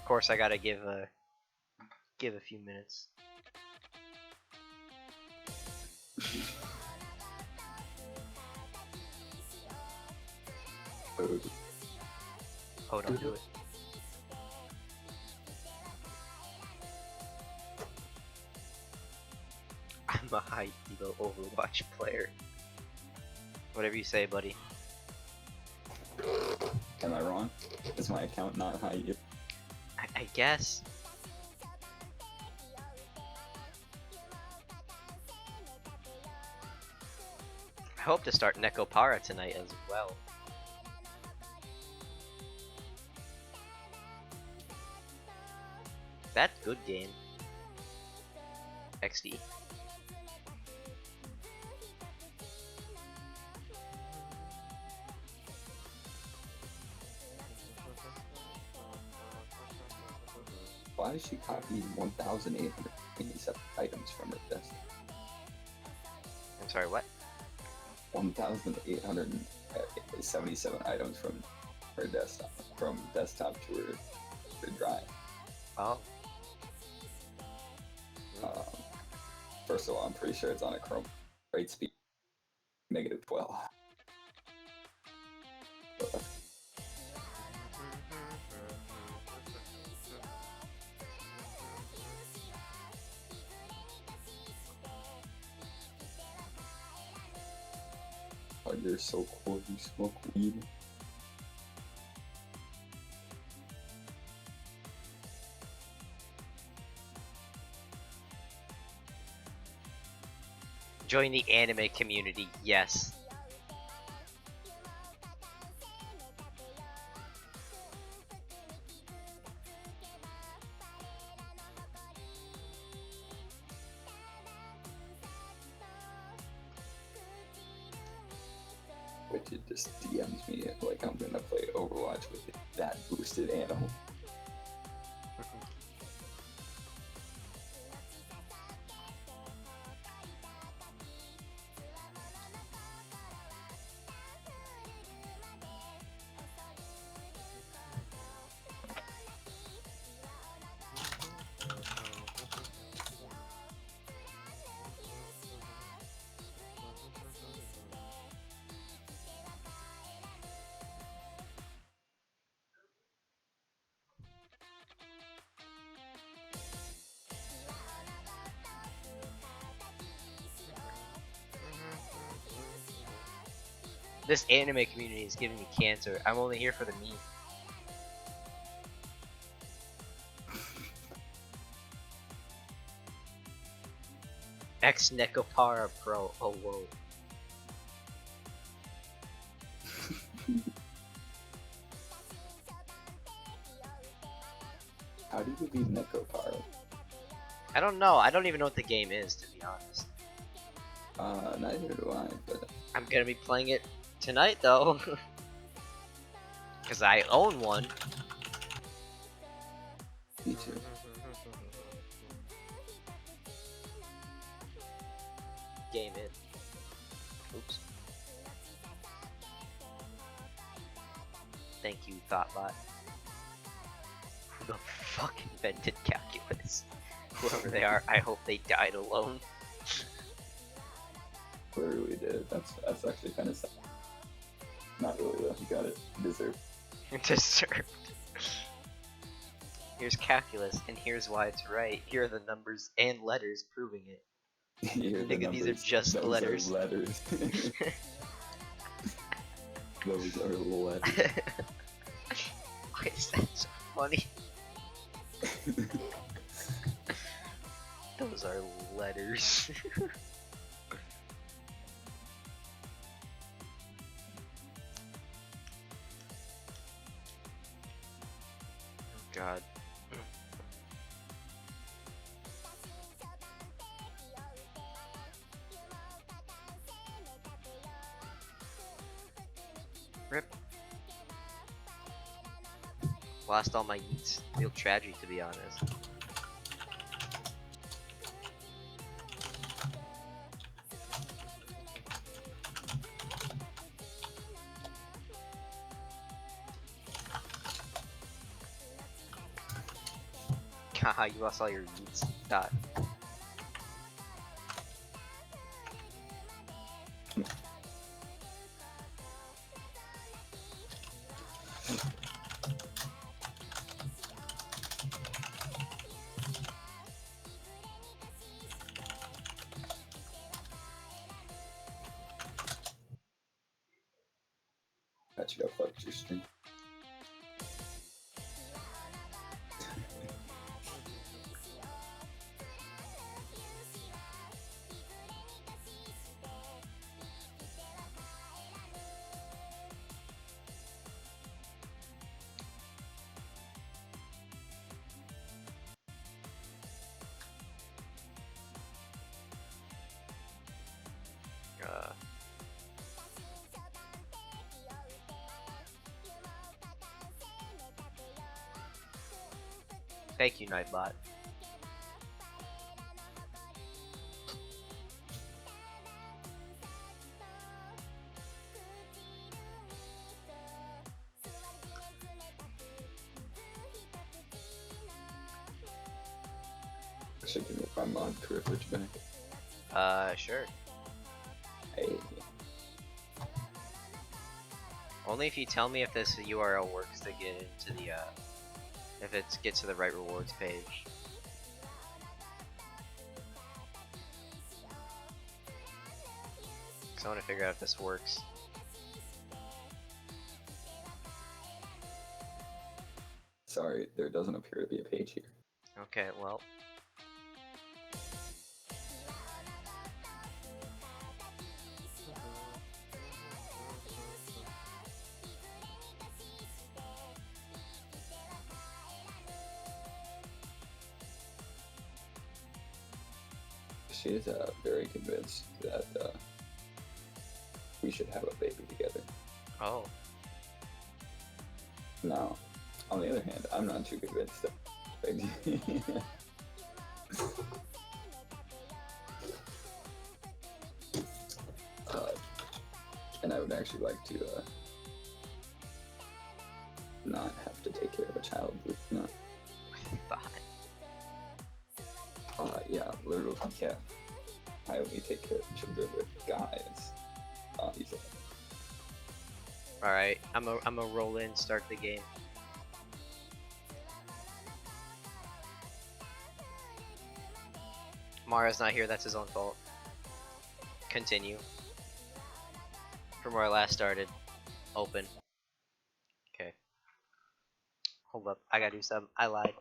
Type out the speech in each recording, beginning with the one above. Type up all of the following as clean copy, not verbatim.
course, I gotta give a few minutes. Oh, don't do it. I'm a high elo Overwatch player. Whatever you say, buddy. Am I wrong? Is my account not high? I guess. I hope to start Nekopara tonight as well. That's good game. XD. Why did she copy 1,887 items from her desktop? I'm sorry, what? 1,877 items from her desktop, to her drive. Oh. First of all, I'm pretty sure it's on a Chrome rate speed -12. Oh, you're so cool, you smoke weed. Join the anime community, yes. Which it just DMs me like I'm gonna play Overwatch with that boosted animal. This anime community is giving me cancer. I'm only here for the meme. Ex Nekopara Pro. Oh whoa. How do you beat Nekopara? I don't know. I don't even know what the game is, to be honest. Neither do I, but I'm gonna be playing it tonight though. Cause I own one. me too. Game in. Oops. Thank you, Thoughtbot. Who the fuck invented calculus? Whoever they are, I hope they died alone. Clearly did. That's actually kind of sad. Not really though. You got it. Deserved. Deserved. Here's calculus, and here's why it's right. Here are the numbers and letters proving it. Nigga, these are just Those letters. Are letters. Those are letters. Why is that so funny? Those are letters. Oh god. Rip. Lost all my yeets. Real tragedy, to be honest. Haha, you lost all your needs. Dot. That you got fucked your stream. Thank you, Nightbot. Should give me my mod privilege back. Sure. Hey. Only if you tell me if this URL works to get into the, if it gets to the right rewards page. Cause I want to figure out if this works. Sorry, there doesn't appear to be a page here. Okay, well. She is very convinced that we should have a baby together. Oh. Now, on the other hand, I'm not too convinced that. And I would actually like to not have to take care of a child. Not. Yeah, literally, yeah. I only take care of children with guys. Obviously. Alright, I'm a roll in, start the game. Mara's not here, that's his own fault. Continue. From where I last started. Open. Okay. Hold up, I gotta do something. I lied.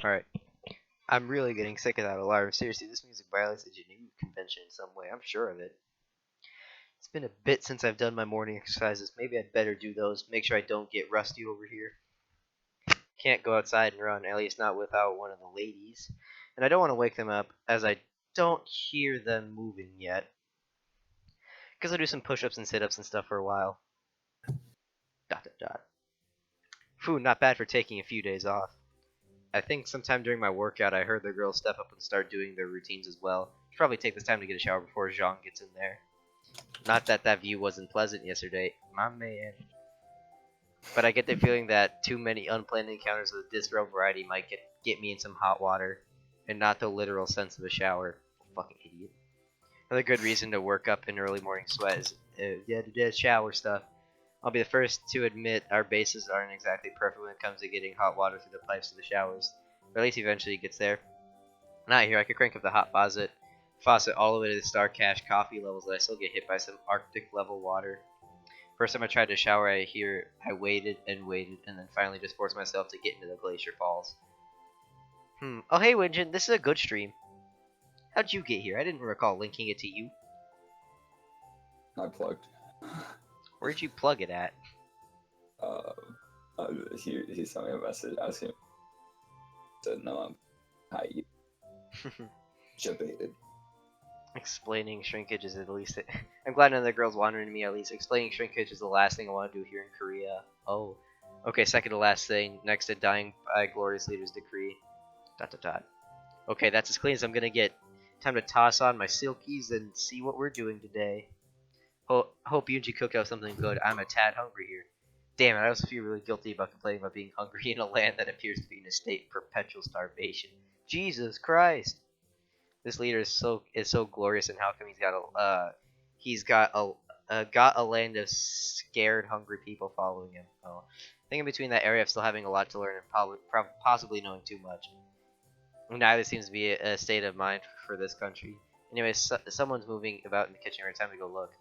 Alright. I'm really getting sick of that alarm. Seriously, this music violates the Geneva Convention in some way. I'm sure of it. It's been a bit since I've done my morning exercises. Maybe I'd better do those. Make sure I don't get rusty over here. Can't go outside and run, at least not without one of the ladies. And I don't want to wake them up, as I don't hear them moving yet. Because I'll do some push-ups and sit-ups and stuff for a while. ... Phew, not bad for taking a few days off. I think sometime during my workout I heard the girls step up and start doing their routines as well. Should probably take this time to get a shower before Jean gets in there. Not that that view wasn't pleasant yesterday, my man. But I get the feeling that too many unplanned encounters of the disrobe variety might get me in some hot water, and not the literal sense of a shower. Fucking idiot. Another good reason to work up in early morning sweat is shower stuff. I'll be the first to admit our bases aren't exactly perfect when it comes to getting hot water through the pipes of the showers, but at least eventually it gets there. Not here, I could crank up the hot faucet all the way to the Star Cash coffee levels, but I still get hit by some Arctic level water. First time I tried to shower, I waited and waited, and then finally just forced myself to get into the Glacier Falls. Oh hey Winjin, this is a good stream. How'd you get here? I didn't recall linking it to you. I plugged. Where'd you plug it at? He sent me a message asking. Said no, I'm hi. Debated. Explaining shrinkage is at least. I'm glad none of the girls wandering to me. At least explaining shrinkage is the last thing I want to do here in Korea. Oh, Okay, second to last thing. Next to dying by glorious leader's decree. ... Okay, that's as clean as I'm gonna get. Time to toss on my silkies and see what we're doing today. Hope Yuji cooked out something good. I'm a tad hungry here. Damn it, I also feel really guilty about complaining about being hungry in a land that appears to be in a state of perpetual starvation. Jesus Christ! This leader is so glorious, and how come he's got a land of scared, hungry people following him? Oh, I think in between that area of still having a lot to learn and possibly knowing too much. Neither seems to be a state of mind for this country. Anyway, someone's moving about in the kitchen. It's time to go look.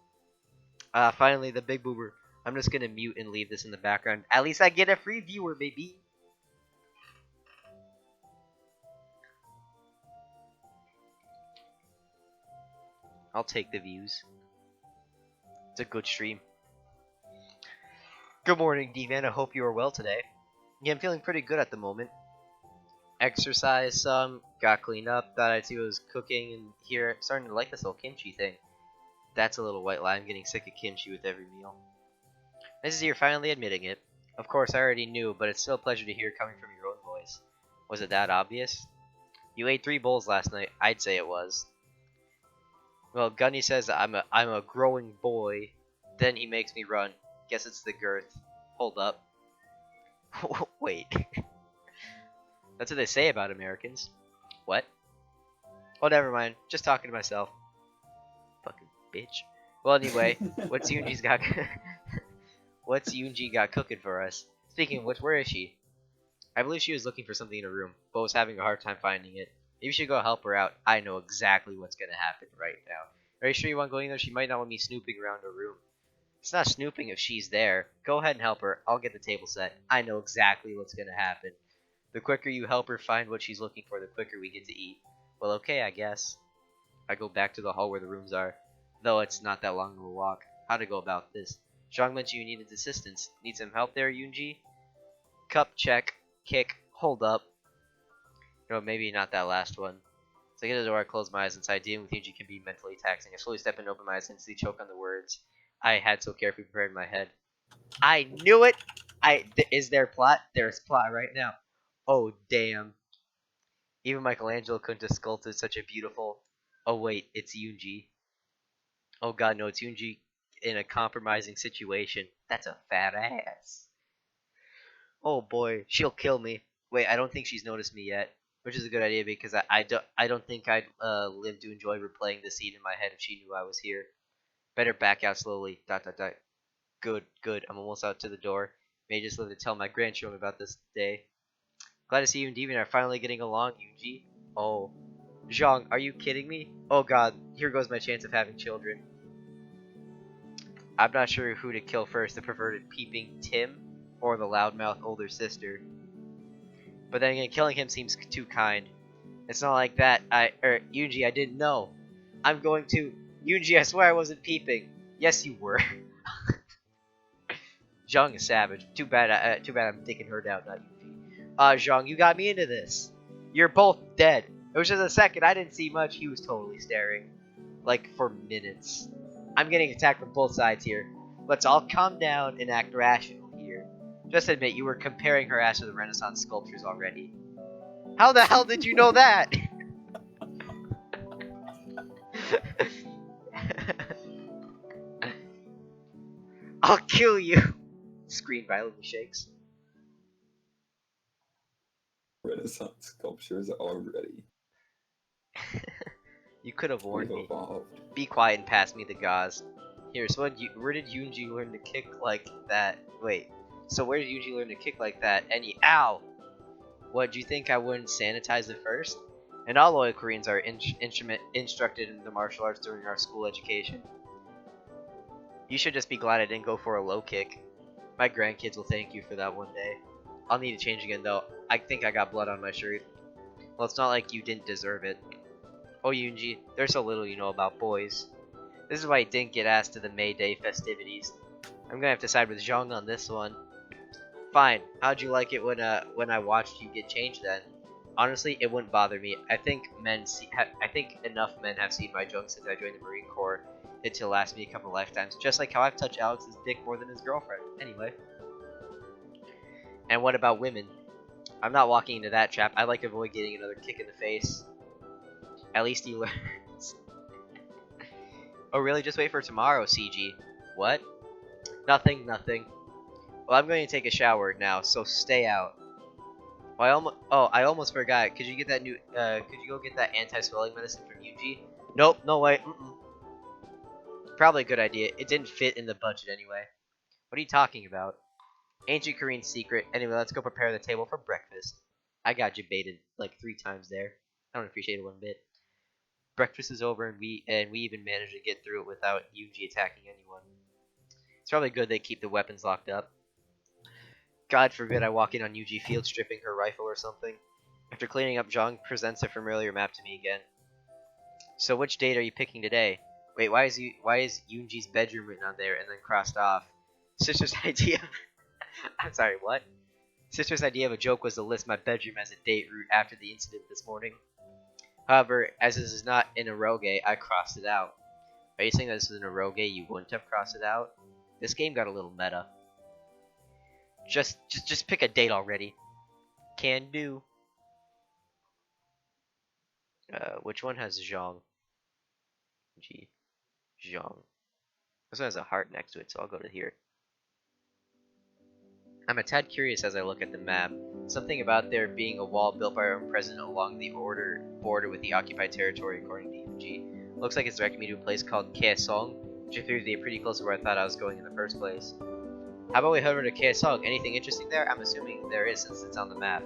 Finally, the big boober. I'm just gonna mute and leave this in the background. At least I get a free viewer, baby. I'll take the views. It's a good stream. Good morning, D-Man. I hope you are well today. Yeah, I'm feeling pretty good at the moment. Exercised some, got cleaned up, thought I'd see what was cooking, and here, starting to like this whole kimchi thing. That's a little white lie. I'm getting sick of kimchi with every meal. This is you finally admitting it. Of course, I already knew, but it's still a pleasure to hear coming from your own voice. Was it that obvious? You ate 3 bowls last night. I'd say it was. Well, Gunny says I'm a growing boy. Then he makes me run. Guess it's the girth. Hold up. Wait. That's what they say about Americans. What? Oh, never mind. Just talking to myself. Fucking bitch. Well, anyway, what's Yunji's got? What's Yunji got cooking for us? Speaking of which, where is she? I believe she was looking for something in her room, but was having a hard time finding it. Maybe we should go help her out. I know exactly what's gonna happen right now. Are you sure you want going there? She might not want me snooping around her room. It's not snooping if she's there. Go ahead and help her. I'll get the table set. I know exactly what's gonna happen. The quicker you help her find what she's looking for, the quicker we get to eat. Well, okay, I guess. I go back to the hall where the rooms are. Though it's not that long of a walk. How to go about this? Zhang mentioned you needed assistance. Need some help there, Yunji? Cup check. Kick. Hold up. No, maybe not that last one. So I get to the door, I close my eyes inside. Dealing with Yunji can be mentally taxing. I slowly step in and open my eyes and instantly choke on the words I had so carefully prepared in my head. I knew it! Is there plot? There's plot right now. Oh, damn. Even Michelangelo couldn't have sculpted such a beautiful... Oh, wait, it's Yunji. Oh, God, no, it's Yunji in a compromising situation. That's a fat ass. Oh, boy, she'll kill me. Wait, I don't think she's noticed me yet. Which is a good idea because I don't think I'd live to enjoy replaying the scene in my head if she knew I was here. Better back out slowly. ... Good. I'm almost out to the door. May just live to tell my grandchildren about this day. Glad to see you and Demon are finally getting along, Yunji. Oh. Zhang, are you kidding me? Oh god, here goes my chance of having children. I'm not sure who to kill first, the perverted peeping Tim or the loudmouth older sister. But then again, killing him seems too kind. It's not like that. Yunji, I didn't know. I'm going to... Yunji, I swear I wasn't peeping. Yes, you were. Zhang is savage. Too bad I'm taking her down, not Yunji. Zhang, you got me into this. You're both dead. It was just a second. I didn't see much. He was totally staring. Like, for minutes. I'm getting attacked from both sides here. Let's all calm down and act rational here. Just admit you were comparing her ass to the Renaissance sculptures already. How the hell did you know that? I'll kill you! Screen violently shakes. Renaissance sculptures already. You could have warned We've me. evolved. Be quiet and pass me the gauze. Here, so where did Yunji learn to kick like that? Wait, so where did Yunji learn to kick like that? Ow! What, do you think I wouldn't sanitize it first? And all loyal Koreans are instructed in the martial arts during our school education. You should just be glad I didn't go for a low kick. My grandkids will thank you for that one day. I'll need to change again though. I think I got blood on my shirt. Well, it's not like you didn't deserve it. Oh, Yunji, there's so little you know about boys. This is why you didn't get asked to the May Day festivities. I'm gonna have to side with Zhang on this one. Fine. How'd you like it when I watched you get changed then? Honestly, it wouldn't bother me. I think enough men have seen my junk since I joined the Marine Corps to last me a couple lifetimes. Just like how I've touched Alex's dick more than his girlfriend. Anyway. And what about women? I'm not walking into that trap. I like to avoid getting another kick in the face. At least he learns. Oh, really? Just wait for tomorrow, CG. What? Nothing, nothing. Well, I'm going to take a shower now, so stay out. I almost forgot. Could you get that could you go get that anti-swelling medicine from UG? Nope, no way. Probably a good idea. It didn't fit in the budget anyway. What are you talking about? Ancient Korean secret. Anyway, let's go prepare the table for breakfast. I got you baited like 3 times there. I don't appreciate it one bit. Breakfast is over, and we even managed to get through it without UG attacking anyone. It's probably good they keep the weapons locked up. God forbid I walk in on UG field stripping her rifle or something. After cleaning up, Zhang presents a familiar map to me again. So which date are you picking today? Wait, why is Yoonji's bedroom written on there and then crossed off? Sister's idea. I'm sorry, what? Sister's idea of a joke was to list my bedroom as a date route after the incident this morning. However, as this is not in eroge, I crossed it out. Are you saying that this is an eroge you wouldn't have crossed it out? This game got a little meta. Just pick a date already. Can do. Which one has Zhang? Zhang. This one has a heart next to it, so I'll go to here. I'm a tad curious as I look at the map. Something about there being a wall built by our own president along the border with the occupied territory, according to UG. Looks like it's directing me to a place called Kaesong, which appears to be pretty close to where I thought I was going in the first place. How about we head over to Kaesong? Anything interesting there? I'm assuming there is since it's on the map.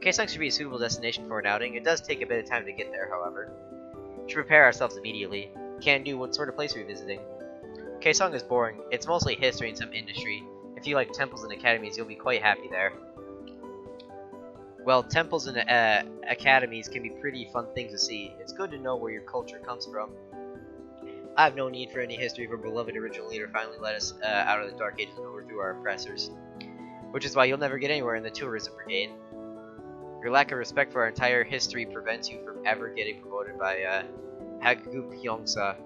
Kaesong should be a suitable destination for an outing. It does take a bit of time to get there, however. We should prepare ourselves immediately. Can do. What sort of place are we visiting? Kaesong is boring. It's mostly history and some industry. If you like temples and academies, you'll be quite happy there. Well, temples and academies can be pretty fun things to see. It's good to know where your culture comes from. I have no need for any history of our beloved original leader finally led us out of the Dark Ages and overthrew our oppressors. Which is why you'll never get anywhere in the tourism brigade. Your lack of respect for our entire history prevents you from ever getting promoted by Hagup Yongsa.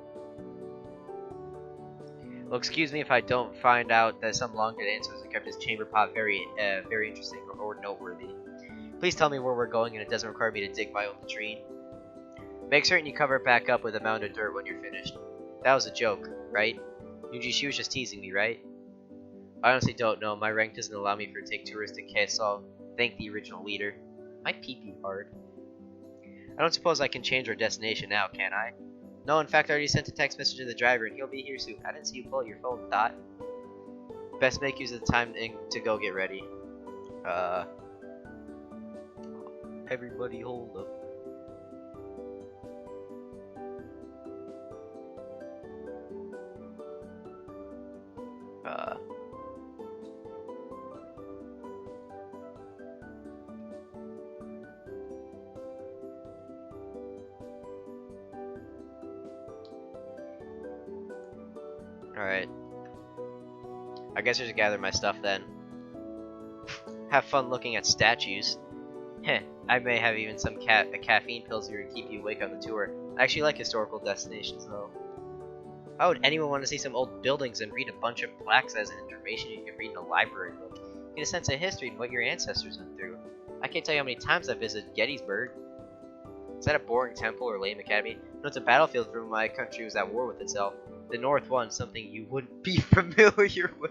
Well, excuse me if I don't find out that some long dead ancestors kept his chamber pot very interesting or noteworthy. Please tell me where we're going and it doesn't require me to dig my own latrine. Make certain you cover it back up with a mound of dirt when you're finished. That was a joke, right? Yuji, she was just teasing me, right? I honestly don't know. My rank doesn't allow me to take tourists to Kaesong. Thank the original leader. My pee-pee hard. I don't suppose I can change our destination now, can I? No, in fact, I already sent a text message to the driver and he'll be here soon. I didn't see you pull out your phone, Dot. Best make use of the time to go get ready. Everybody hold up. Alright. I guess I should gather my stuff then. Have fun looking at statues. Heh, I may have even some caffeine pills here to keep you awake on the tour. I actually like historical destinations though. Why would anyone want to see some old buildings and read a bunch of plaques as information you can read in a library book? Get a sense of history and what your ancestors went through. I can't tell you how many times I've visited Gettysburg. Is that a boring temple or lame academy? No, it's a battlefield from when my country was at war with itself. The North won, something you wouldn't be familiar with.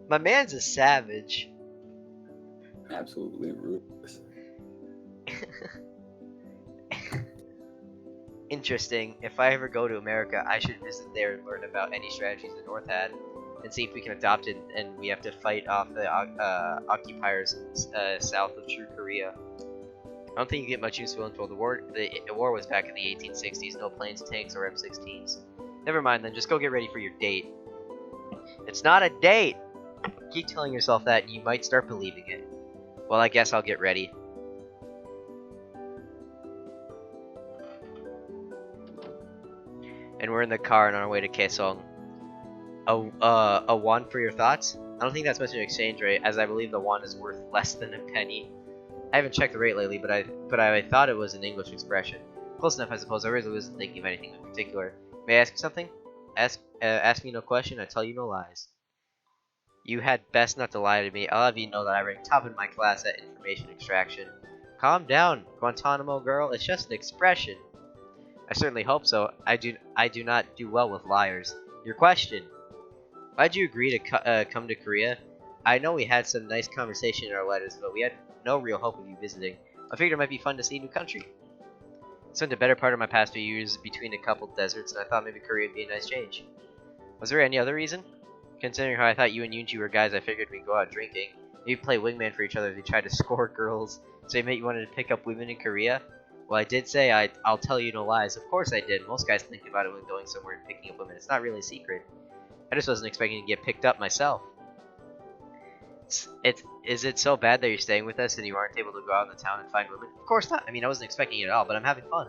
My man's a savage. Absolutely ruthless. Interesting. If I ever go to America, I should visit there and learn about any strategies the North had, and see if we can adopt it. And we have to fight off the occupiers south of true Korea. I don't think you get much useful info. The war was back in the 1860s. No planes, tanks, or M16s. Never mind then. Just go get ready for your date. It's not a date. Keep telling yourself that, and you might start believing it. Well, I guess I'll get ready. And we're in the car and on our way to Kaesong. A won for your thoughts? I don't think that's much of an exchange rate, as I believe the won is worth less than a penny. I haven't checked the rate lately, but I thought it was an English expression. Close enough, I suppose. I really wasn't thinking of anything in particular. May I ask you something? Ask me no question. I tell you no lies. You had best not to lie to me. I'll have you know that I rank top in my class at information extraction. Calm down, Guantanamo girl. It's just an expression. I certainly hope so. I do not do well with liars. Your question. Why'd you agree to come to Korea? I know we had some nice conversation in our letters, but we had no real hope of you visiting. I figured it might be fun to see a new country. I spent the better part of my past few years between a couple deserts, and I thought maybe Korea would be a nice change. Was there any other reason? Considering how I thought you and Yoonji were guys, I figured we'd go out drinking. Maybe play wingman for each other as we tried to score girls. So you meant you wanted to pick up women in Korea? Well, I did say I'll tell you no lies. Of course I did. Most guys think about it when going somewhere and picking up women. It's not really a secret. I just wasn't expecting to get picked up myself. Is it so bad that you're staying with us and you aren't able to go out in the town and find women? Of course not. I mean, I wasn't expecting it at all, but I'm having fun.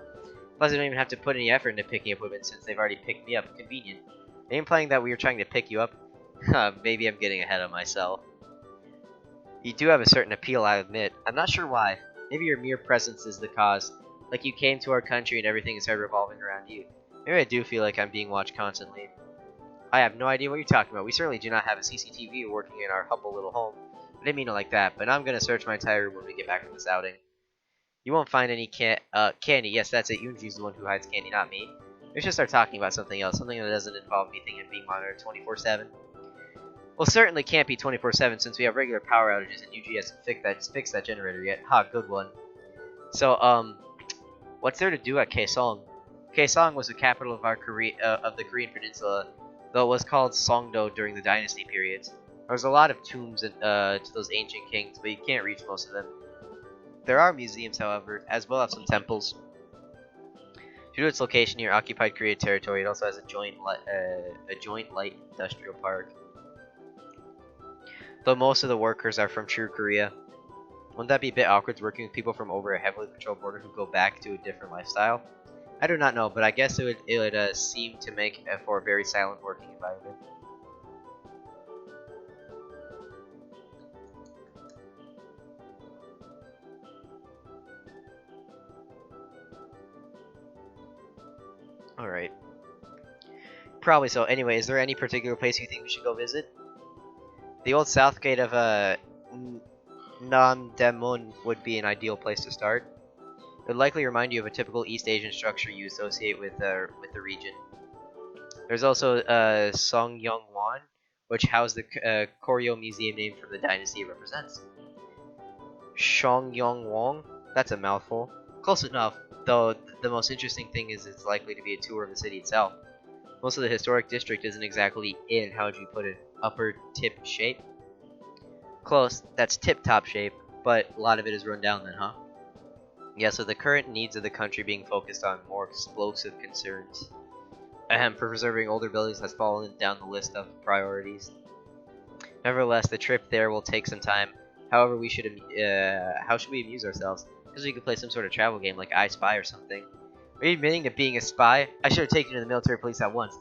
Plus, I don't even have to put any effort into picking up women since they've already picked me up. Convenient. Are you implying that we were trying to pick you up? Maybe I'm getting ahead of myself. You do have a certain appeal, I admit. I'm not sure why. Maybe your mere presence is the cause. Like you came to our country and everything is started revolving around you. Maybe I do feel like I'm being watched constantly. I have no idea what you're talking about. We certainly do not have a CCTV working in our humble little home. I didn't mean it like that, but I'm gonna search my entire room when we get back from this outing. You won't find any candy. Yes, that's it. Yunji's the one who hides candy, not me. We should start talking about something else, something that doesn't involve me thinking of being monitored 24/7. Well, certainly can't be 24/7 since we have regular power outages and Yuji hasn't fixed that generator yet. Ha, good one. So, what's there to do at Kaesong? Kaesong was the capital of the Korean Peninsula, though it was called Songdo during the dynasty periods. There was a lot of tombs to those ancient kings, but you can't reach most of them. There are museums, however, as well as some temples. Due to its location near occupied Korea territory, it also has a joint light industrial park. Though most of the workers are from true Korea. Wouldn't that be a bit awkward working with people from over a heavily patrolled border who go back to a different lifestyle? I do not know, but I guess it would seem to make for a very silent working environment. Alright. Probably so. Anyway, is there any particular place you think we should go visit? The old south gate of Namdaemun would be an ideal place to start. It would likely remind you of a typical East Asian structure you associate with the region. There's also Songyongwan, which housed the Koryo Museum named for the dynasty it represents. Songyongwon? That's a mouthful. Close enough, though the most interesting thing is it's likely to be a tour of the city itself. Most of the historic district isn't exactly in, how would you put it, upper tip shape? Close, that's tip-top shape, but a lot of it is run down then, huh? Yeah, so the current needs of the country being focused on more explosive concerns. Preserving older buildings has fallen down the list of priorities. Nevertheless, the trip there will take some time. However, how should we amuse ourselves? Because we could play some sort of travel game like I Spy or something. Are you admitting to being a spy? I should have taken you to the military police at once.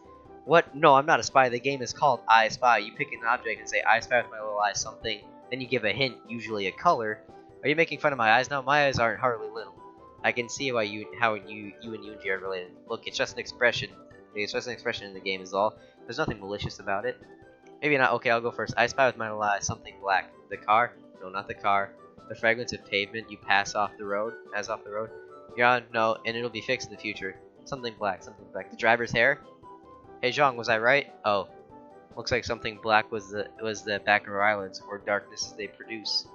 What? No, I'm not a spy. The game is called I Spy. You pick an object and say, I spy with my little eye something. Then you give a hint, usually a color. Are you making fun of my eyes now? My eyes aren't hardly little. I can see how you and Yoonji are related. Look, it's just an expression. It's just an expression in the game is all. There's nothing malicious about it. Maybe not. Okay, I'll go first. I spy with my little eye something black. The car? No, not the car. The fragments of pavement you pass off the road. Yeah, no, and it'll be fixed in the future. Something black, something black. The driver's hair? Hey Zhang, was I right? Oh. Looks like something black was the Baccarat Islands, or darkness they produce.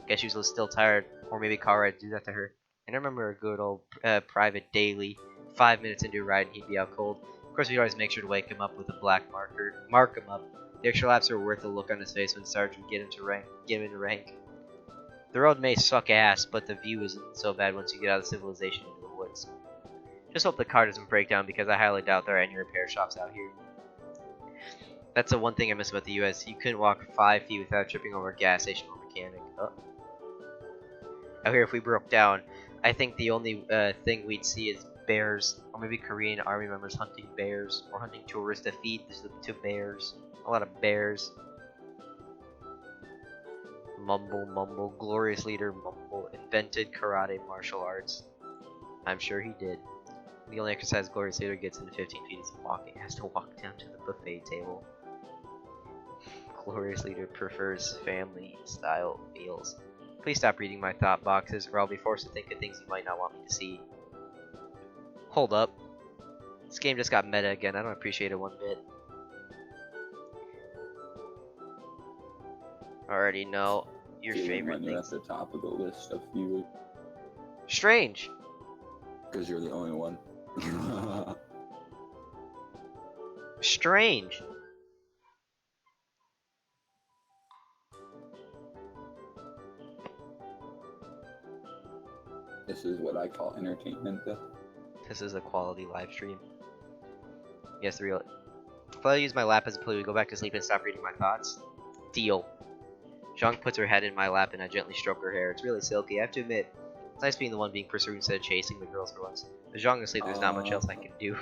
Guess she was still tired, or maybe car ride do that to her. And I remember a good old private daily. 5 minutes into a ride and he'd be out cold. Of course, we'd always make sure to wake him up with a black marker. Mark him up. The extra laps were worth the look on his face when Sarge would get him into rank. The road may suck ass, but the view isn't so bad once you get out of civilization into the woods. Just hope the car doesn't break down because I highly doubt there are any repair shops out here. That's the one thing I miss about the US. You couldn't walk 5 feet without tripping over a gas station or mechanic. Oh. Out here, if we broke down, I think the only thing we'd see is bears, or maybe Korean army members hunting bears, or hunting tourists to feed to bears. A lot of bears. Mumble, mumble, glorious leader, mumble, invented karate martial arts. I'm sure he did. The only exercise glorious leader gets into 15 feet is walking. He has to walk down to the buffet table. glorious leader prefers family-style meals. Please stop reading my thought boxes, or I'll be forced to think of things you might not want me to see. Hold up. This game just got meta again. I don't appreciate it one bit. Already know your favorite when you're things. at the top of the list of viewers. Strange. Because you're the only one. Strange. This is what I call entertainment. This is a quality live stream. Yes, the real. If I use my lap as a pillow to go back to sleep and stop reading my thoughts. Deal. Zhang puts her head in my lap and I gently stroke her hair. It's really silky, I have to admit. It's nice being the one being pursued instead of chasing the girls for once. With Zhang asleep, there's not much else I can do.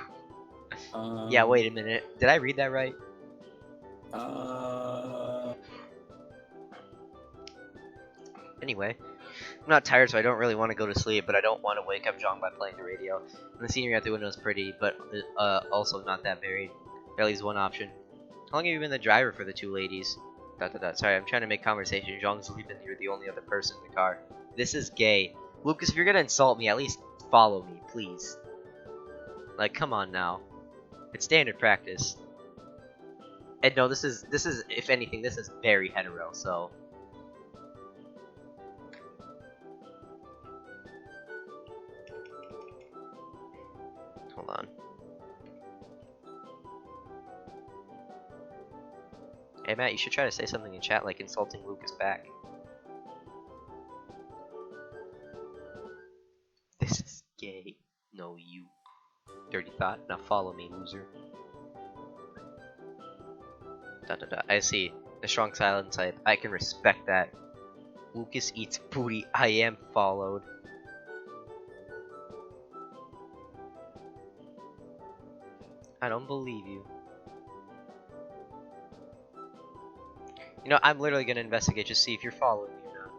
Yeah, wait a minute. Did I read that right? Anyway, I'm not tired, so I don't really want to go to sleep, but I don't want to wake up Zhang by playing the radio. And the scenery out the window is pretty, but also not that varied. That leaves one option. How long have you been the driver for the two ladies? ... Sorry, I'm trying to make conversation. Zhang's sleeping. You're the only other person in the car. This is gay. Lucas, if you're gonna insult me, at least follow me, please. Like, come on now. It's standard practice. And no, this is, if anything, this is very hetero, so. Hold on. Hey Matt, you should try to say something in chat like insulting Lucas back. This is gay. No, you. Dirty thought. Now follow me, loser. I see. The strong silent type. I can respect that. Lucas eats booty. I am followed. I don't believe you. You know, I'm literally gonna investigate to see if you're following me or not.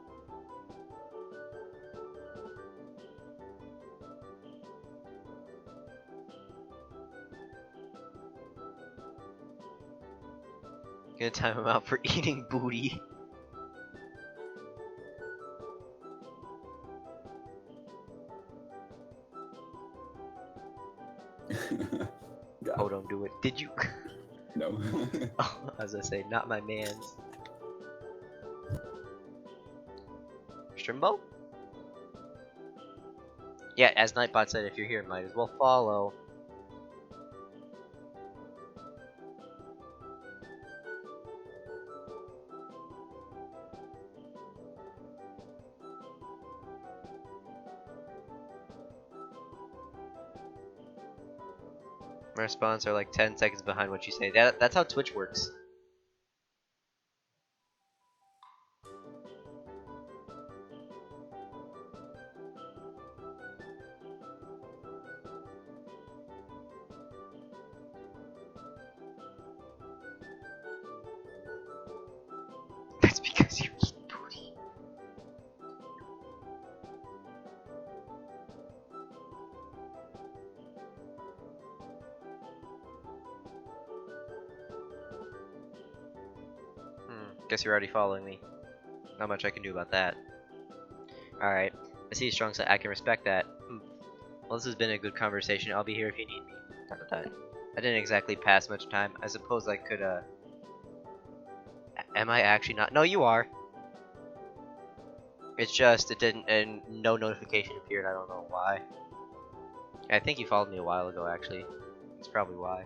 Gonna time him out for eating booty. Oh, don't do it. Did you? No. Oh, as I say, not my man's. Strimbo? Yeah, as Nightbot said, if you're here, might as well follow. My response are like 10 seconds behind what you say. That's how Twitch works. That's because you eat booty. Guess you're already following me. Not much I can do about that. Alright. I see strong side. I can respect that. Well, this has been a good conversation. I'll be here if you need me. I didn't exactly pass much time. I suppose I could, Am I actually not? No, you are. It's just, it didn't, and no notification appeared. I don't know why. I think you followed me a while ago, actually. That's probably why.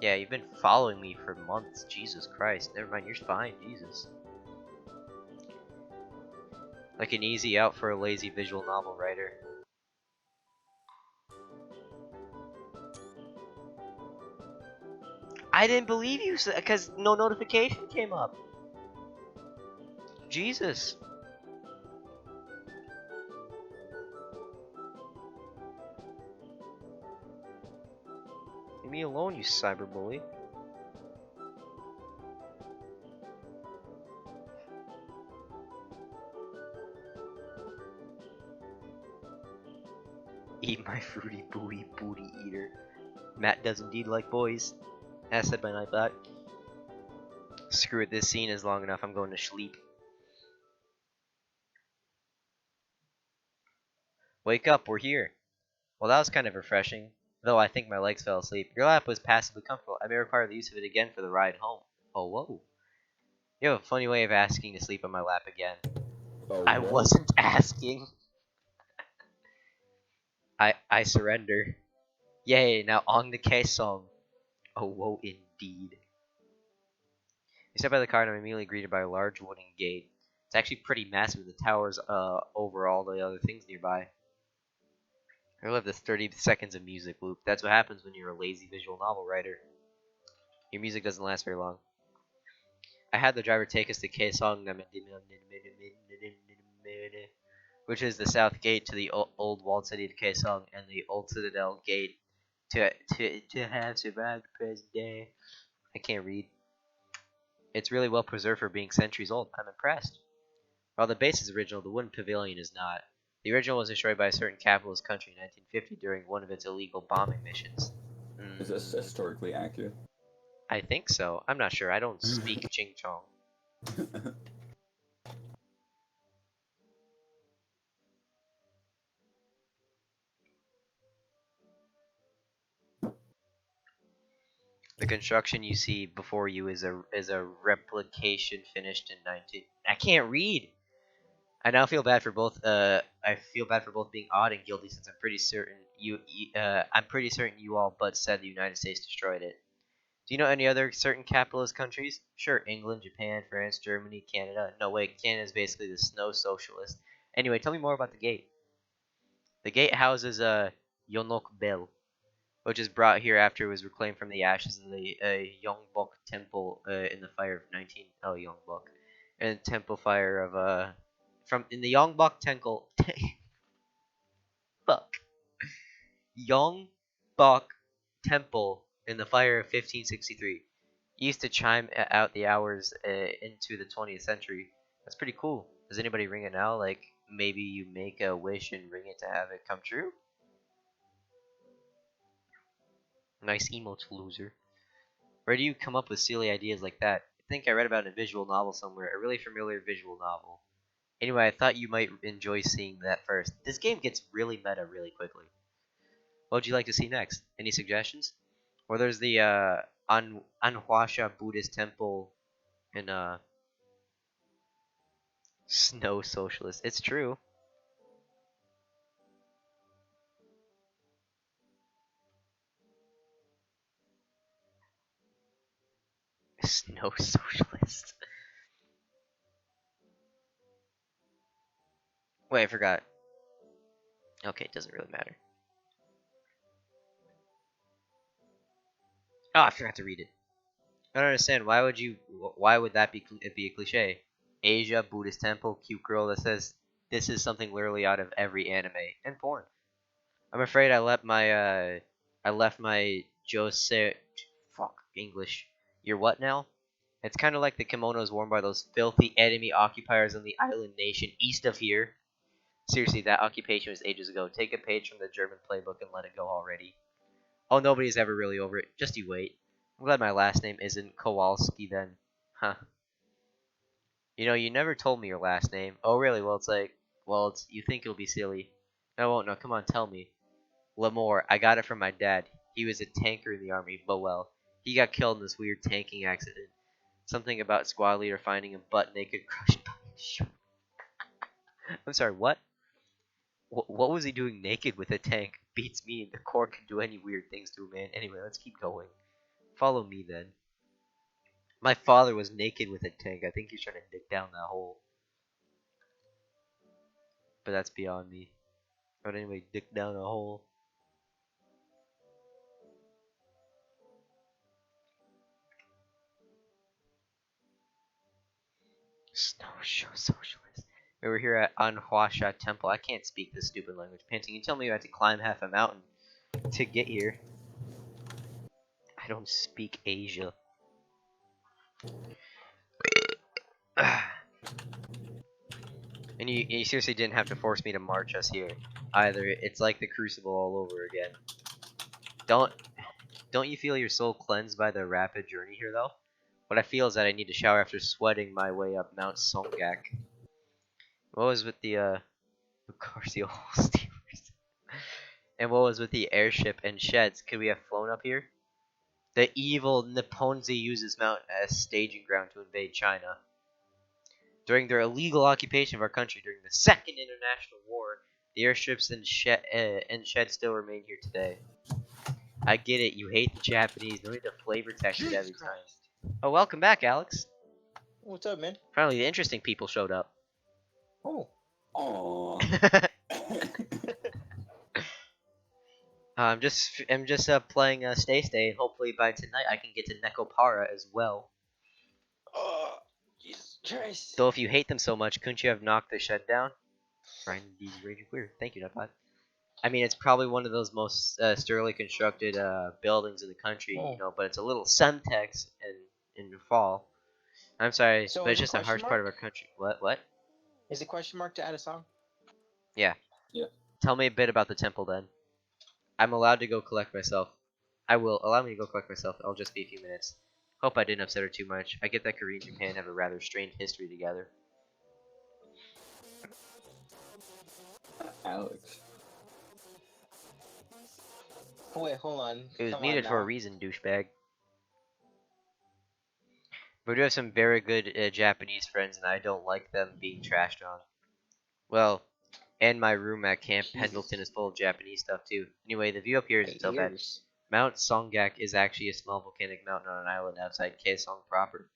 Yeah, you've been following me for months. Jesus Christ. Never mind, you're fine. Jesus. Like an easy out for a lazy visual novel writer. I didn't believe you, because no notification came up. Jesus. Leave me alone, you cyberbully. Eat my fruity booty eater. Matt does indeed like boys. As said by Nightbot. Screw it, this scene is long enough. I'm going to sleep. Wake up, we're here. Well, that was kind of refreshing, though I think my legs fell asleep. Your lap was passably comfortable. I may require the use of it again for the ride home. Oh, whoa. You have a funny way of asking to sleep on my lap again. Oh, I whoa. wasn't asking. I surrender. Yay, now on the Kaesong. Oh, whoa, indeed. We step by the car and I'm immediately greeted by a large wooden gate. It's actually pretty massive. The tower's over all the other things nearby. I love this 30 seconds of music loop. That's what happens when you're a lazy visual novel writer. Your music doesn't last very long. I had the driver take us to Kaesong, which is the south gate to the old walled city of Kaesong and the old citadel gate to have survived the present day. I can't read. It's really well preserved for being centuries old. I'm impressed. While the base is original, the wooden pavilion is not. The original was destroyed by a certain capitalist country in 1950 during one of its illegal bombing missions. Is this historically accurate? I think so. I'm not sure. I don't speak Ching Chong. The construction you see before you is a replication finished in 19. I can't read. I now feel bad for both. I feel bad for both being odd and guilty since I'm pretty certain you all but said the United States destroyed it. Do you know any other certain capitalist countries? Sure, England, Japan, France, Germany, Canada. No, wait, Canada is basically the snow socialist. Anyway, tell me more about the gate. The gate houses Yonok Bell, which is brought here after it was reclaimed from the ashes of the Yongbok Temple in the fire of 19. Oh, Yongbok, and temple fire of from in the Yongbok Temple. Fuck. Yongbok Temple in the fire of 1563. Used to chime out the hours into the 20th century. That's pretty cool. Does anybody ring it now? Like, maybe you make a wish and ring it to have it come true? Nice emote, loser. Where do you come up with silly ideas like that? I think I read about a visual novel somewhere, a really familiar visual novel. Anyway, I thought you might enjoy seeing that first. This game gets really meta really quickly. What would you like to see next? Any suggestions? Or there's the Anhuasha Buddhist temple in Snow Socialist. It's true. Snow Socialist. Wait, I forgot. Okay, it doesn't really matter. Oh, I forgot to read it. I don't understand. Why would that be a cliche? Asia, Buddhist temple, cute girl that says this is something literally out of every anime and porn. I'm afraid I left my Jose fuck English. You're what now? It's kind of like the kimonos worn by those filthy enemy occupiers on the island nation east of here. Seriously, that occupation was ages ago. Take a page from the German playbook and let it go already. Oh, nobody's ever really over it. Just you wait. I'm glad my last name isn't Kowalski then. Huh. You know, you never told me your last name. Oh, really? Well, you think it'll be silly. No, I won't. No, come on, tell me. Lamore. I got it from my dad. He was a tanker in the army, but well, he got killed in this weird tanking accident. Something about squad leader finding him butt naked, crushed by a shot. I'm sorry, what? What was he doing naked with a tank? Beats me. The Corps can do any weird things to a man. Anyway, let's keep going. Follow me then. My father was naked with a tank. I think he's trying to dig down that hole. But that's beyond me. But anyway, dig down a hole. Snow Show Socialist. We were here at Anhuasha Temple. I can't speak this stupid language. Panting, you tell me you had to climb half a mountain to get here. I don't speak Asia. And you seriously didn't have to force me to march us here either. It's like the Crucible all over again. Don't you feel your soul cleansed by the rapid journey here though? What I feel is that I need to shower after sweating my way up Mount Songak. What was with the of course the old Steelers. And what was with the airship and sheds? Could we have flown up here? The evil Nipponzi uses Mount as staging ground to invade China. During their illegal occupation of our country during the Second International War, the airships and sheds still remain here today. I get it, you hate the Japanese, no need to flavor text it every time. Oh, welcome back, Alex. What's up, man? Finally, the interesting people showed up. Oh. Oh. I'm just playing Stay Stay, and hopefully by tonight I can get to Nekopara as well. Oh, Jesus Christ. Though if you hate them so much, couldn't you have knocked the shed down? Brian D's Raging Queer. Thank you, Nutbot. I mean, it's probably one of those most sturdily constructed buildings in the country, Oh. you know, but it's a little Semtex in the fall. I'm sorry, So but is it's it just a harsh question part of our country. What? Is it question mark to add a song? Tell me a bit about the temple then. I'm allowed to go collect myself. I will. Allow me to go collect myself. I'll just be a few minutes. Hope I didn't upset her too much. I get that Korea and Japan have a rather strained history together. Alex. Oh, wait, hold on. It was Come needed on for a now. reason, douchebag. We do have some very good Japanese friends, and I don't like them being trashed on. Well, and my room at Camp Jesus. Pendleton is full of Japanese stuff too. Anyway, the view up here isn't so bad. Ears. Mount Songak is actually a small volcanic mountain on an island outside Kaesong proper.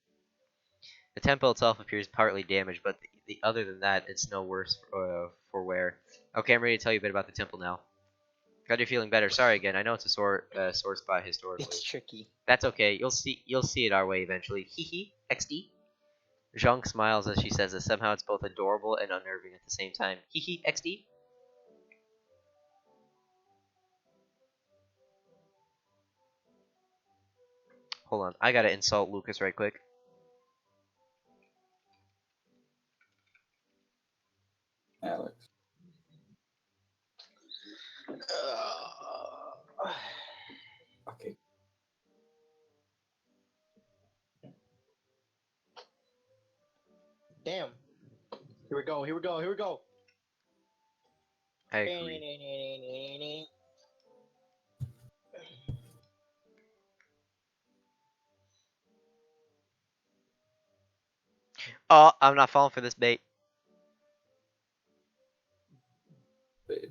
The temple itself appears partly damaged, but other than that, it's no worse for wear. Okay, I'm ready to tell you a bit about the temple now. Glad you're feeling better. Sorry again. I know it's a sore spot historically. It's tricky. That's okay. You'll see it our way eventually. Hee hee. XD. Zhang smiles as she says this. Somehow it's both adorable and unnerving at the same time. Hee hee. XD. Hold on. I gotta insult Lucas right quick. Alex. Okay. Damn. Here we go. Here we go. Here we go. I agree. Oh, I'm not falling for this bait. Babe.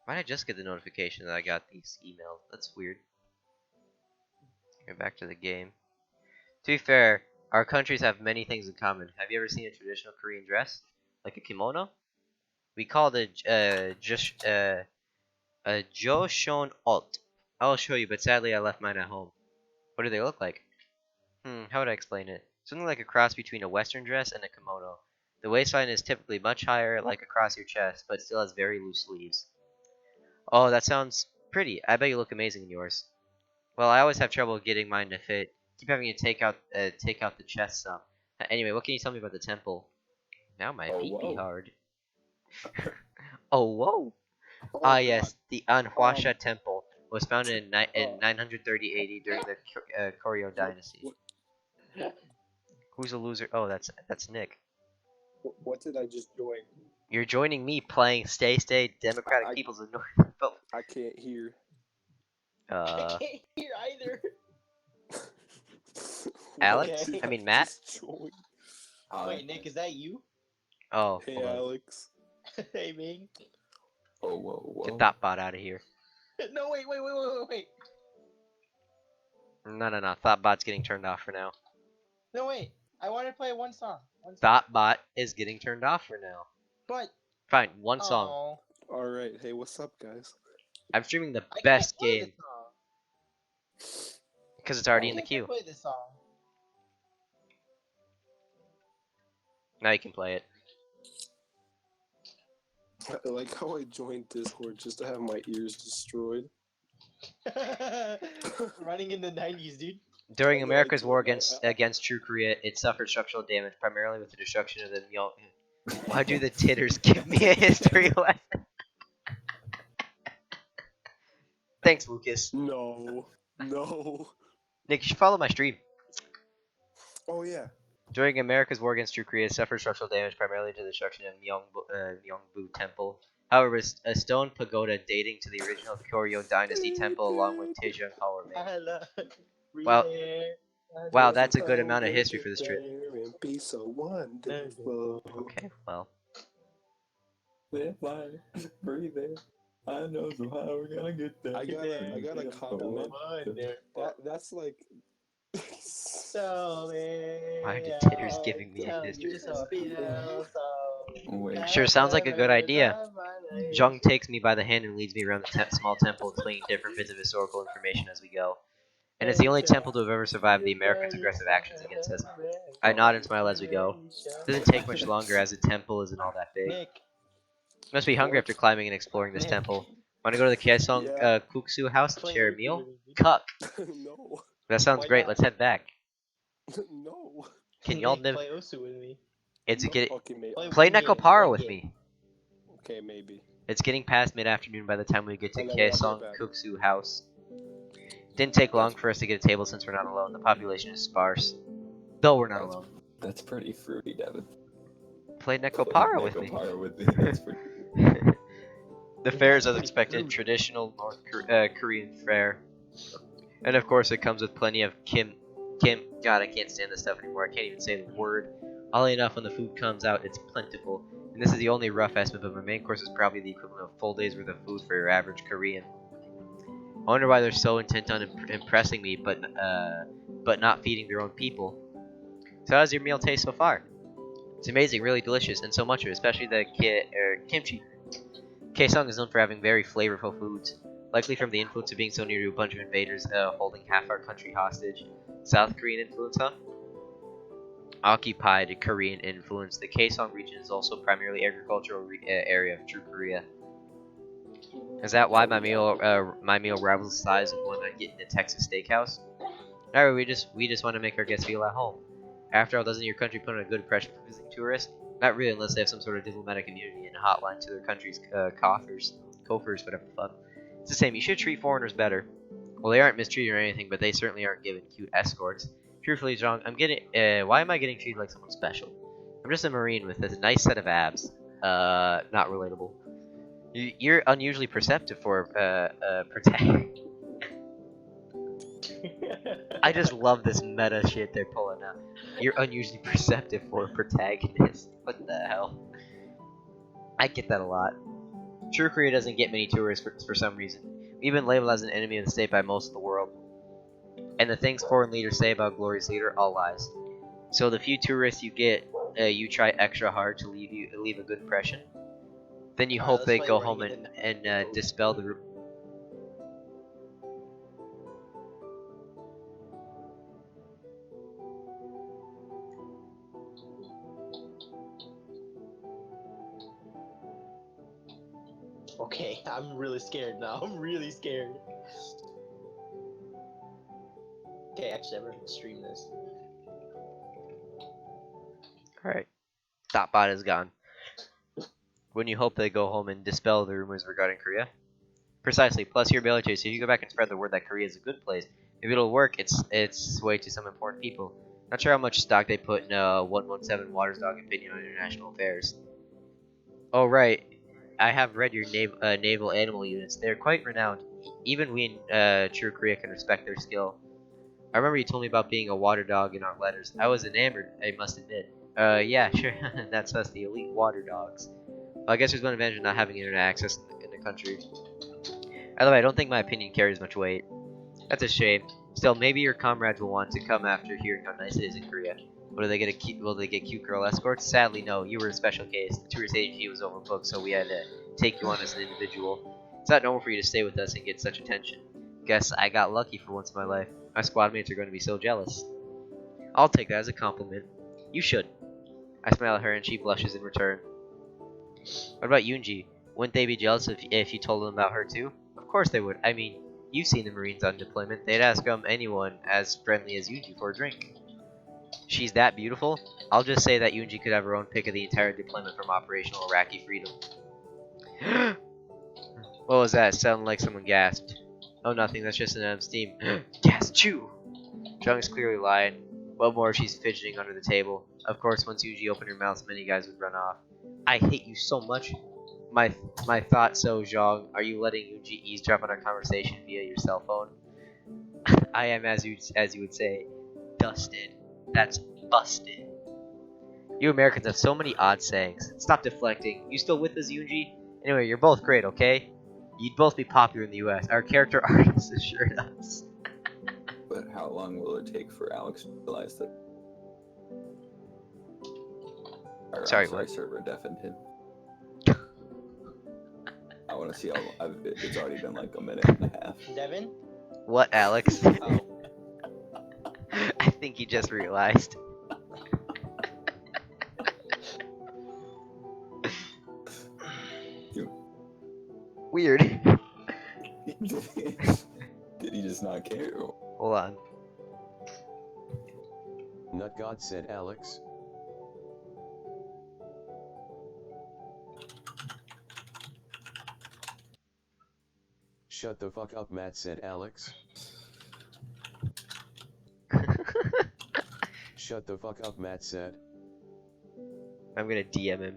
Why did I just get the notification that I got these emails? That's weird. Get back to the game. To be fair, our countries have many things in common. Have you ever seen a traditional Korean dress? Like a kimono? We call it a Joseon Alt. I'll show you, but sadly I left mine at home. What do they look like? How would I explain it? Something like a cross between a Western dress and a kimono. The waistline is typically much higher, like across your chest, but still has very loose sleeves. Oh, that sounds pretty. I bet you look amazing in yours. Well, I always have trouble getting mine to fit. Keep having to take out the chest some. Anyway, what can you tell me about the temple? Now my feet be whoa. hard. Oh, whoa. Oh, Ah, God. yes, the Anhuasha Temple was founded in 930 AD during the Koryo Dynasty. Who's a loser? Oh, that's Nick. What did I just join? You're joining me playing Stay Stay Democratic I- Peoples of North. I can't hear. I can't hear either. Alex? Okay. I mean Matt? Just joined? Wait, Nick, is that you? Oh, Hey, hold on. Alex. Hey, man. Oh, whoa. Get that bot out of here. No, wait. No. Thoughtbot's getting turned off for now. No, wait. I want to play one song. Thoughtbot is getting turned off for now. But. Fine, one song. Oh, Alright, hey, what's up, guys? I'm streaming the I best can't play game this song. because it's already Why in the can't I queue. play this song. Now you can play it. I like how I joined Discord just to have my ears destroyed. Running in the 90s, dude. During Yeah, America's I war do. against True Korea, it suffered structural damage, primarily with the destruction of the Myeong. Why do the titters give me a history lesson? Thanks, Lucas. No. No. Nick, you should follow my stream. Oh yeah. During America's war against True Korea, suffered structural damage primarily to the destruction of Myeongbu Temple. However, a stone pagoda dating to the original Goryeo Dynasty temple, along with Daejeon Hall, remain. Wow, wow, that's a good amount of history for this trip. And be so wonderful. Okay, well, Live life, breathe it. I know somehow we're gonna get there. I got a compliment. That's like. why are the titters giving me a district? Wait. Sure, sounds like a good idea. Zhang takes me by the hand and leads me around the small temple, explaining different bits of historical information as we go. And it's the only temple to have ever survived the Americans' aggressive actions against us. I nod and smile as we go. It doesn't take much longer as the temple isn't all that big. Nick, You must be hungry after climbing and exploring this temple. Want to go to the Kaesong Kuksu house and share a meal? Cuck! No. That sounds Why great, not? let's head back. No. Can y'all Nick, live? play Osu with me. It's get Okay, mate. play one game, Nekopara one with game. me. Okay, maybe. It's getting past mid-afternoon by the time we get to I'll be right Kaesong back. Kuksu house. Didn't take long for us to get a table since we're not alone. The population is sparse. Though we're not alone. That's pretty fruity, Devin. Play Nekopara with me. Nekopara with me. That's pretty. The fare is as expected, traditional North Korean fare. And of course it comes with plenty of kim. God, I can't stand this stuff anymore. I can't even say the word. Oddly enough, when the food comes out, it's plentiful. And this is the only rough estimate, but my main course is probably the equivalent of a full day's worth of food for your average Korean. I wonder why they're so intent on impressing me, but not feeding their own people. So how's your meal taste so far? It's amazing, really delicious, and so much of it, especially the kimchi. Kaesong is known for having very flavorful foods, likely from the influence of being so near to a bunch of invaders holding half our country hostage. South Korean influence, huh? Occupied Korean influence. The Kaesong region is also primarily agricultural area of true Korea. Is that why my meal rivals the size of one I get in a Texas steakhouse? No, we just want to make our guests feel at home. After all, doesn't your country put on a good impression for visiting tourists? Not really, unless they have some sort of diplomatic immunity and a hotline to their country's coffers, whatever the fuck. It's the same. You should treat foreigners better. Well, they aren't mistreated or anything, but they certainly aren't given cute escorts. Truthfully, Zhang, why am I getting treated like someone special? I'm just a Marine with a nice set of abs. Not relatable. You're unusually perceptive for protect. I just love this meta shit they're pulling out. You're unusually perceptive for a protagonist. What the hell? I get that a lot. True Korea doesn't get many tourists for some reason. We've been labeled as an enemy of the state by most of the world. And the things foreign leaders say about glorious leader, all lies. So the few tourists you get, you try extra hard to leave a good impression. Then you hope they go home and dispel the. Okay, I'm really scared now. I'm really scared. Okay, actually, I'm gonna stream this. Alright. Thoughtbot is gone. When you hope they go home and dispel the rumors regarding Korea? Precisely. Plus your ability to, so if you go back and spread the word that Korea is a good place, maybe it'll work its way to some important people. Not sure how much stock they put in 117 Watersdog opinion on international affairs. Oh right. I have read your naval animal units. They're quite renowned. Even we in True Korea can respect their skill. I remember you told me about being a water dog in our letters. I was enamored, I must admit. Yeah, sure. That's us, the elite water dogs. Well, I guess there's one advantage of not having internet access in the country. Either way, I don't think my opinion carries much weight. That's a shame. Still, maybe your comrades will want to come after hearing how nice it is in Korea. Will they get cute girl escorts? Sadly, no. You were a special case. The tourist agency was overbooked, so we had to take you on as an individual. It's not normal for you to stay with us and get such attention. Guess I got lucky for once in my life. My squad mates are going to be so jealous. I'll take that as a compliment. You should. I smile at her and she blushes in return. What about Yoonji? Wouldn't they be jealous if you told them about her too? Of course they would. I mean, you've seen the Marines on deployment. They'd ask anyone as friendly as Yoonji for a drink. She's that beautiful? I'll just say that Yoonji could have her own pick of the entire deployment from Operational Iraqi Freedom. What was that? It sounded like someone gasped. Oh, nothing. That's just an steam. Yes, chew. Jung is clearly lying. What more if she's fidgeting under the table? Of course, once Yuji opened her mouth, many guys would run off. I hate you so much. My thought so, Zhang. Are you letting Yuji eavesdrop on our conversation via your cell phone? I am, as you would say, dusted. That's busted. You Americans have so many odd sayings. Stop deflecting. You still with us, Yuji? Anyway, you're both great, okay? You'd both be popular in the U.S. Our character artist assured us. But how long will it take for Alex to realize that Sorry, our what? server deafened him? I want to see how it's already been like a minute and a half. Devin? What, Alex? Oh. I think you just realized. Weird. Did he just not care? Hold on. Nut God, said Alex. Shut the fuck up, Matt, said Alex. Shut the fuck up, Matt said. I'm gonna DM him.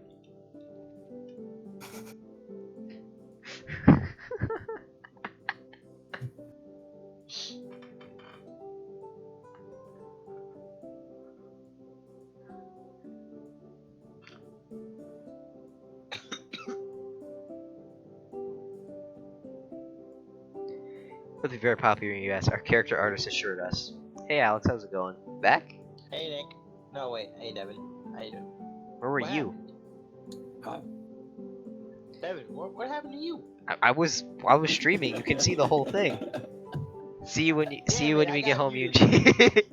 Would be very popular in the US. Our character artist assured us. Hey Alex, how's it going? Back? Hey, Nick. No, wait. Hey, Devin. How you doing? Where were What you? Hi. Devin, what happened to you? I was streaming. You can see the whole thing. See you when Damn it, I we get got home, muted. Yuji.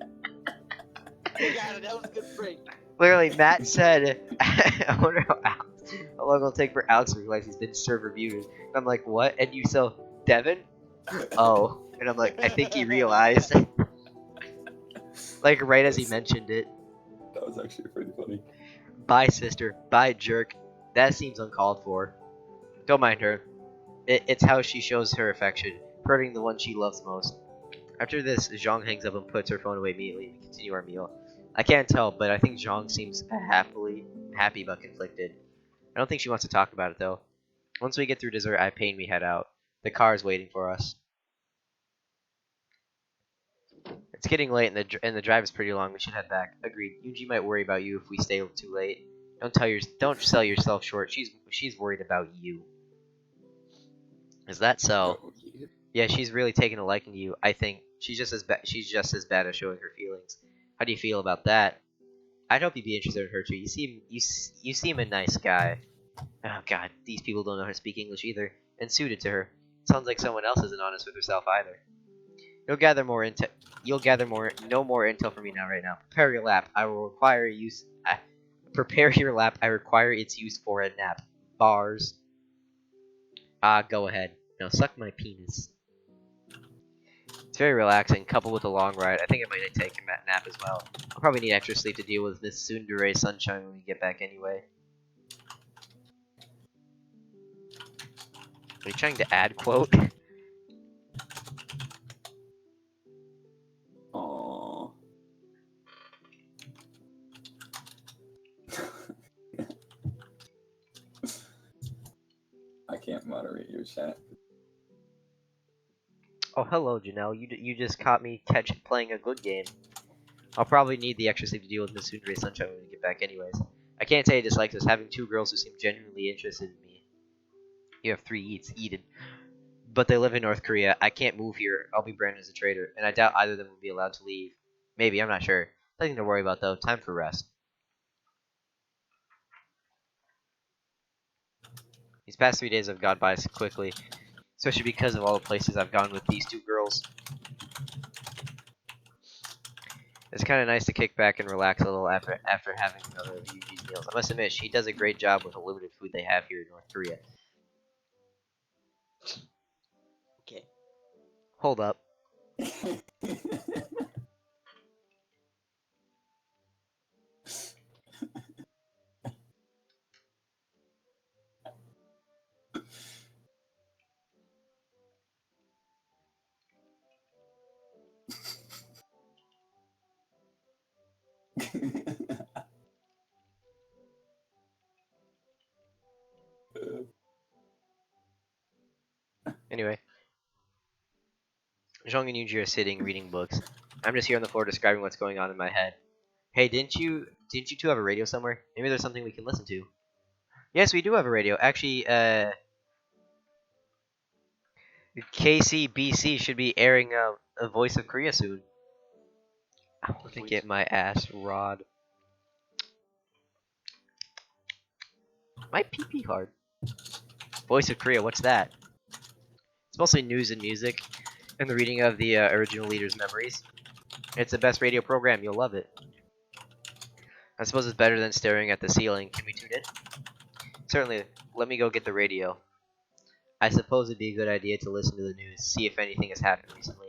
You got it. That was a good break. Literally, Matt said, I wonder how long it'll take for Alex to realize he's been server muted. And I'm like, what? And you so, Devin? Oh. And I'm like, I think he realized. Like, right as he mentioned it. That was actually pretty funny. Bye, sister. Bye, jerk. That seems uncalled for. Don't mind her. It's how she shows her affection, hurting the one she loves most. After this, Zhang hangs up and puts her phone away immediately and we continue our meal. I can't tell, but I think Zhang seems happy but conflicted. I don't think she wants to talk about it though. Once we get through dessert, I pay and we head out. The car is waiting for us. It's getting late and the drive is pretty long. We should head back. Agreed. Yuji might worry about you if we stay too late. Don't sell yourself short. She's worried about you. Is that so? Oh, yeah. Yeah, she's really taken a liking to you. I think she's just as bad at showing her feelings. How do you feel about that? I'd hope you'd be interested in her too. You seem a nice guy. Oh god, these people don't know how to speak English either, and suited to her. Sounds like someone else isn't honest with herself either. No more intel from me right now. Prepare your lap. I will require use. Prepare your lap. I require its use for a nap. Bars. Go ahead. Now suck my penis. It's very relaxing, coupled with a long ride. I think I might take a nap as well. I'll probably need extra sleep to deal with this tsundere sunshine when we get back anyway. Are you trying to add quote? Aww. I can't moderate your chat. Oh, hello, Janelle. You just caught me playing a good game. I'll probably need the extra sleep to deal with Miss Tsundere sunshine when we get back anyways. I can't say I dislike this, having two girls who seem genuinely interested in me. You have 3 eats, Eden. But they live in North Korea. I can't move here. I'll be branded as a traitor, and I doubt either of them will be allowed to leave. Maybe, I'm not sure. Nothing to worry about though. Time for rest. These past 3 days have gone by so quickly, especially because of all the places I've gone with these two girls. It's kind of nice to kick back and relax a little after having another of Yuji's meals. I must admit, she does a great job with the limited food they have here in North Korea. Okay. Hold up. Anyway, Zhong and Yuji are sitting reading books. I'm just here on the floor describing what's going on in my head. Hey, didn't you two have a radio somewhere? Maybe there's something we can listen to. Yes, we do have a radio. Actually, KCBC should be airing a Voice of Korea soon. I want to get my ass rod. My pee hard. Voice of Korea, what's that? It's mostly news and music, and the reading of the original leader's memories. It's the best radio program, you'll love it. I suppose it's better than staring at the ceiling. Can we tune in? Certainly, let me go get the radio. I suppose it'd be a good idea to listen to the news, see if anything has happened recently.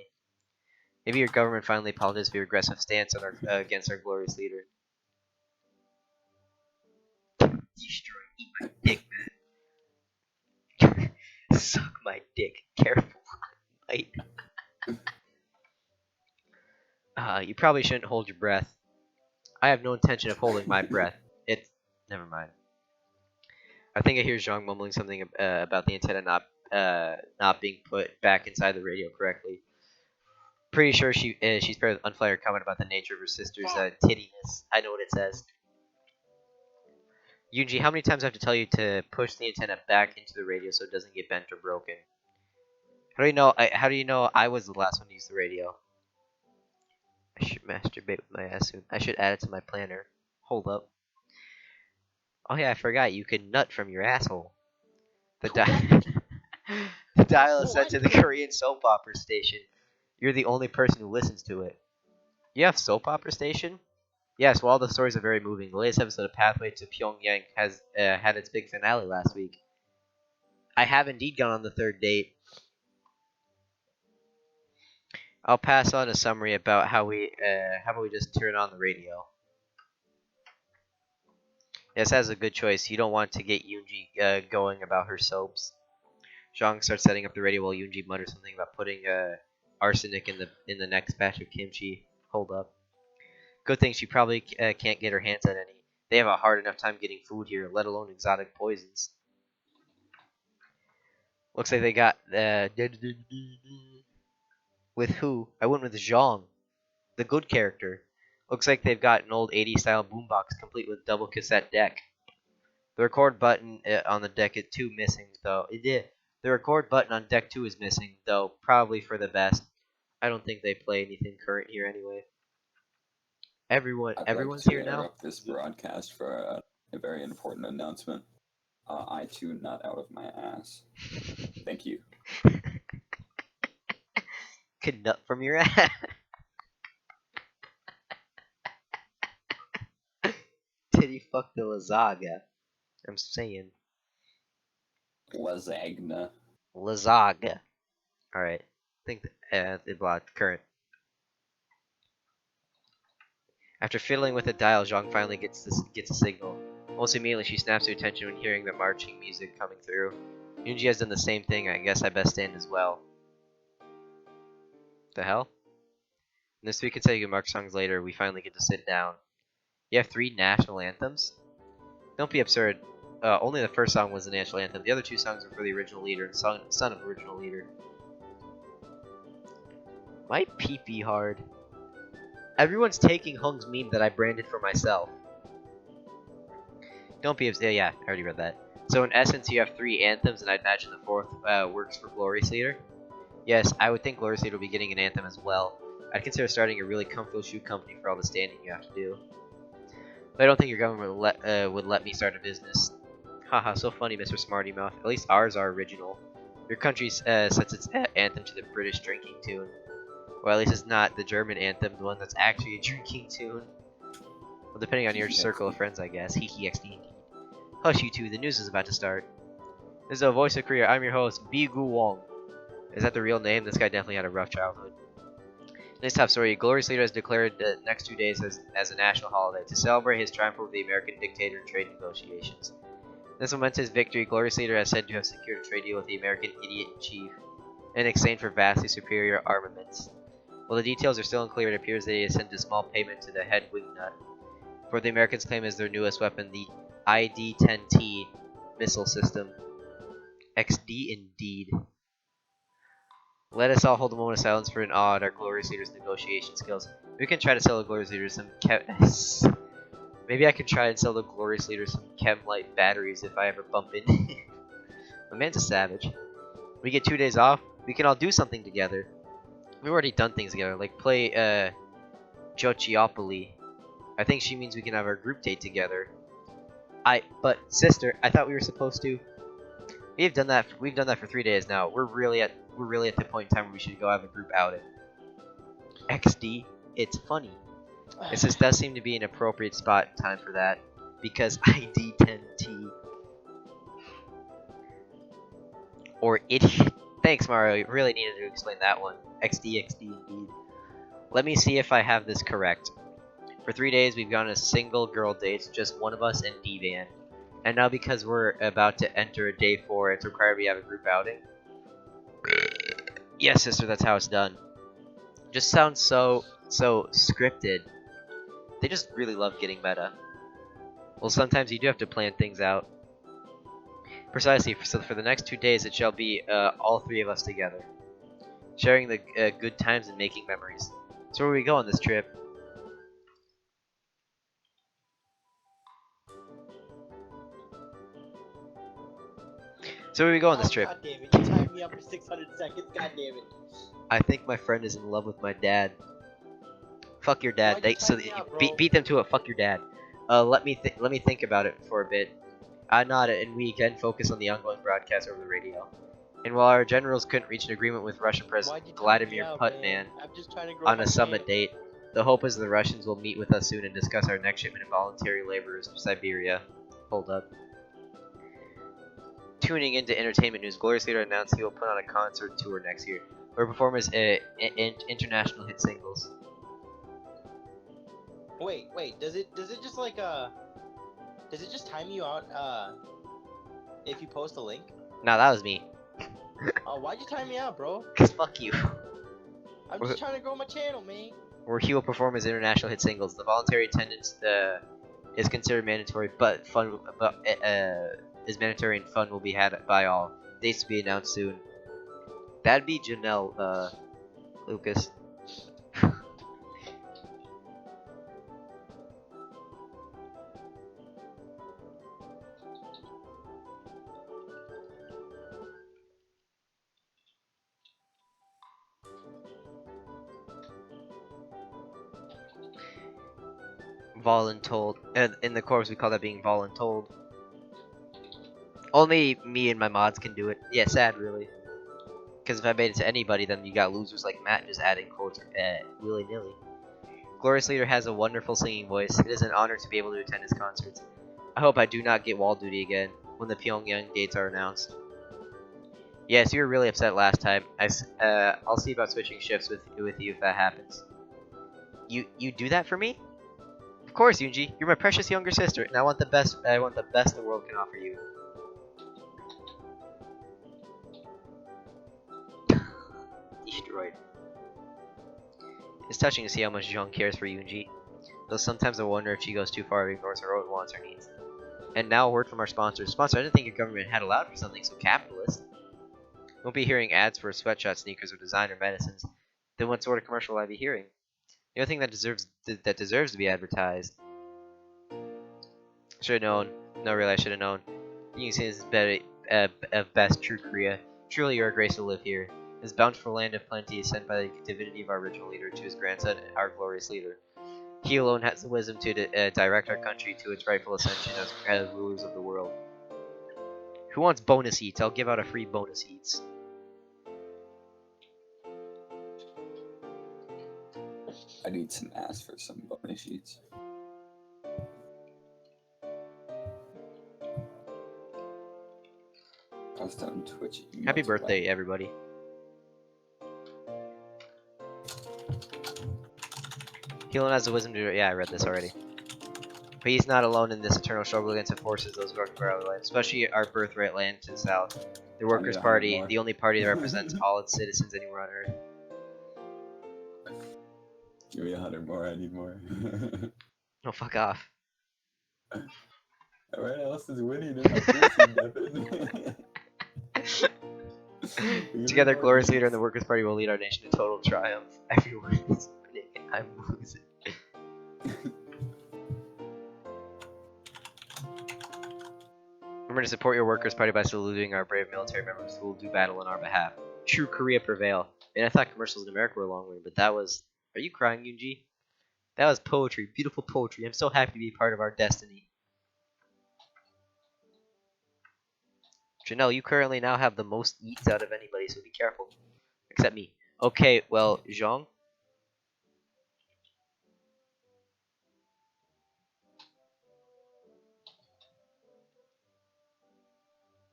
Maybe your government finally apologized for your aggressive stance on against our glorious leader. Destroy, eat my dick, man. Suck my dick. Careful. Might. You probably shouldn't hold your breath. I have no intention of holding my breath. Never mind. I think I hear Zhang mumbling something about the antenna not being put back inside the radio correctly. Pretty sure she's paired with Unflyer comment about the nature of her sister's tittiness. I know what it says. Yuji, how many times I have to tell you to push the antenna back into the radio so it doesn't get bent or broken? How do you know? How do you know I was the last one to use the radio? I should masturbate with my ass soon. I should add it to my planner. Hold up. Oh yeah, I forgot. You can nut from your asshole. The dial is set to the Korean soap opera station. You're the only person who listens to it. You have soap opera station? Yes, well, all the stories are very moving. The latest episode of Pathway to Pyongyang has had its big finale last week. I have indeed gone on the third date. I'll pass on a summary about how we just turn on the radio. Yes, that's a good choice. You don't want to get Yoonji going about her soaps. Zhang starts setting up the radio while Yoonji mutters something about putting arsenic in the next batch of kimchi. Hold up. Good thing she probably can't get her hands on any. They have a hard enough time getting food here, let alone exotic poisons. Looks like they got with who? I went with Zhang, the good character. Looks like they've got an old 80s style boombox complete with double cassette deck. The record button on the deck is missing though. The record button on deck 2 is missing though, probably for the best. I don't think they play anything current here anyway. Everyone's here now. Interrupt this broadcast for a very important announcement. I too nut out of my ass. Thank you. Could nut from your ass. Titty fuck the lasagna. I'm saying. Lasagna. Lasagna. Alright. I think they blocked current. After fiddling with the dial, Zhang finally gets a signal. Almost immediately, she snaps to attention when hearing the marching music coming through. Yoonji has done the same thing. I guess I best stand as well. The hell? In this week consecutive mark songs later, we finally get to sit down. You have 3 national anthems? Don't be absurd. Only the first song was the national anthem. The other 2 songs were for the original leader and son of the original leader. My pee-pee hard. Everyone's taking Hung's meme that I branded for myself. Don't be absurd. Yeah, I already read that. So in essence, you have 3 anthems, and I'd imagine the 4th works for Glorious Leader. Yes, I would think Glorious Leader will be getting an anthem as well. I'd consider starting a really comfortable shoe company for all the standing you have to do. But I don't think your government would let me start a business. Haha, so funny, Mr. Smarty Mouth. At least ours are original. Your country sets its anthem to the British drinking tune. Well, at least it's not the German anthem, the one that's actually a drinking tune. Well, depending on your circle of friends, I guess. XD. Hush, you two, the news is about to start. This is a Voice of Korea. I'm your host, Bi-gu Wong. Is that the real name? This guy definitely had a rough childhood. This top story, Glorious Leader has declared the next 2 days as a national holiday to celebrate his triumph over the American dictator in trade negotiations. This momentous victory, Glorious Leader has said to have secured a trade deal with the American idiot-in-chief in exchange for vastly superior armaments. While the details are still unclear, it appears that he has sent a small payment to the head wingnut. for the Americans claim is their newest weapon, the ID-10T missile system. XD indeed. Let us all hold a moment of silence for an awe at our glorious leader's negotiation skills. We can try to sell the glorious leader some Maybe I could try and sell the glorious leader some chem-light batteries if I ever bump into him. My man's a savage. We get 2 days off, we can all do something together. We've already done things together, like play Jociopoly. I think she means we can have our group date together. But sister, I thought we were supposed to. We've done that for 3 days now. We're really at the point in time where we should go have a group outing. XD, it's funny. This does seem to be an appropriate spot and time for that, because ID-10T. Or idiot. Thanks, Mario. You really needed to explain that one. XD indeed. Let me see if I have this correct. For 3 days, we've gone on a single girl date, just one of us and D-Van. And now because we're about to enter day 4, it's required we have a group outing. Yes, sister, that's how it's done. Just sounds so scripted. They just really love getting meta. Well, sometimes you do have to plan things out. Precisely, so for the next 2 days it shall be all 3 of us together. Sharing the good times and making memories. So where we go on this trip? So where we go on this trip? God damn it, you timed me up for 600 seconds, god damn it. I think my friend is in love with my dad. Fuck your dad. Why'd you time me out, bro? Beat them to it. Fuck your dad. Let me think about it for a bit. I nod and we again focus on the ongoing broadcast over the radio. And while our generals couldn't reach an agreement with Russian President Why'd you time me Vladimir out, Putin man? I'm just trying to grow on my a summit man. date, the hope is the Russians will meet with us soon and discuss our next shipment of voluntary laborers to Siberia. Hold up. Tuning into entertainment news, Glorious Leader announced he will put on a concert tour next year, where he perform his international hit singles. Wait, does it just like does it just time you out if you post a link? Nah, that was me. Why'd you time me out, bro? Cause fuck you. I'm just trying to grow my channel, man. Where he will perform his international hit singles. The voluntary attendance is considered mandatory, but fun is mandatory and fun will be had by all. Dates to be announced soon. That'd be Janelle, Lucas. Voluntold. In the course we call that being voluntold. Only me and my mods can do it. Yeah, sad really. Because if I made it to anybody, then you got losers like Matt just adding quotes willy-nilly. Glorious Leader has a wonderful singing voice. It is an honor to be able to attend his concerts. I hope I do not get wall duty again when the Pyongyang dates are announced. Yes, you were really upset last time. I'll see about switching shifts with you if that happens. You do that for me? Of course, Yunji. You're my precious younger sister, and I want the best the world can offer you. Destroyed. It's touching to see how much Zhang cares for Yunji, though sometimes I wonder if she goes too far and ignores her own wants or needs. And now a word from our sponsor. Sponsor, I didn't think your government had allowed for something so capitalist. Won't be hearing ads for sweatshop sneakers or designer medicines. Then what sort of commercial will I be hearing? The only thing that deserves to be advertised. Should have known. No, really, I should have known. You can see this is better, of best true Korea. Truly, you are graced to live here. This bountiful land of plenty is sent by the divinity of our original leader to his grandson, our glorious leader. He alone has the wisdom to direct our country to its rightful ascension as rulers of the world. Who wants bonus eats? I'll give out a free bonus eats. I need some ass for some bonus sheets. Post on Twitch. Happy birthday, everybody. Healing has the wisdom to... Yeah, I read this already. But he's not alone in this eternal struggle against the forces those working for our land, especially our birthright land to the south. The Workers' Party, the only party that represents all its citizens anywhere on Earth. Give me 100 more, I need more. Oh, fuck off. Everyone else is winning and I'm losing, Devin. Together, glorious leader and the Workers' Party will lead our nation to total triumph. Everyone is winning and I'm losing. Remember to support your Workers' Party by saluting our brave military members who will do battle on our behalf. True Korea prevail. And I thought commercials in America were long way, but that was... Are you crying, Yoonji? That was poetry. Beautiful poetry. I'm so happy to be part of our destiny. Janelle, you currently now have the most eats out of anybody, so be careful. Except me. Okay, well, Zhang?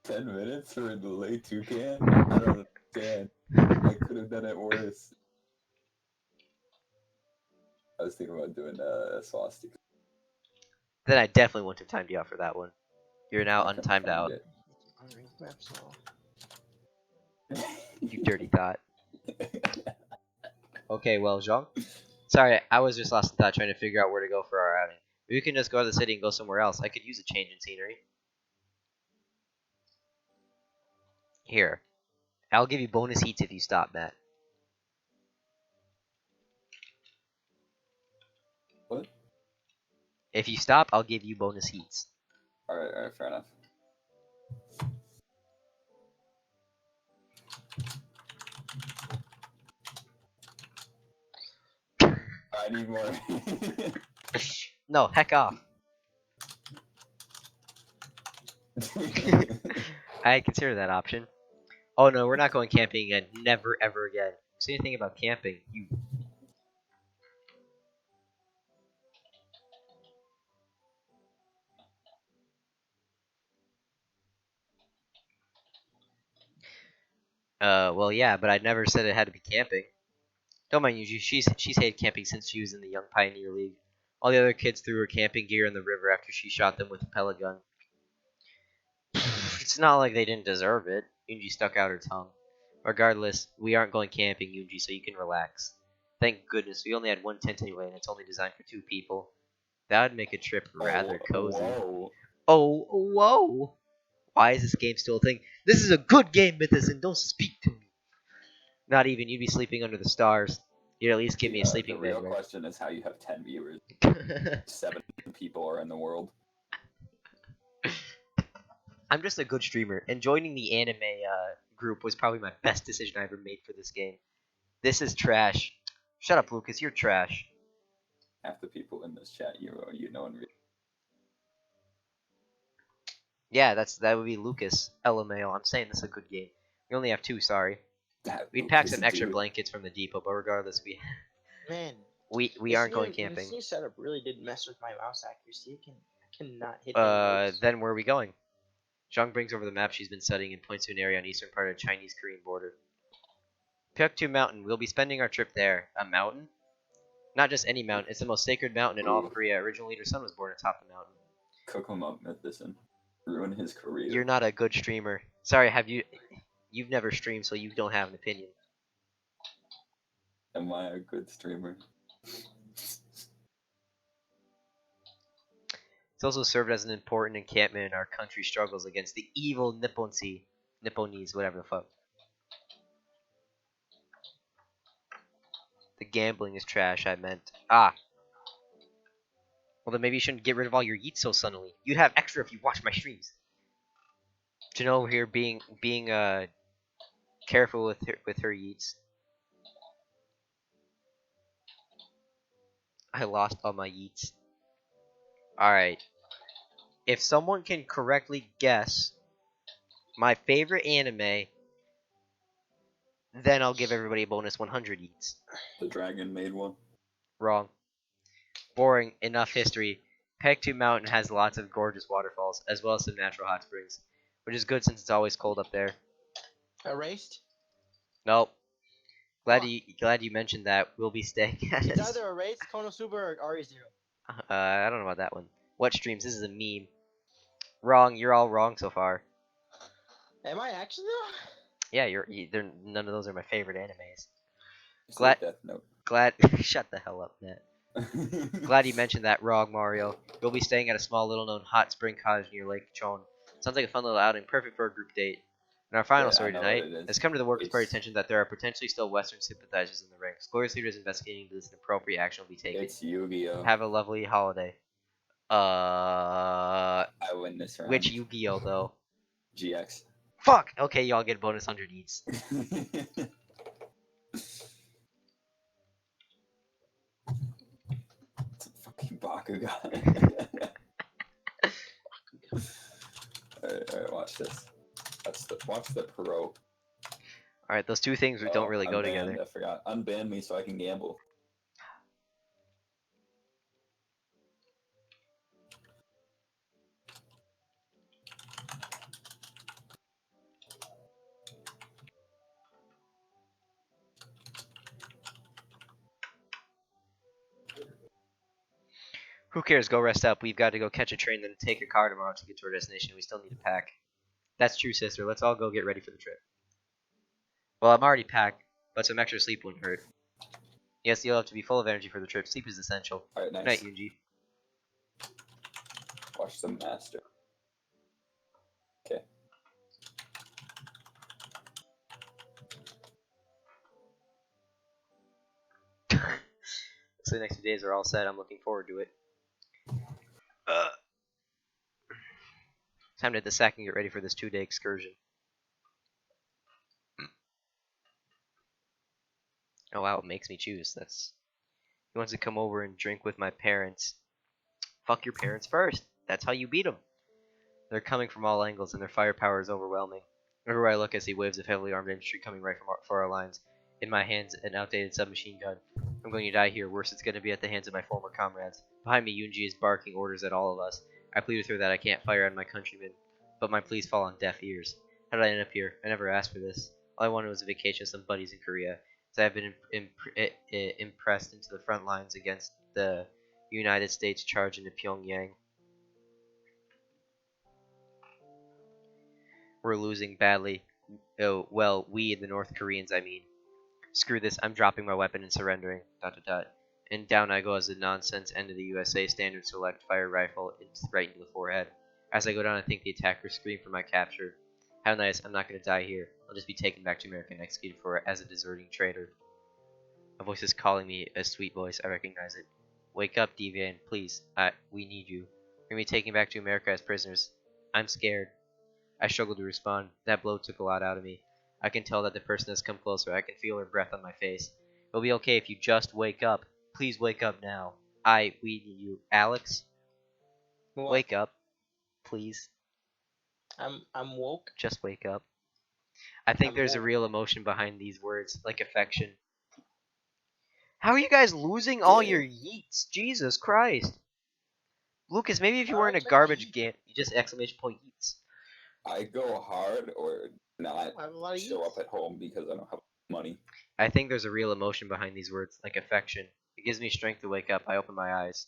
10 minutes for a delay toucan? I don't understand. I could have done it worse. I was thinking about doing a swastika. Then I definitely wouldn't have timed you out for that one. You're now I couldn't untimed find out. it. You dirty thought. Okay, well, Zhang? Sorry, I was just lost in thought trying to figure out where to go for our outing. Maybe we can just go to the city and go somewhere else. I could use a change in scenery. Here. I'll give you bonus heats if you stop, Matt. What? If you stop, I'll give you bonus heats. Alright, fair enough. I need more. No, heck off. I consider that option. Oh no, we're not going camping again. Never ever again. Say anything about camping, you. Well, yeah, but I never said it had to be camping. Don't mind Yuji. She's hated camping since she was in the Young Pioneer League. All the other kids threw her camping gear in the river after she shot them with a pellet gun. It's not like they didn't deserve it. Yunji stuck out her tongue. Regardless, we aren't going camping, Yunji, so you can relax. Thank goodness, we only had one tent anyway, and it's only designed for 2 people. That would make a trip rather cozy. Whoa. Oh, whoa! Why is this game still a thing? This is a good game, Mythos, and don't speak to me. Not even, you'd be sleeping under the stars. You'd at least give me a sleeping The real bag, question is how you have 10 viewers. right? 7 people are in the world. I'm just a good streamer, and joining the anime group was probably my best decision I ever made for this game. This is trash. Shut up, Lucas. You're trash. Half the people in this chat you know and read. Yeah, that would be Lucas. LMAO. I'm saying this is a good game. We only have 2. Sorry. We'd pack some extra blankets from the depot, but regardless, Man, we aren't going camping. This new setup really did mess with my mouse accuracy. I cannot hit the Then where are we going? Zhang brings over the map she's been studying and points to an area on eastern part of the Chinese-Korean border. Pyeongtu Mountain. We'll be spending our trip there. A mountain? Not just any mountain. It's the most sacred mountain in all of Korea. Original leader's son was born atop the mountain. Cook him up, Mythison. Ruin his career. You're not a good streamer. Sorry, you've never streamed, so you don't have an opinion. Am I a good streamer? It's also served as an important encampment in our country's struggles against the evil Nipponese, whatever the fuck. The gambling is trash, I meant. Ah. Well, then maybe you shouldn't get rid of all your yeets so suddenly. You'd have extra if you watch my streams. Janelle here being careful with her yeets. I lost all my yeets. Alright. If someone can correctly guess my favorite anime, then I'll give everybody a bonus 100 eats. The dragon made one. Wrong. Boring. Enough history. Pyeongtu Mountain has lots of gorgeous waterfalls, as well as some natural hot springs, which is good since it's always cold up there. Erased? Nope. Glad you mentioned that. We'll be staying at It's either Erased, Konosuba, or RE0. I don't know about that one. What streams? This is a meme. Wrong. You're all wrong so far. Am I actually though? Yeah, none of those are my favorite animes. It's Glad- like Death Note. Glad. Shut the hell up, Matt. Glad you mentioned that, Rog Mario. You'll be staying at a small, little-known hot spring cottage near Lake Chon. Sounds like a fun little outing, perfect for a group date. And our final Yeah, I story know tonight what it is. has come to the Workers' Party It's- attention that there are potentially still Western sympathizers in the ranks. Glorious leaders investigating this, and appropriate action will be taken. It's Yu-Gi-Oh. Have a lovely holiday. I win this round. Which Yu-Gi-Oh though? GX. Fuck. Okay, y'all get a bonus 100 each. It's a fucking Bakugan. Alright, watch this. Watch the pro. All right, those two things don't really go Unbanned, together. I forgot. Unban me so I can gamble. Who cares? Go rest up. We've got to go catch a train, then take a car tomorrow to get to our destination. We still need to pack. That's true, sister. Let's all go get ready for the trip. Well, I'm already packed, but some extra sleep wouldn't hurt. Yes, you'll have to be full of energy for the trip. Sleep is essential. Alright, Good nice. night, Yunji. Watch the master. Okay. So the next few days are all set. I'm looking forward to it. Time to hit the sack and get ready for this 2-day excursion. Oh wow, it makes me choose. He wants to come over and drink with my parents. Fuck your parents first. That's how you beat them. They're coming from all angles and their firepower is overwhelming. Everywhere I look, I see waves of heavily armed infantry coming right for our lines. In my hands, an outdated submachine gun. I'm going to die here. Worse, it's going to be at the hands of my former comrades. Behind me, Yunji is barking orders at all of us. I plead with her that I can't fire on my countrymen, but my pleas fall on deaf ears. How did I end up here? I never asked for this. All I wanted was a vacation with some buddies in Korea. So I've been impressed into the front lines against the United States charge into Pyongyang. We're losing badly. Oh, well, we, the North Koreans, I mean. Screw this, I'm dropping my weapon and surrendering. ... And down I go as the nonsense end of the USA standard select fire rifle right into the forehead. As I go down, I think the attackers scream for my capture. How nice, I'm not going to die here. I'll just be taken back to America and executed as a deserting traitor. A voice is calling me, a sweet voice, I recognize it. Wake up, Devian, please. We need you. We're going to be taken back to America as prisoners. I'm scared. I struggled to respond. That blow took a lot out of me. I can tell that the person has come closer. I can feel her breath on my face. It'll be okay if you just wake up. Please wake up now. We need you. Alex? What? Wake up. Please. I'm woke. Just wake up. I think I'm there's a woke. real emotion behind these words, like affection. How are you guys losing all Yeah. your yeets? Jesus Christ. Lucas, maybe if you weren't a Check garbage yeet. gant, you just exclamation point yeets. I go hard or not I have a lot of show yeets. up at home because I don't have money. I think there's a real emotion behind these words, like affection. It gives me strength to wake up. I open my eyes.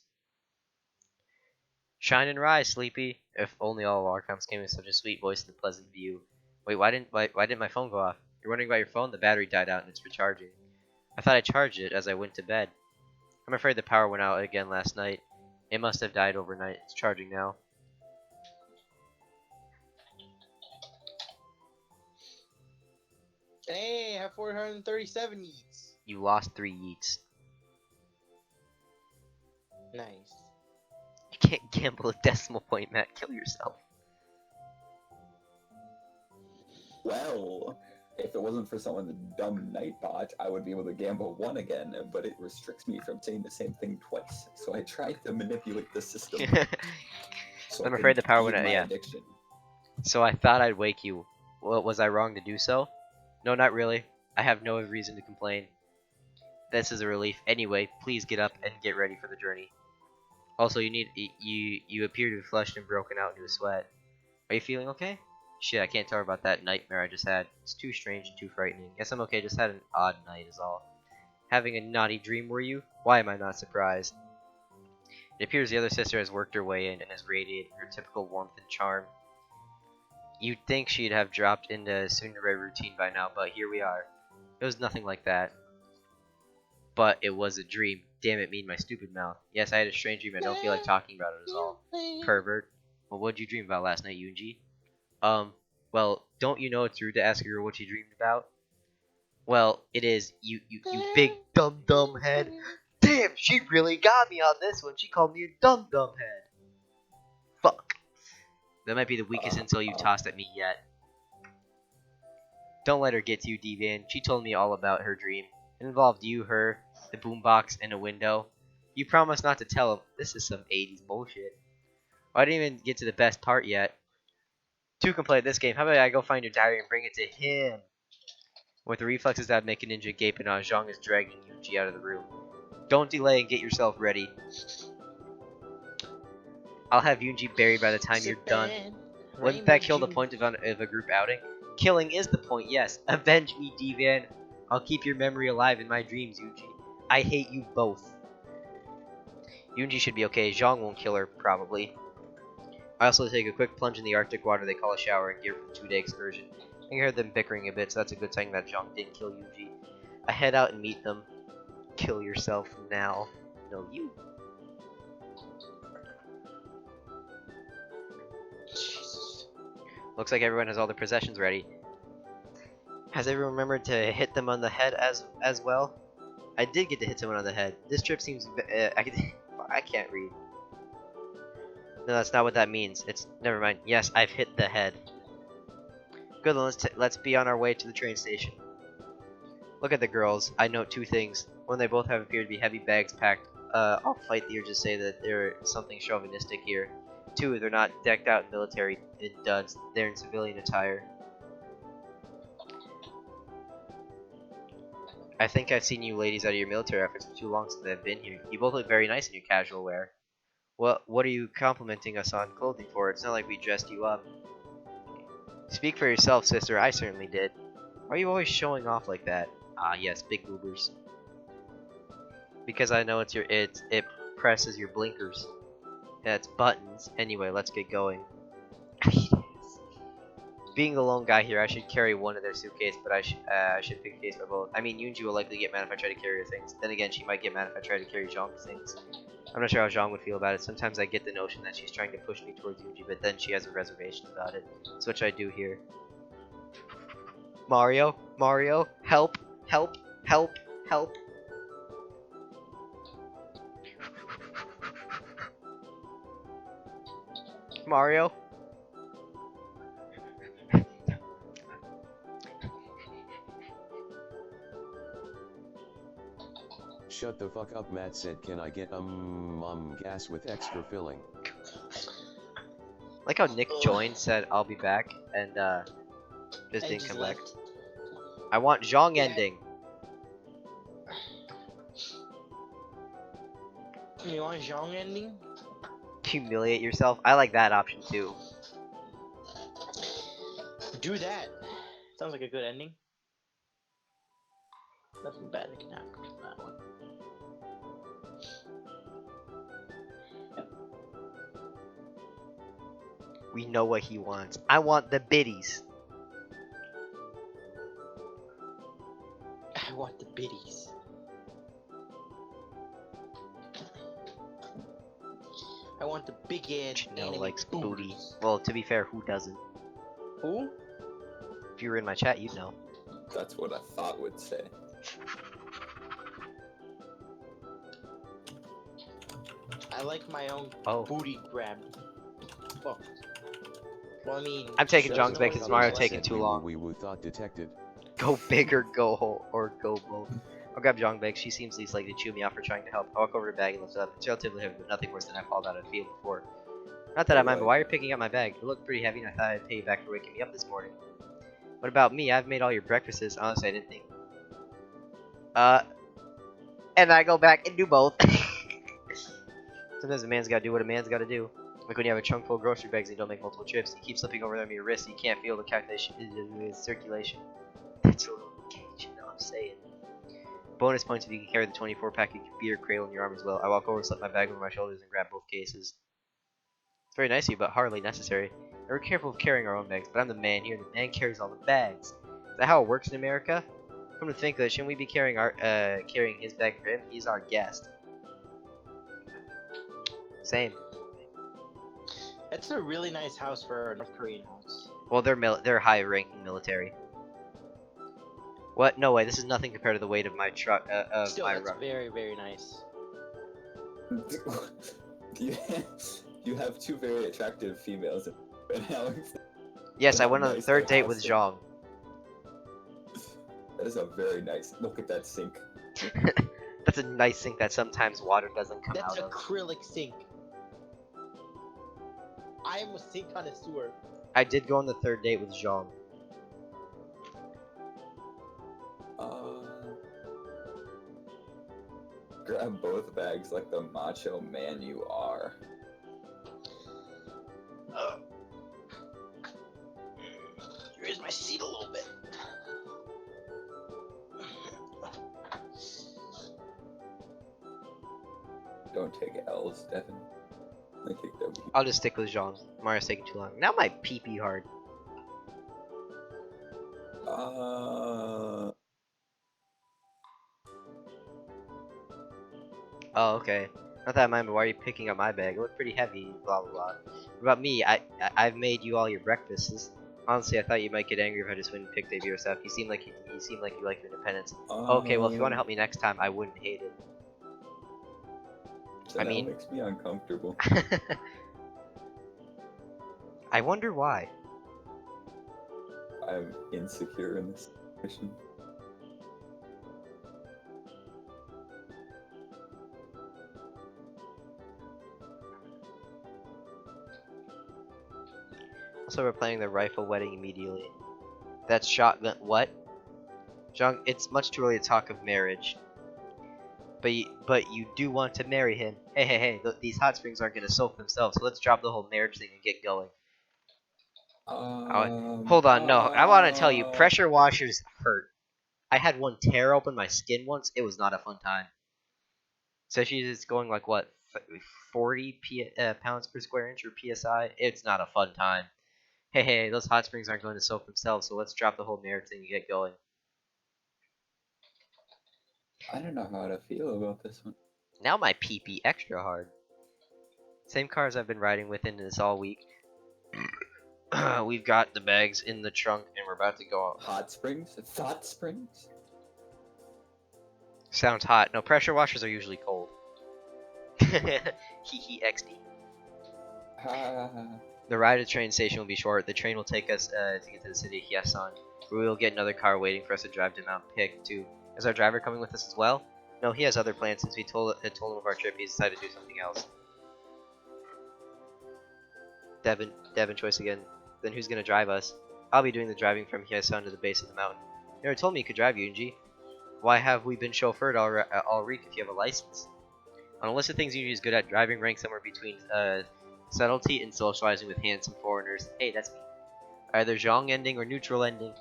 Shine and rise, sleepy. If only all alarms came with such a sweet voice and a pleasant view. Wait, why didn't my phone go off? You're wondering about your phone? The battery died out and it's recharging. I thought I charged it as I went to bed. I'm afraid the power went out again last night. It must have died overnight. It's charging now. Hey, I have 437 yeets. You lost 3 yeets. Nice. You can't gamble a decimal point, Matt. Kill yourself. Well, if it wasn't for someone's dumb Nightbot, I would be able to gamble 1 again, but it restricts me from saying the same thing twice. So I tried to manipulate the system. So I'm I afraid could the power feed went out, my yeah. addiction. So I thought I'd wake you. Well, was I wrong to do so? No, not really. I have no reason to complain. This is a relief. Anyway, please get up and get ready for the journey. Also, you appear to have flushed and broken out into a sweat. Are you feeling okay? Shit, I can't tell her about that nightmare I just had. It's too strange and too frightening. Guess I'm okay, just had an odd night is all. Having a naughty dream, were you? Why am I not surprised? It appears the other sister has worked her way in and has radiated her typical warmth and charm. You'd think she'd have dropped into a tsundere routine by now, but here we are. It was nothing like that. But it was a dream. Damn it, me and my stupid mouth. Yes, I had a strange dream. I don't feel like talking about it at all. Pervert. Well, what'd you dream about last night, Yoonji? Well, don't you know it's rude to ask a girl what she dreamed about? Well, it is. You big dumb head. Damn, she really got me on this one. She called me a dumb head. Fuck. That might be the weakest insult you've tossed at me yet. Don't let her get to you, D-Van. She told me all about her dream. It involved you, her, the boombox, and a window. You promised not to tell him. This is some 80s bullshit. I didn't even get to the best part yet. Two can play this game. How about I go find your diary and bring it to him? With the reflexes that make a ninja gape, and Zhang is dragging Yuji out of the room. Don't delay and get yourself ready. I'll have Yunji buried by the time you're done. Wouldn't that kill the point of a group outing? Killing is the point, yes. Avenge me, D-Van. I'll keep your memory alive in my dreams, Yunji. I hate you both. Yunji should be okay. Zhang won't kill her, probably. I also take a quick plunge in the Arctic water they call a shower and gear for the 2-day excursion. I can hear them bickering a bit, so that's a good sign that Zhang didn't kill Yunji. I head out and meet them. Kill yourself now. No, you. Looks like everyone has all their possessions ready. Has everyone remembered to hit them on the head as well? I did get to hit someone on the head. This trip seems I can't read. No, that's not what that means. It's never mind. Yes, I've hit the head. Good, then let's be on our way to the train station. Look at the girls. I note two things. One, they both have appeared to be heavy bags packed. I'll fight the urge to say that there's something chauvinistic here. Two, they're not decked out in military duds. They're in civilian attire. I think I've seen you ladies out of your military outfits for too long since I've been here. You both look very nice in your casual wear. What are you complimenting us on clothing for? It's not like we dressed you up. Speak for yourself, sister. I certainly did. Why are you always showing off like that? Ah, yes, big boobers. Because I know it presses your blinkers. Yeah, it's buttons. Anyway, let's get going. Being the lone guy here, I should carry one of their suitcase, but I should pick a case for both. I mean, Yunji will likely get mad if I try to carry her things. Then again, she might get mad if I try to carry Zhang's things. I'm not sure how Zhang would feel about it. Sometimes I get the notion that she's trying to push me towards Yunji, but then she has a reservation about it. That's what I do here. Mario, help, help, help, help. Mario. Shut the fuck up, Matt said. Can I get gas with extra filling? Like how Nick joined, said I'll be back, and just didn't come back. I want Zhang ending. You want Zhang ending? Humiliate yourself. I like that option too. Do that. Sounds like a good ending. Nothing bad that can happen from that one. We know what he wants. I want the biddies. I want the biddies. I want the big ass anime likes booty. booties. Well, to be fair, who doesn't? Who? If you were in my chat, you'd know. That's what I thought would say. I like my own Oh. booty grabbed. Fuck. Well, I mean, I'm taking Shut Zhang's the back fuck because up, Mario Matt taking said. too We long. woo thought detected. Go big or go whole, or go both. I'll grab Zhang back. She seems least likely to chew me out for trying to help. I walk over to the bag and lift it up. It's relatively heavy, but nothing worse than I fallen out of the field before. Not that I mind, but why are you picking up my bag? It looked pretty heavy, and I thought I'd pay you back for waking me up this morning. What about me? I've made all your breakfasts. Honestly, I didn't think. And I go back and do both. Sometimes a man's gotta do what a man's gotta do. Like when you have a trunk full of grocery bags and you don't make multiple trips, you keep slipping over them on your wrist, you can't feel the calculation circulation. That's a little cage, you know what I'm saying. Bonus points if you can carry the 24-pack of beer cradle in your arm as well. I walk over, slip my bag over my shoulders, and grab both cases. It's very nice of you, but hardly necessary. We're careful of carrying our own bags, but I'm the man here, and the man carries all the bags. Is that how it works in America? Come to think of it, shouldn't we be carrying his bag for him? He's our guest. Same. It's a really nice house for a North Korean house. Well, they're high-ranking military. What? No way. This is nothing compared to the weight of my truck. Still, my that's truck. very, very nice. You have two very attractive females, and Alex. Yes, I went on the Nice third their date with house. Zhang. That is a very nice. Look at that sink. That's a nice sink that sometimes water doesn't come That's out of. acrylic sink. I am a sink connoisseur. I did go on the third date with Zhang. Grab both bags like the macho man you are. Raise my seat a little bit. Don't take L's, Devin. I take W. I'll just stick with Zhang. Mario's taking too long. Now my pee-pee hard. Oh, okay. Not that I mind, but why are you picking up my bag? It looked pretty heavy, blah blah blah. What about me? I've made you all your breakfasts. Honestly, I thought you might get angry if I just went and picked up your stuff. You seem like you like your independence. Okay, well if you want to help me next time, I wouldn't hate it. That I mean- makes me uncomfortable. I wonder why. I'm insecure in this situation. Also, we're planning the rifle wedding immediately. That's shotgun. What? Zhang, it's much too early to talk of marriage. But you do want to marry him. Hey, these hot springs aren't gonna soak themselves, so let's drop the whole marriage thing and get going. Hold on, no, I want to tell you, pressure washers hurt. I had one tear open my skin once. It was not a fun time. Especially it's going like what, 40 pounds per square inch or psi. It's not a fun time. Hey, those hot springs aren't going to soak themselves, so let's drop the whole marriage thing and get going. I don't know how to feel about this one. Now my pee-pee extra hard. Same cars I've been riding with in this all week. We've got the bags in the trunk and we're about to go out. Hot springs? Thought springs? Sounds hot. No, pressure washers are usually cold. Hee XD. The ride to the train station will be short. The train will take us to get to the city of Hyesan. We will get another car waiting for us to drive to Mount Pick too. Is our driver coming with us as well? No, he has other plans since we told him of our trip. He's decided to do something else. Devin choice again. Then who's gonna drive us? I'll be doing the driving from Hyesan to the base of the mountain. You never told me you could drive, Yunji. Why have we been chauffeured all week if you have a license? On a list of things Yunji is good at, driving ranks somewhere between subtlety and socializing with handsome foreigners. Hey, that's me. Either Zhang ending or neutral ending.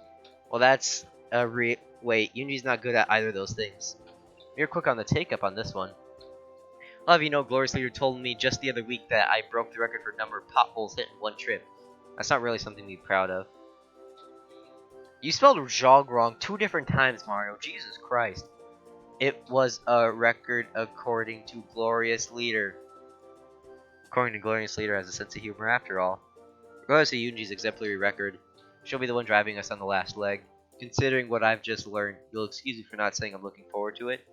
Well, that's wait, Yunji's not good at either of those things. You're quick on the take-up on this one. I'll have you know, Glorious Leader told me just the other week that I broke the record for number of potholes hit in one trip. That's not really something to be proud of. You spelled Zhang wrong 2 different times, Mario. Jesus Christ. It was a record according to Glorious Leader. According to Glorious Leader has a sense of humor after all. Regardless of Yunji's exemplary record, she'll be the one driving us on the last leg. Considering what I've just learned, you'll excuse me for not saying I'm looking forward to it.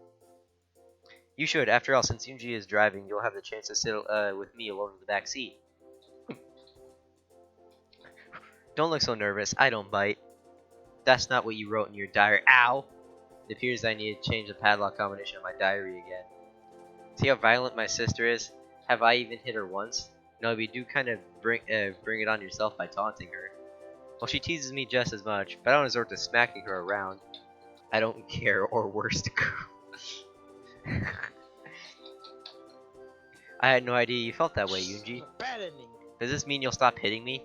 You should. After all, since Yunji is driving, you'll have the chance to sit with me alone in the back seat. Don't look so nervous. I don't bite. That's not what you wrote in your diary. Ow! It appears I need to change the padlock combination on my diary again. See how violent my sister is? Have I even hit her once? No, but you do kind of bring it on yourself by taunting her. Well, she teases me just as much, but I don't resort to smacking her around. I don't care, or worse to go. I had no idea you felt that way, Yunji. Abandoning. Does this mean you'll stop hitting me?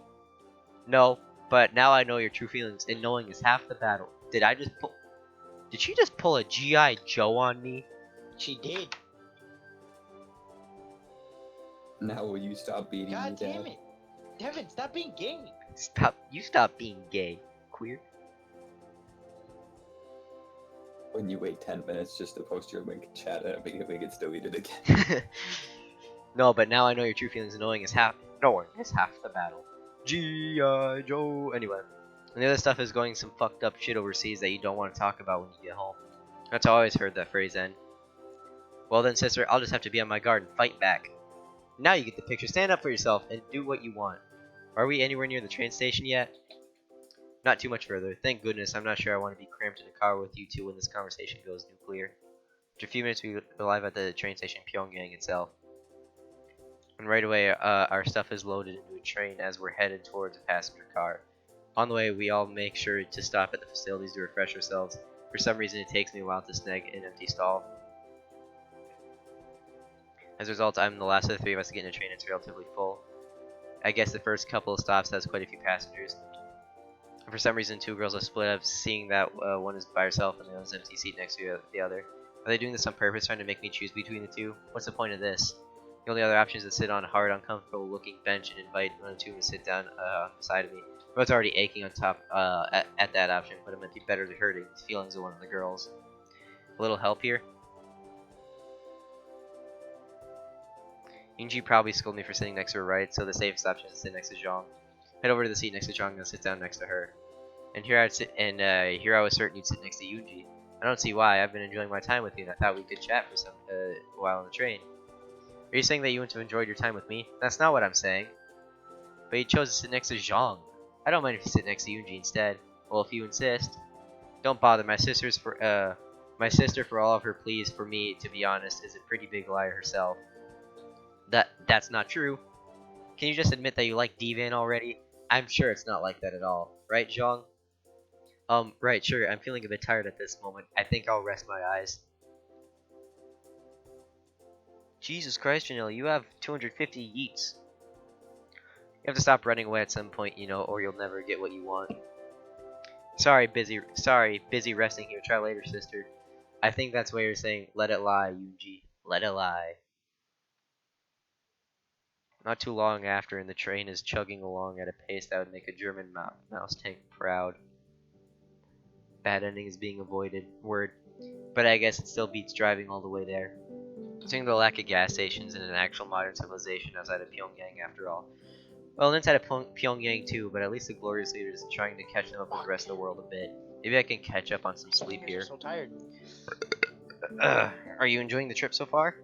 No, but now I know your true feelings, and knowing is half the battle. Did she just pull a G.I. Joe on me? She did. Now will you stop beating God me, Dad? damn it. Devin, stop being gay. Stop being gay, queer. When you wait 10 minutes just to post your link in chat and immediately gets deleted again. No, but now I know your true feelings. Knowing is half the battle. G.I. Joe. Anyway, and the other stuff is going some fucked up shit overseas that you don't want to talk about when you get home. That's how I always heard that phrase end. Well then, sister, I'll just have to be on my guard and fight back. Now you get the picture. Stand up for yourself and do what you want. Are we anywhere near the train station yet? Not too much further. Thank goodness. I'm not sure I want to be cramped in a car with you two when this conversation goes nuclear. After a few minutes, we arrive at the train station Pyongyang itself. And right away, our stuff is loaded into a train as we're headed towards a passenger car. On the way, we all make sure to stop at the facilities to refresh ourselves. For some reason, it takes me a while to snag an empty stall. As a result, I'm the last of the three of us to get in a train that's relatively full. I guess the first couple of stops has quite a few passengers. And for some reason, two girls are split up, seeing that one is by herself and the other's empty seat next to the other. Are they doing this on purpose, trying to make me choose between the two? What's the point of this? The only other option is to sit on a hard, uncomfortable-looking bench and invite one of the two to sit down beside of me. I was already aching on top at that option, but it might be better than hurting the feelings of one of the girls. A little help here? Yunji probably scolded me for sitting next to her right, so the safest option is to sit next to Zhang. Head over to the seat next to Zhang and sit down next to her. And here I was certain you'd sit next to Yunji. I don't see why. I've been enjoying my time with you, and I thought we could chat for some while on the train. Are you saying that you wouldn't have enjoyed your time with me? That's not what I'm saying. But you chose to sit next to Zhang. I don't mind if you sit next to Yunji instead. Well, if you insist. Don't bother. My sister, for all of her pleas for me, to be honest, is a pretty big liar herself. That's not true. Can you just admit that you like D-Van already? I'm sure it's not like that at all. Right, Zhang? Right, sure. I'm feeling a bit tired at this moment. I think I'll rest my eyes. Jesus Christ, Janelle, you have 250 yeets. You have to stop running away at some point, you know, or you'll never get what you want. Sorry, busy resting here. Try later, sister. I think that's why you're saying, let it lie, Yunji. Let it lie. Not too long after, and the train is chugging along at a pace that would make a German mouse tank proud. Bad ending is being avoided. Word. But I guess it still beats driving all the way there. Considering the lack of gas stations in an actual modern civilization outside of Pyongyang, after all. Well, inside of Pyongyang too, but at least the glorious leader is trying to catch them up with the rest of the world a bit. Maybe I can catch up on some sleep here. I'm so tired. Are you enjoying the trip so far?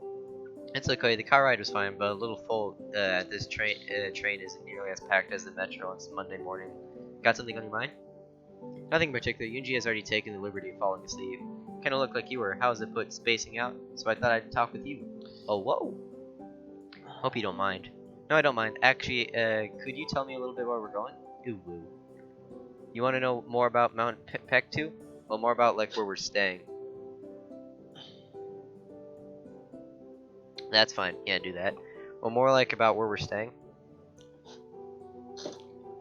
It's okay. The car ride was fine, but a little full. This train isn't nearly as packed as the metro on Monday morning. Got something on your mind? Nothing in particular. Yunji has already taken the liberty of falling asleep. Kind of looked like you were. How was it put? Spacing out? So I thought I'd talk with you. Oh, whoa. Hope you don't mind. No, I don't mind. Actually, could you tell me a little bit where we're going? Ooh, woo. You want to know more about Mount Pektu? Well, more about like where we're staying. That's fine. Yeah, do that. Well, more like about where we're staying.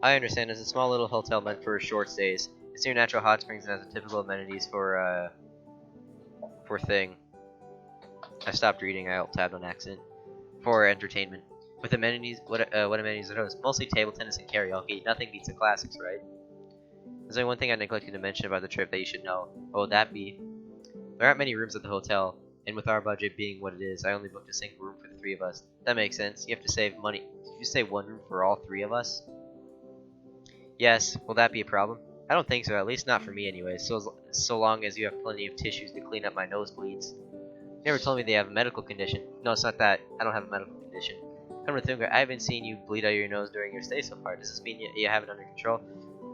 I understand. It's a small little hotel meant for short stays. It's near natural hot springs and has the typical amenities for thing. I stopped reading. I alt-tabbed on accident. For entertainment. With amenities, what amenities are those? Mostly table tennis and karaoke. Nothing beats the classics, right? There's only one thing I neglected to mention about the trip that you should know. What would that be? There aren't many rooms at the hotel, and with our budget being what it is, I only booked a single room for the three of us. That makes sense. You have to save money. Did you say one room for all three of us? Yes. Will that be a problem? I don't think so. At least not for me, anyway. So long as you have plenty of tissues to clean up my nosebleeds. You never told me they have a medical condition. No, it's not that. I don't have a medical condition. Come to think of it, I haven't seen you bleed out your nose during your stay so far. Does this mean you have it under control?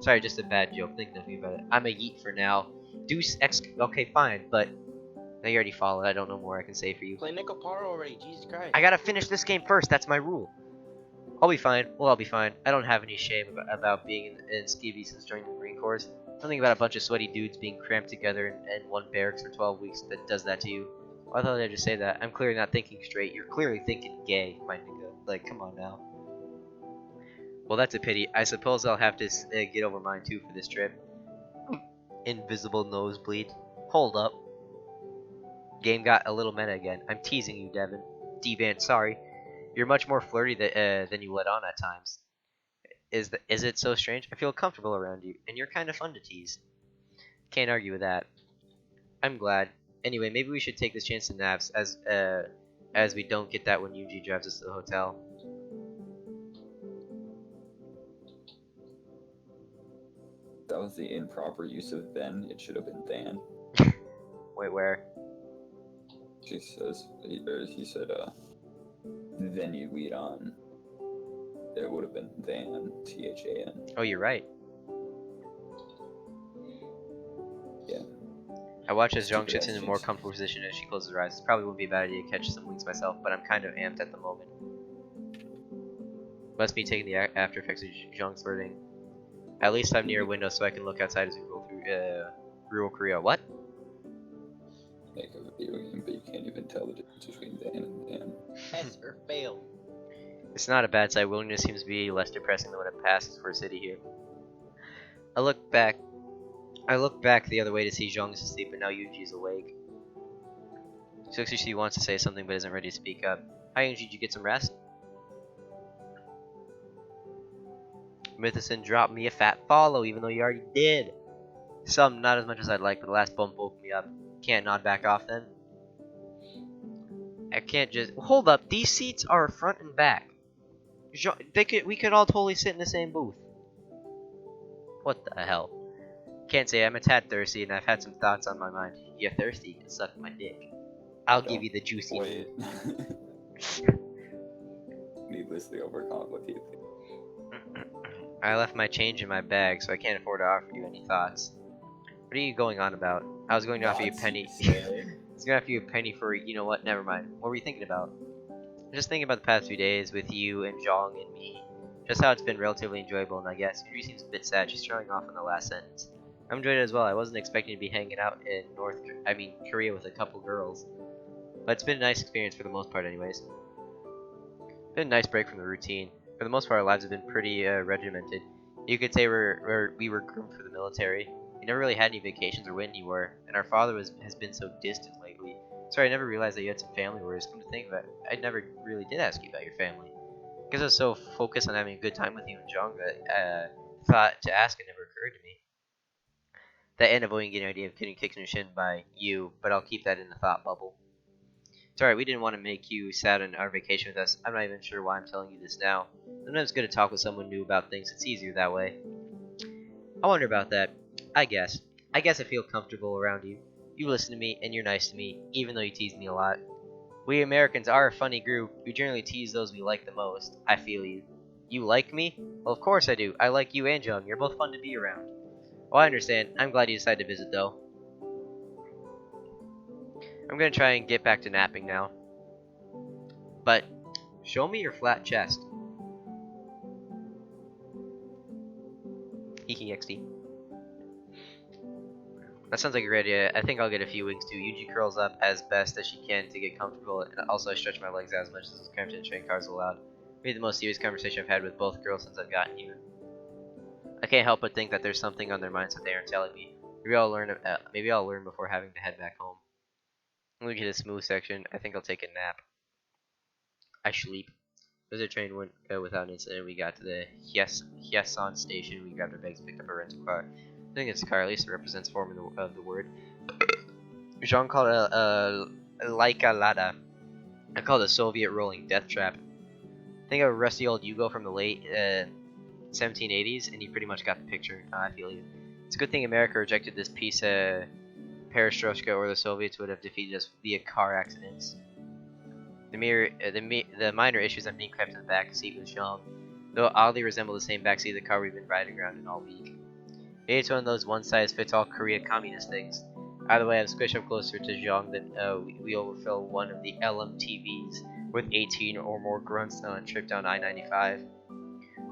Sorry, just a bad joke. Think nothing about it. I'm a yeet for now. Okay, fine, but now you already followed. I don't know more I can say for you. Play Nickel Paro already, Jesus Christ. I gotta finish this game first. That's my rule. I'll be fine. Well, I'll be fine. I don't have any shame about being in Skivvy since joining the Marine Corps. Something about a bunch of sweaty dudes being cramped together in one barracks for 12 weeks that does that to you. Why thought I just say that? I'm clearly not thinking straight. You're clearly thinking gay, my nigga. Like, come on now. Well, that's a pity. I suppose I'll have to get over mine too for this trip. Invisible nosebleed. Hold up. Game got a little meta again. I'm teasing you, Devin. D-Van, sorry. You're much more flirty than you let on at times. Is it so strange? I feel comfortable around you, and you're kind of fun to tease. Can't argue with that. I'm glad. Anyway, maybe we should take this chance to naps as we don't get that when Yuji drives us to the hotel. That was the improper use of then. It should have been than. Wait, where? She says, he said, then you lead on. It would have been than, THAN. Oh, you're right. Yeah. I watch as Zhang Stupid sits in a more actions. comfortable position as she closes her eyes. It probably wouldn't be a bad idea to catch some winks myself, but I'm kind of amped at the moment. Must be taking the after effects of Zhang's flirting. At least I'm near a window so I can look outside as we roll through rural Korea. What? Make a video game, but you can't even tell the difference between Dan and Dan. S or fail. It's not a bad sight. Wilderness seems to be less depressing than when it passes for a city here. I look back the other way to see Zhang is asleep, and now Yuji is awake. She looks like she wants to say something but isn't ready to speak up. Hi Yuji, did you get some rest? Mythison dropped me a fat follow, even though you already did. Some, not as much as I'd like, but the last bump woke me up. Can't nod back off then? I can't just... Hold up, these seats are front and back. We could all totally sit in the same booth. What the hell? Can't say I'm a tad thirsty, and I've had some thoughts on my mind. You're thirsty, you can suck my dick. I'll give you the juicy Wait. Needlessly overcomplicated. I left my change in my bag, so I can't afford to offer you any thoughts. What are you going on about? I was going to offer you a penny. I was going to offer you a penny for, you know what, never mind. What were you thinking about? I'm just thinking about the past few days with you and Zhang and me. Just how it's been relatively enjoyable, and I guess Yuri seems a bit sad. She's trailing off in the last sentence. I'm enjoying it as well. I wasn't expecting to be hanging out in Korea with a couple girls. But it's been a nice experience for the most part anyways. Been a nice break from the routine. For the most part, our lives have been pretty regimented. You could say we were groomed for the military. We never really had any vacations or when you were, and our father has been so distant lately. Sorry, I never realized that you had some family worries. Come to think of it, I never really did ask you about your family. Because I was so focused on having a good time with you and Zhang that thought to ask it never occurred to me. That and avoiding getting an idea of getting kicked in the shin by you, but I'll keep that in the thought bubble. It's alright, we didn't want to make you sad on our vacation with us. I'm not even sure why I'm telling you this now. Sometimes it's good to talk with someone new about things. It's easier that way. I wonder about that. I guess I feel comfortable around you. You listen to me, and you're nice to me, even though you tease me a lot. We Americans are a funny group. We generally tease those we like the most. I feel you. You like me? Well, of course I do. I like you and Jung. You're both fun to be around. Oh, I understand. I'm glad you decided to visit, though. I'm gonna try and get back to napping now. But, show me your flat chest. Hiki XD. That sounds like a great idea. I think I'll get a few wings too. Yuji curls up as best as she can to get comfortable, and also I stretch my legs out as much as those cramped in train cars allowed. Maybe the most serious conversation I've had with both girls since I've gotten here. I can't help but think that there's something on their minds that they aren't telling me. Maybe I'll learn before having to head back home. Moving to the smooth section, I think I'll take a nap. I sleep. As the train went without an incident, we got to the Hyesan station. We grabbed our bags and picked up a rental car. I think it's a car, at least it represents form of the word. Jean called it a Laika Lada. I called it a Soviet rolling death trap. Think of a rusty old Yugo from the late 1780s, and you pretty much got the picture. I feel you. It's a good thing America rejected this piece of perestroika, or the Soviets would have defeated us via car accidents. The minor issues I'm being crept in the back seat with Jean, though it oddly resemble the same backseat of the car we've been riding around in all week. Maybe it's one of those one-size-fits-all Korea communist things. Either way, I'm squished up closer to Zhang that we overfill one of the LMTVs with 18 or more grunts on a trip down I-95.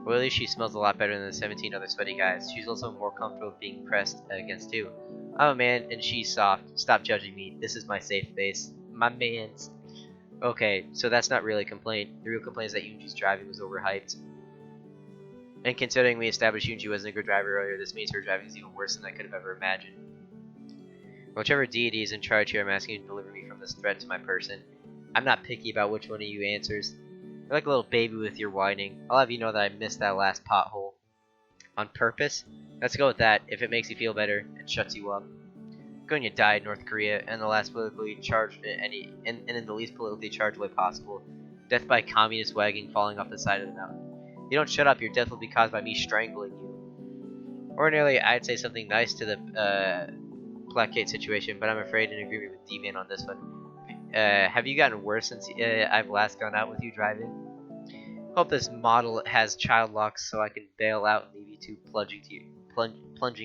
Well, at least she smells a lot better than the 17 other sweaty guys. She's also more comfortable being pressed against too. I'm a man and she's soft. Stop judging me. This is my safe space. My man's. Okay, so that's not really a complaint. The real complaint is that Yuji's driving was overhyped. And considering we established Yuji wasn't a good driver earlier, this means her driving is even worse than I could have ever imagined. Whichever deity is in charge here, I'm asking you to deliver me from this threat to my person. I'm not picky about which one of you answers. You're like a little baby with your whining. I'll have you know that I missed that last pothole. On purpose? Let's go with that, if it makes you feel better and shuts you up. going to die in North Korea in the last politically charged and in the least politically charged way possible. Death by communist wagon falling off the side of the mountain. If you don't shut up, your death will be caused by me strangling you. Ordinarily, I'd say something nice to the placate situation, but I'm afraid in agreement with D-Man on this one. Have you gotten worse since I've last gone out with you driving? Hope this model has child locks so I can bail out and leave you two plunging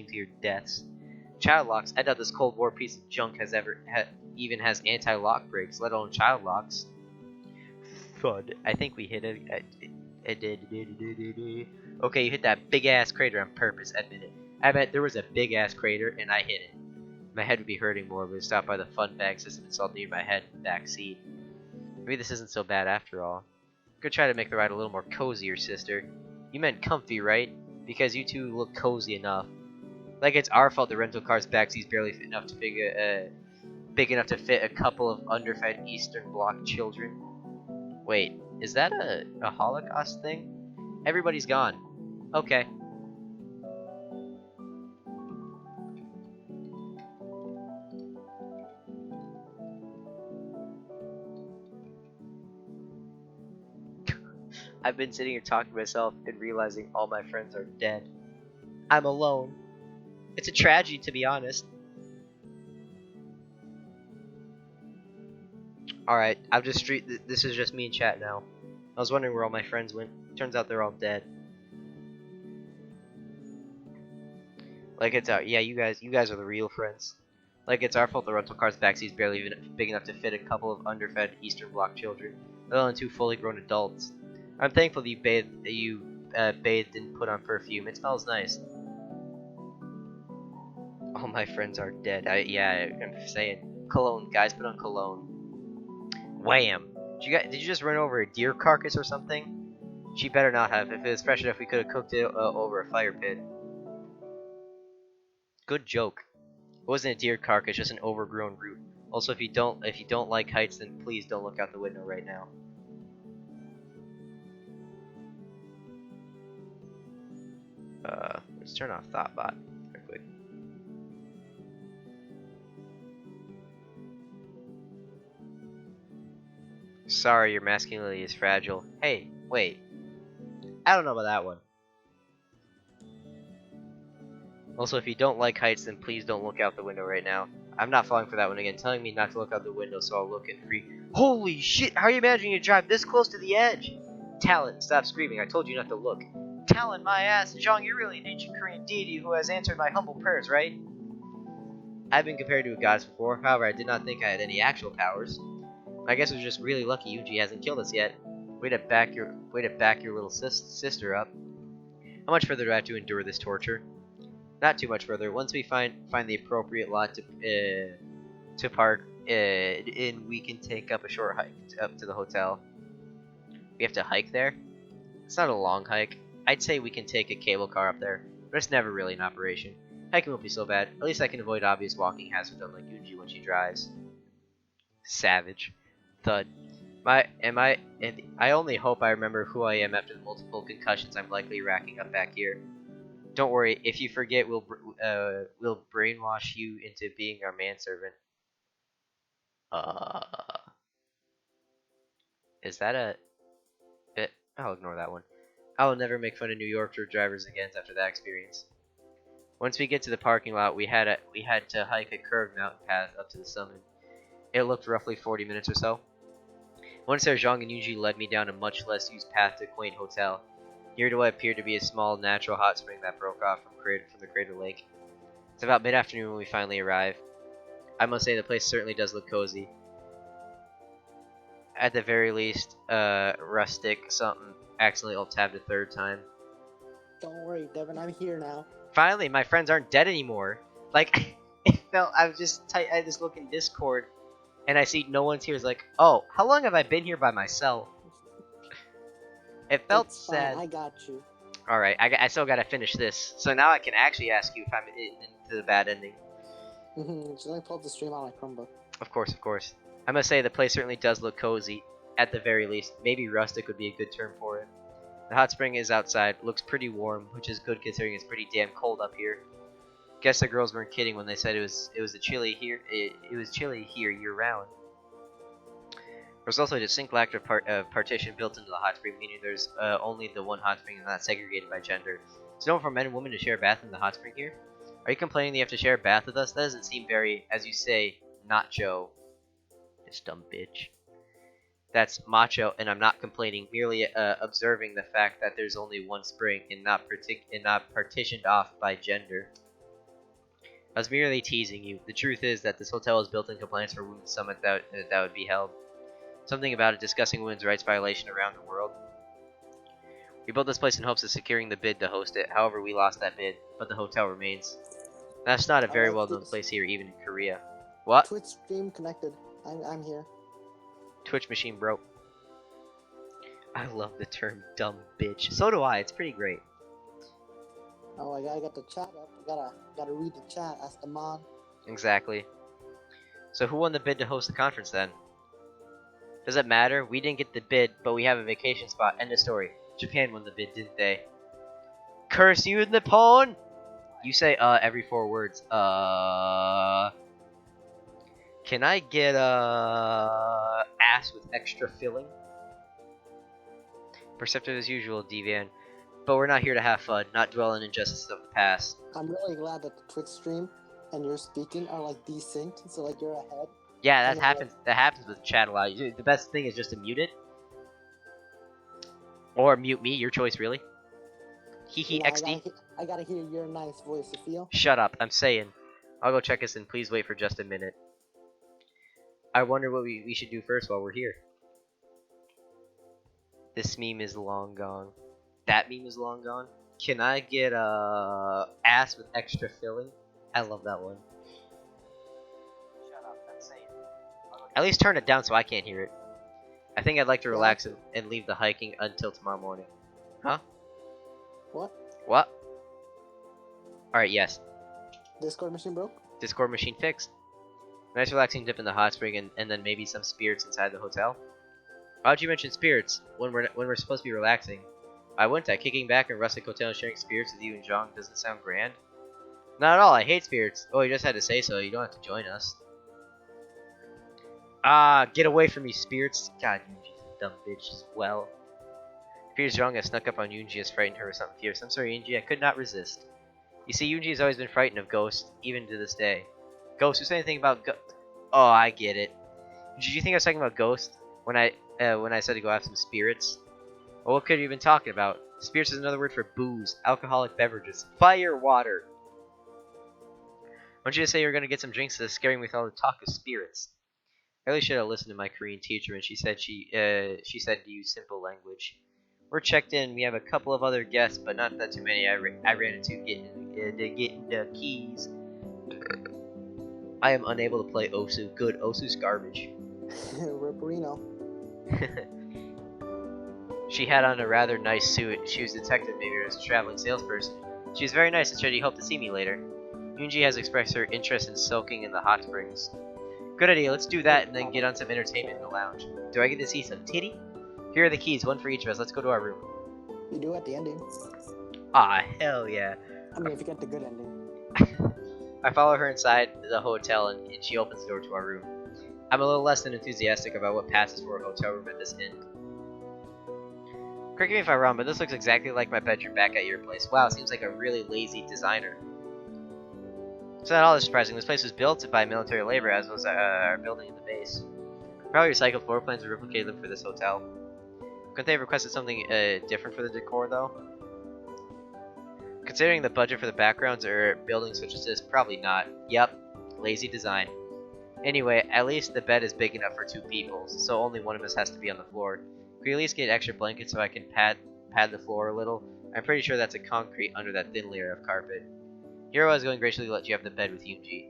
to your deaths. Child locks? I doubt this Cold War piece of junk even has anti-lock brakes, let alone child locks. Thud. I think we hit it. Okay, you hit that big ass crater on purpose. Admit it. I bet there was a big ass crater and I hit it. My head would be hurting more, but it's stopped by the fun bag system installed near my head in the back seat. Maybe this isn't so bad after all. Go try to make the ride a little more cozier, sister. You meant comfy, right? Because you two look cozy enough. Like it's our fault the rental car's backseat's barely big enough to fit a couple of underfed Eastern Bloc children. Wait, is that a Holocaust thing? Everybody's gone. Okay. I've been sitting here talking to myself and realizing all my friends are dead. I'm alone. It's a tragedy, to be honest. Alright, this is just me in chat now. I was wondering where all my friends went. Turns out they're all dead. Like it's yeah, you guys are the real friends. Like it's our fault the rental car's backseat's barely even big enough to fit a couple of underfed Eastern Bloc children, let alone two fully grown adults. I'm thankful that you bathed and put on perfume. It smells nice. All my friends are dead. I'm saying cologne, guys. Put on cologne. Wham! Did you just run over a deer carcass or something? She better not have. If it was fresh enough, we could have cooked it over a fire pit. Good joke. It wasn't a deer carcass, just an overgrown root. Also, if you don't like heights, then please don't look out the window right now. Let's turn off Thoughtbot real quick. Sorry, your masculinity is fragile. Hey, wait. I don't know about that one. Also, if you don't like heights, then please don't look out the window right now. I'm not falling for that one again. Telling me not to look out the window so I'll look and free. Holy shit! How are you managing to drive this close to the edge? Talon, stop screaming. I told you not to look. Talon, my ass. Zhang, you're really an ancient Korean deity who has answered my humble prayers, right? I've been compared to a goddess before. However, I did not think I had any actual powers. I guess it was just really lucky Yuji hasn't killed us yet. Way to back your little sister up. How much further do I have to endure this torture? Not too much further. Once we find the appropriate lot to park in, we can take up a short hike up to the hotel. We have to hike there? It's not a long hike. I'd say we can take a cable car up there, but it's never really in operation. Hiking won't be so bad. At least I can avoid obvious walking hazards unlike Yuji when she drives. Savage. Thud. I only hope I remember who I am after the multiple concussions I'm likely racking up back here. Don't worry, if you forget, we'll brainwash you into being our manservant. Is that a bit? I'll ignore that one. I will never make fun of New York drivers again after that experience. Once we get to the parking lot, we had to hike a curved mountain path up to the summit. It looked roughly 40 minutes or so. Once there, Zhang and Yuji led me down a much less used path to a quaint hotel, near to what appeared to be a small natural hot spring that broke off from the crater lake. It's about mid-afternoon when we finally arrive. I must say the place certainly does look cozy. At the very least, rustic something. Accidentally alt-tabbed a third time. Don't worry, Devin, I'm here now. Finally, my friends aren't dead anymore. Like, it felt, I just look in Discord, and I see no one's here. It's like, oh, how long have I been here by myself? It felt It's sad. fine, I got you. Alright, I still gotta finish this. So now I can actually ask you if I'm into the bad ending. So let me pull up the stream on my Chromebook. Of course, of course. I must say, the place certainly does look cozy. At the very least. Maybe rustic would be a good term for it. The hot spring is outside. Looks pretty warm, which is good considering it's pretty damn cold up here. Guess the girls weren't kidding when they said it was a chilly here. It was chilly here year round. There's also a distinct lack of partition built into the hot spring, meaning there's only the one hot spring and not segregated by gender. It's normal for men and women to share a bath in the hot spring here. Are you complaining that you have to share a bath with us? That doesn't seem very, as you say, macho. This dumb bitch. That's macho, and I'm not complaining. Merely observing the fact that there's only one spring and not partitioned off by gender. I was merely teasing you. The truth is that this hotel is built in compliance for Women's Summit that would be held. Something about it discussing women's rights violation around the world. We built this place in hopes of securing the bid to host it. However, we lost that bid, but the hotel remains. That's not a very well-known place here, even in Korea. What? Twitch stream connected. I'm here. Twitch machine broke. I love the term dumb bitch. So do I. It's pretty great. Oh, I gotta get the chat up. I gotta read the chat. Ask the mod. Exactly. So who won the bid to host the conference then? Does it matter? We didn't get the bid, but we have a vacation spot. End of story. Japan won the bid, didn't they? Curse you, Nippon! You say every 4 words. Can I get ass with extra filling? Perceptive as usual, Devian. But we're not here to have fun, not dwell on injustices of the past. I'm really glad that the Twitch stream and your speaking are like desynced, so like you're ahead. Yeah, that Yeah. happens. That happens with chat a lot. The best thing is just to mute it, or mute me. Your choice, really. Hehe, Yeah, XD. I gotta hear your nice voice, Sophia. Shut up. I'm saying. I'll go check us in. Please wait for just a minute. I wonder what we should do first while we're here. This meme is long gone. That meme is long gone. Can I get ass with extra filling? I love that one. Shut up. I'm saying. At least turn it down so I can't hear it. I think I'd like to relax and leave the hiking until tomorrow morning. Huh? What? What? Alright, yes. Discord machine broke? Discord machine fixed. Nice relaxing dip in the hot spring and then maybe some spirits inside the hotel. Why would you mention spirits when we're supposed to be relaxing? I wouldn't. Kicking back in a rustic hotel and sharing spirits with you and Zhang doesn't sound grand. Not at all. I hate spirits. Oh, you just had to say so. You don't have to join us. Ah, get away from me, spirits. God, Yunji's a dumb bitch as well. Fears Zhang has snuck up on Yunji has frightened her with something fierce. I'm sorry, Yunji. I could not resist. You see, Yunji has always been frightened of ghosts, even to this day. Ghosts? Who said anything about Oh, I get it. Did you think I was talking about ghosts when I said to go have some spirits? Well, what could you have been talking about? Spirits is another word for booze, alcoholic beverages, fire water. I want you to say you were going to get some drinks instead of scaring me with all the talk of spirits. I really should have listened to my Korean teacher when she said she said to use simple language. We're checked in. We have a couple of other guests, but not that too many. I ran into getting the keys. I am unable to play Osu. Good, Osu's garbage. Ripperino. She had on a rather nice suit. She was detective, maybe as a traveling salesperson. She was very nice and said she hoped to see me later. Yunji has expressed her interest in soaking in the hot springs. Good idea, let's do that and then get on some entertainment in the lounge. Do I get to see some titty? Here are the keys, one for each of us. Let's go to our room. You do at the ending. Ah, hell yeah. I mean, if you get the good ending. I follow her inside the hotel and she opens the door to our room. I'm a little less than enthusiastic about what passes for a hotel room at this inn. Correct me if I'm wrong, but this looks exactly like my bedroom back at your place. Wow, seems like a really lazy designer. It's not all that surprising. This place was built by military labor, as was our building in the base. Probably recycled floor plans and replicated them for this hotel. Couldn't they have requested something different for the decor, though? Considering the budget for the backgrounds or buildings such as this, probably not. Yep, lazy design. Anyway, at least the bed is big enough for 2 people, so only one of us has to be on the floor. Could you at least get extra blankets so I can pad the floor a little? I'm pretty sure that's a concrete under that thin layer of carpet. Here I was going to graciously let you have the bed with Yunji.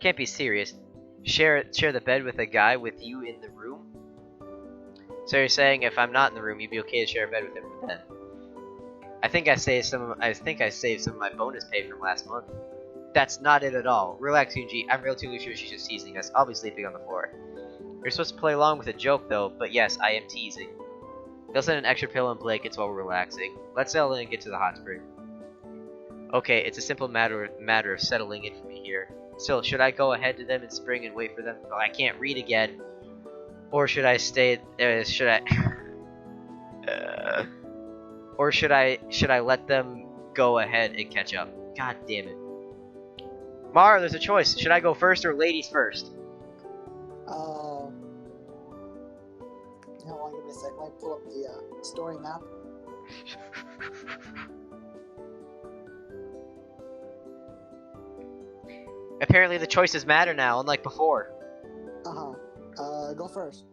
Can't be serious. Share the bed with a guy with you in the room? So you're saying if I'm not in the room, you'd be okay to share a bed with him then? I think I saved some of my bonus pay from last month. That's not it at all. Relax, Yunji. I'm relatively sure she's just teasing us. I'll be sleeping on the floor. You're supposed to play along with a joke though, but yes, I am teasing. They'll send an extra pillow and blankets while we're relaxing. Let's settle in and get to the hot spring. Okay, it's a simple matter of settling in for me here. Still, should I go ahead to them in spring and wait for them? Oh, I can't read again. Or should I stay? Should I? Or should I let them go ahead and catch up? God damn it. Mara, there's a choice. Should I go first or ladies first? Hold on, give me a sec. Let me pull up the story map. Apparently the choices matter now, unlike before. Go first.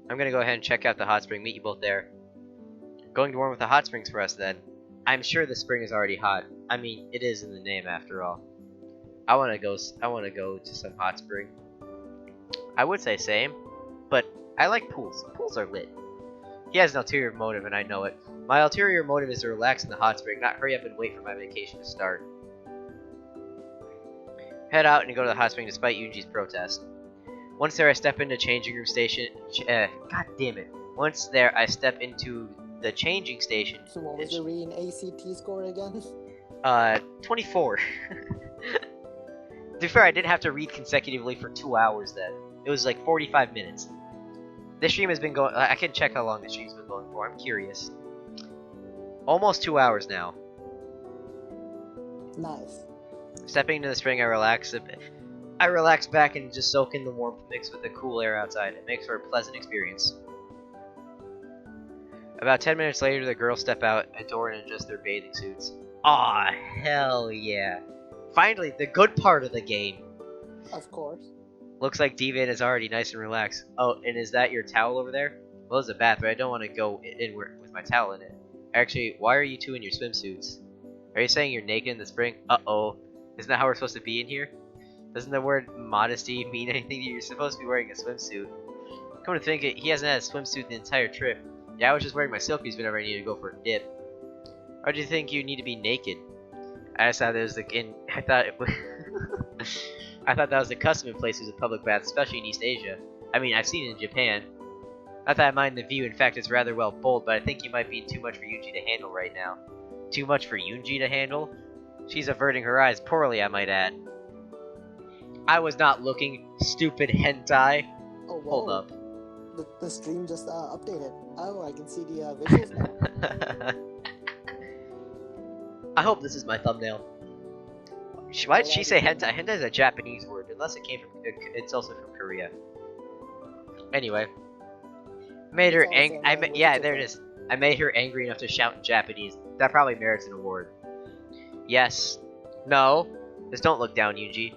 I'm gonna go ahead and check out the hot spring. Meet you both there. Going to warm with the hot springs for us then. I'm sure the spring is already hot. I mean, it is in the name after all. I wanna go to some hot spring. I would say same, but I like pools. Pools are lit. He has an ulterior motive, and I know it. My ulterior motive is to relax in the hot spring, not hurry up and wait for my vacation to start. Head out and go to the hot spring despite Yunji's protest. Once there, I step into changing room station. God damn it! Once there, I step into the changing station. So what was your reading ACT score again? 24. To be fair, I didn't have to read consecutively for 2 hours then. It was like 45 minutes. This stream has been going. I can check how long the stream's been going for. I'm curious. Almost 2 hours now. Nice. Stepping into the spring, I relax a bit. I relax back and just soak in the warmth mixed with the cool air outside. It makes for a pleasant experience. About 10 minutes later, the girls step out, adorn and adjust their bathing suits. Aw, hell yeah. Finally, the good part of the game. Of course. Looks like Divan is already nice and relaxed. Oh, and is that your towel over there? Well, it's a bath, but I don't want to go in with my towel in it. Actually, why are you two in your swimsuits? Are you saying you're naked in the spring? Uh-oh. Isn't that how we're supposed to be in here? Doesn't the word modesty mean anything? You're supposed to be wearing a swimsuit. Come to think it, he hasn't had a swimsuit the entire trip. Yeah, I was just wearing my silkies whenever I needed to go for a dip. Why do you think you need to be naked? I just thought it was I thought it was I thought that was the custom in places with public baths, especially in East Asia. I mean, I've seen it in Japan. Not that I mind the view, in fact it's rather well bold, but I think you might be too much for Yunji to handle right now. Too much for Yunji to handle? She's averting her eyes poorly, I might add. I was not looking, stupid hentai. Oh, whoa. Hold up. The stream just updated. Oh, I can see the visuals now. I hope this is my thumbnail. Why did she say hentai? Hentai is a Japanese word, unless it came from. It's also from Korea. Anyway, made her angry. Yeah, there it is. I made her angry enough to shout in Japanese. That probably merits an award. Yes. No. Just don't look down, Yunji.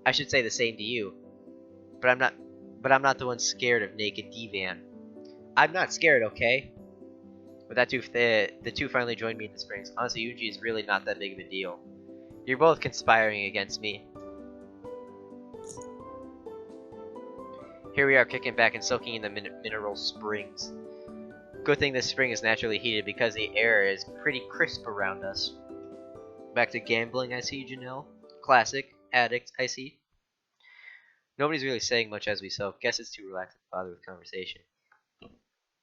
I should say the same to you. But I'm not the one scared of naked Divan. I'm not scared, okay? But the two finally joined me in the springs. Honestly, Yunji is really not that big of a deal. You're both conspiring against me. Here we are kicking back and soaking in the mineral springs. Good thing this spring is naturally heated because the air is pretty crisp around us. Back to gambling, I see, Janelle. Classic. Addict, I see. Nobody's really saying much as we soak. Guess it's too relaxed to bother with conversation.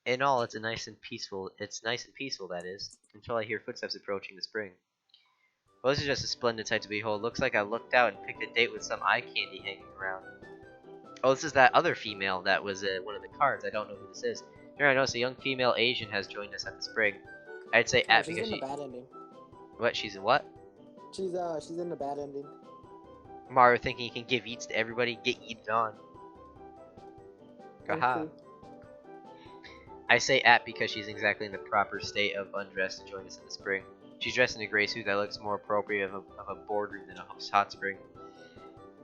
In all, it's nice and peaceful, that is, until I hear footsteps approaching the spring. Well, this is just a splendid sight to behold. Looks like I looked out and picked a date with some eye candy hanging around. Oh, this is that other female that was one of the cards. I don't know who this is. Here, I notice a young female Asian has joined us at the spring. I'd say at she's because in the bad ending. What? She's in what? She's in the bad ending. Mario thinking he can give eats to everybody, get eaten on. Haha. I say at because she's exactly in the proper state of undress to join us in the spring. She's dressed in a gray suit that looks more appropriate of a boardroom than a hot spring.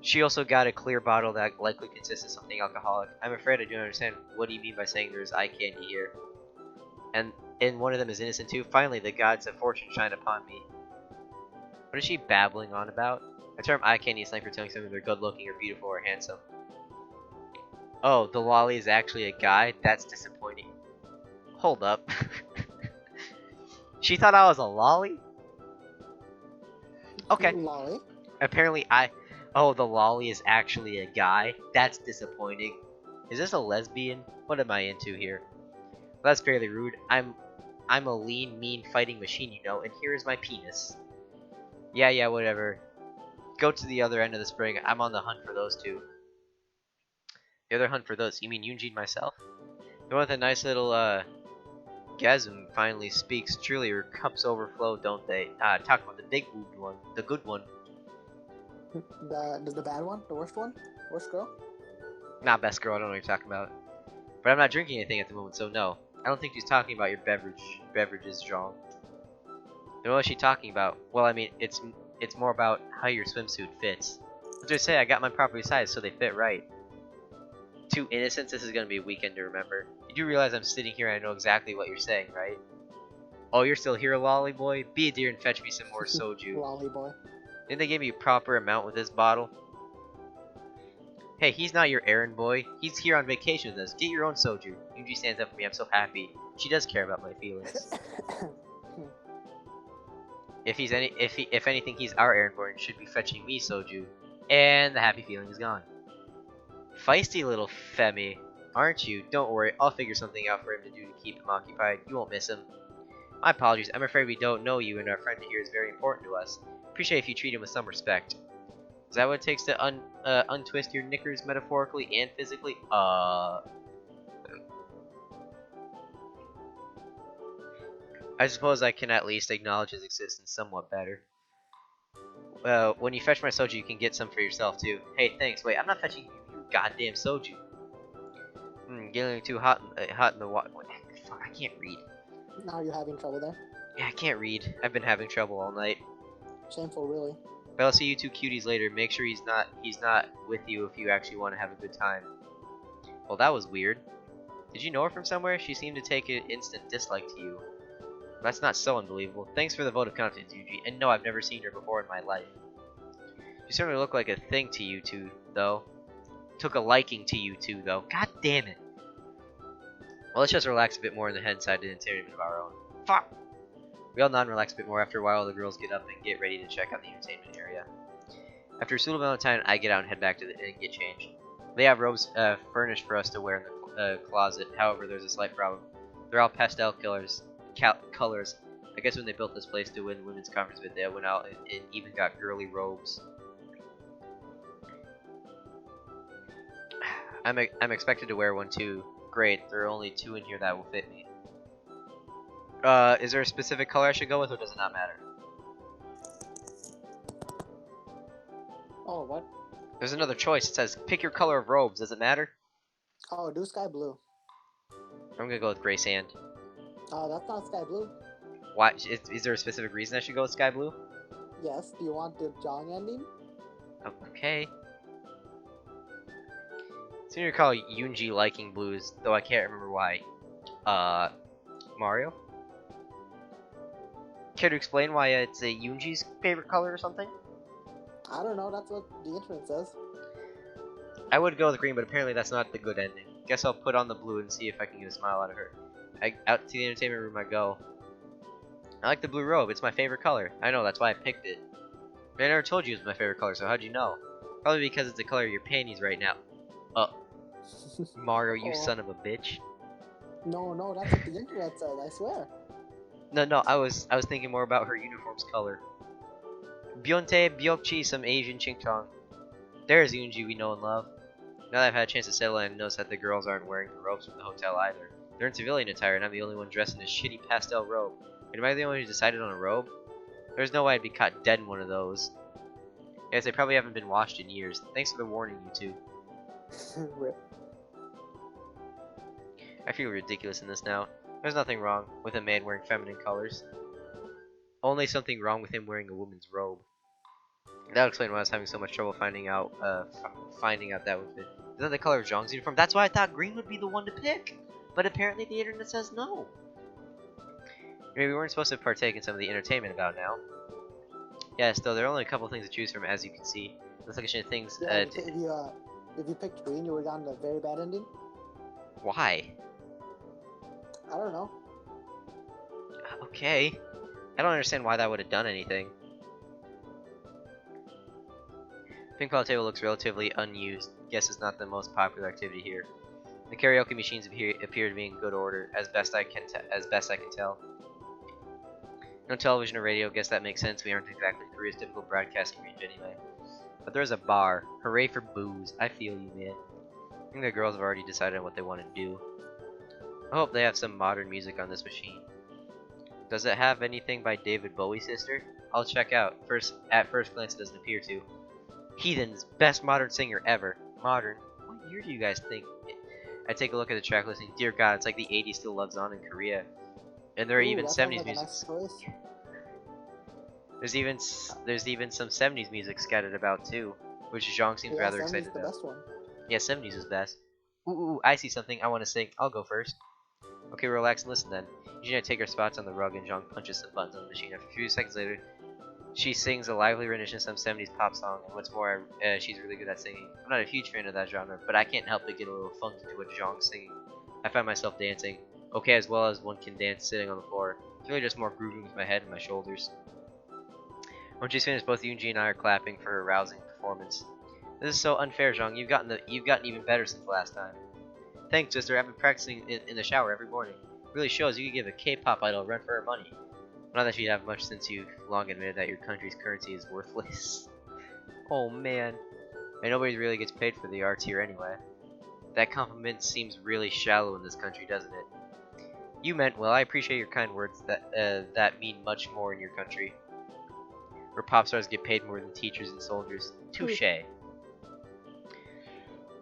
She also got a clear bottle that likely consists of something alcoholic. I'm afraid I don't understand. What do you mean by saying there's eye candy here? And one of them is innocent too? Finally, the gods of fortune shine upon me. What is she babbling on about? The term eye candy is slang for telling someone they're good looking or beautiful or handsome. Oh, the lolly is actually a guy? That's disappointing. Hold up. She thought I was a lolly? Okay. Lolly? Apparently oh, the lolly is actually a guy? That's disappointing. Is this a lesbian? What am I into here? Well, that's fairly rude. I'm I'm a lean, mean fighting machine, you know, and here is my penis. Yeah, whatever. Go to the other end of the spring. I'm on the hunt for those two. The other hunt for those. You mean Yunji and myself? The one with a nice little, gasm finally speaks. Truly, her cups overflow, don't they? Talk about the big boobed one. The good one. The bad one? The worst one? Worst girl? Not best girl, I don't know what you're talking about. But I'm not drinking anything at the moment, so no. I don't think she's talking about your beverages, Jean. Then what is she talking about? Well, I mean, it's more about how your swimsuit fits. Let's just say I got mine properly sized so they fit right. To innocents, this is gonna be a weekend to remember. You do realize I'm sitting here and I know exactly what you're saying, right? Oh, you're still here, lolly boy? Be a dear and fetch me some more soju. Lolly boy. Didn't they give you a proper amount with this bottle? Hey, he's not your errand boy. He's here on vacation with us. Get your own soju. Yuji stands up for me. I'm so happy. She does care about my feelings. If anything, he's our errand boy and should be fetching me soju. And the happy feeling is gone. Feisty little Femi, aren't you? Don't worry, I'll figure something out for him to do to keep him occupied. You won't miss him. My apologies. I'm afraid we don't know you, and our friend here is very important to us. Appreciate if you treat him with some respect. Is that what it takes to untwist your knickers metaphorically and physically? I suppose I can at least acknowledge his existence somewhat better. When you fetch my soju, you can get some for yourself too. Hey, thanks. Wait, I'm not fetching you your goddamn soju. Getting too hot in the water. Fuck, I can't read. Now you're having trouble there? Yeah, I can't read. I've been having trouble all night. Shameful, really. But I'll see you two cuties later. Make sure he's not with you if you actually want to have a good time. Well, that was weird. Did you know her from somewhere? She seemed to take an instant dislike to you. That's not so unbelievable. Thanks for the vote of confidence, Yuji. And no, I've never seen her before in my life. She certainly looked like a thing to you two, though. Took a liking to you two, though. God damn it. Well, let's just relax a bit more in the head side entertainment of our own. Fuck! We all nod and relax a bit more. After a while, the girls get up and get ready to check out the entertainment area. After a suitable amount of time, I get out and head back to the inn and get changed. They have robes furnished for us to wear in the closet. However, there's a slight problem. They're all pastel colors. I guess when they built this place to win the women's conference bid, they went out and even got girly robes. I'm expected to wear one too. Great, there are only 2 in here that will fit me. Is there a specific color I should go with, or does it not matter? Oh, what? There's another choice. It says, pick your color of robes. Does it matter? Oh, do sky blue. I'm gonna go with gray sand. Oh, that's not sky blue. Why? Is there a specific reason I should go with sky blue? Yes, do you want the Jong ending? Okay. Seem to recall Yunji liking blues, though I can't remember why. Mario? Care to explain why it's a Yunji's favorite color or something? I don't know, that's what the internet says. I would go with green, but apparently that's not the good ending. Guess I'll put on the blue and see if I can get a smile out of her. Out to the entertainment room I go. I like the blue robe, it's my favorite color. I know, that's why I picked it. But I never told you it was my favorite color, so how'd you know? Probably because it's the color of your panties right now. Mario, you Oh. son of a bitch. No, that's what the internet says, I swear. No, I was thinking more about her uniform's color. Byonte Byokchi, some Asian chingchong. There's Yunji we know and love. Now that I've had a chance to settle in and notice that the girls aren't wearing the robes from the hotel either. They're in civilian attire and I'm the only one dressed in a shitty pastel robe. Am I the only one who decided on a robe? There's no way I'd be caught dead in one of those. Yes, they probably haven't been washed in years. Thanks for the warning, you two. Rip. I feel ridiculous in this now. There's nothing wrong with a man wearing feminine colors. Only something wrong with him wearing a woman's robe. That'll explain why I was having so much trouble finding out that would fit. Is that the color of Zhang's uniform? That's why I thought green would be the one to pick. But apparently the internet says no. Maybe we weren't supposed to partake in some of the entertainment about now. Yes, though there are only a couple things to choose from, as you can see. The selection of things. Yeah, if you picked green, you would have gotten a very bad ending. Why? I don't know. Okay. I don't understand why that would have done anything. Ping pong table looks relatively unused. Guess it's not the most popular activity here. The karaoke machines appear to be in good order, as best I can tell. No television or radio. Guess that makes sense. We aren't exactly Korea's typical broadcasting range anyway. But there's a bar. Hooray for booze. I feel you, man. I think the girls have already decided on what they want to do. I hope they have some modern music on this machine. Does it have anything by David Bowie, sister? I'll check out. At first glance, it doesn't appear to. Heathens, best modern singer ever. Modern? What year do you guys think? I take a look at the track listing. Dear God, it's like the 80s still loves on in Korea. And there are even that sounds 70s like a music. nice choice. There's even some 70s music scattered about too, which Zhang seems Yeah, rather 70's excited the about. best one. Yeah, 70s is best. Ooh, I see something. I want to sing. I'll go first. Okay, relax and listen then. Eugenia take her spots on the rug and Zhang punches some buttons on the machine. After a few seconds later, she sings a lively rendition of some 70s pop song, and what's more, she's really good at singing. I'm not a huge fan of that genre, but I can't help but get a little funky to what Zhang's singing. I find myself dancing, okay as well as one can dance sitting on the floor. It's really just more grooving with my head and my shoulders. When she's finished, both Yoonji and I are clapping for her rousing performance. This is so unfair, Zhang. You've gotten even better since the last time. Thanks, sister. I've been practicing in the shower every morning. It really shows you could give a K-pop idol a run for her money. Not that she'd have much, since you've long admitted that your country's currency is worthless. Oh man. And nobody really gets paid for the arts here anyway. That compliment seems really shallow in this country, doesn't it? You meant well. I appreciate your kind words that mean much more in your country, where pop stars get paid more than teachers and soldiers. Touche.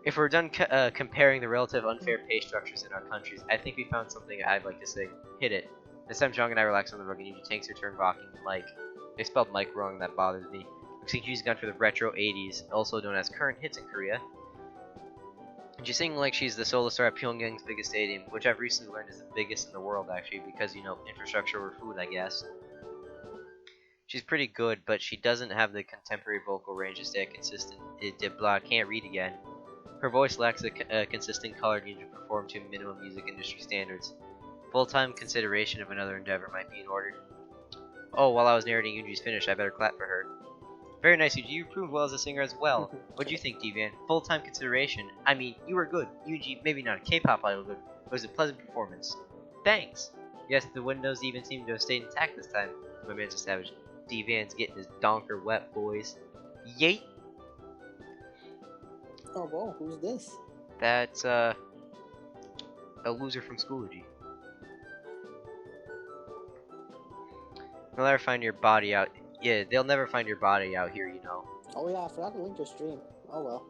If we're done comparing the relative unfair pay structures in our countries, I think we found something I'd like to sing. Hit it. This time, Zhang and I relax on the rug and Yuji takes her turn rocking Mike. They spelled Mike wrong, that bothers me. Looks like Yuji's gone for the retro 80s, also known as current hits in Korea. And she's singing like she's the solo star at Pyongyang's biggest stadium, which I've recently learned is the biggest in the world, actually, because, you know, infrastructure over food, I guess. She's pretty good, but she doesn't have the contemporary vocal range to stay consistent. I can't read again. Her voice lacks a consistent color needed to perform to minimum music industry standards. Full-time consideration of another endeavor might be in order. Oh, while I was narrating Yoonji's finish, I better clap for her. Very nice, Yoonji. You proved well as a singer as well. What'd you think, Devan? Full-time consideration. I mean, you were good. Yoonji, maybe not a K-pop idol, but it was a pleasant performance. Thanks! Yes, the windows even seem to have stayed intact this time. My man's a savage. Devan's getting his donker wet, boys. Yeet! Oh, whoa, who's this? That's, a loser from Schoology. They'll never find your body out. Yeah, they'll never find your body out here, you know. Oh yeah, I forgot to link your stream. Oh well.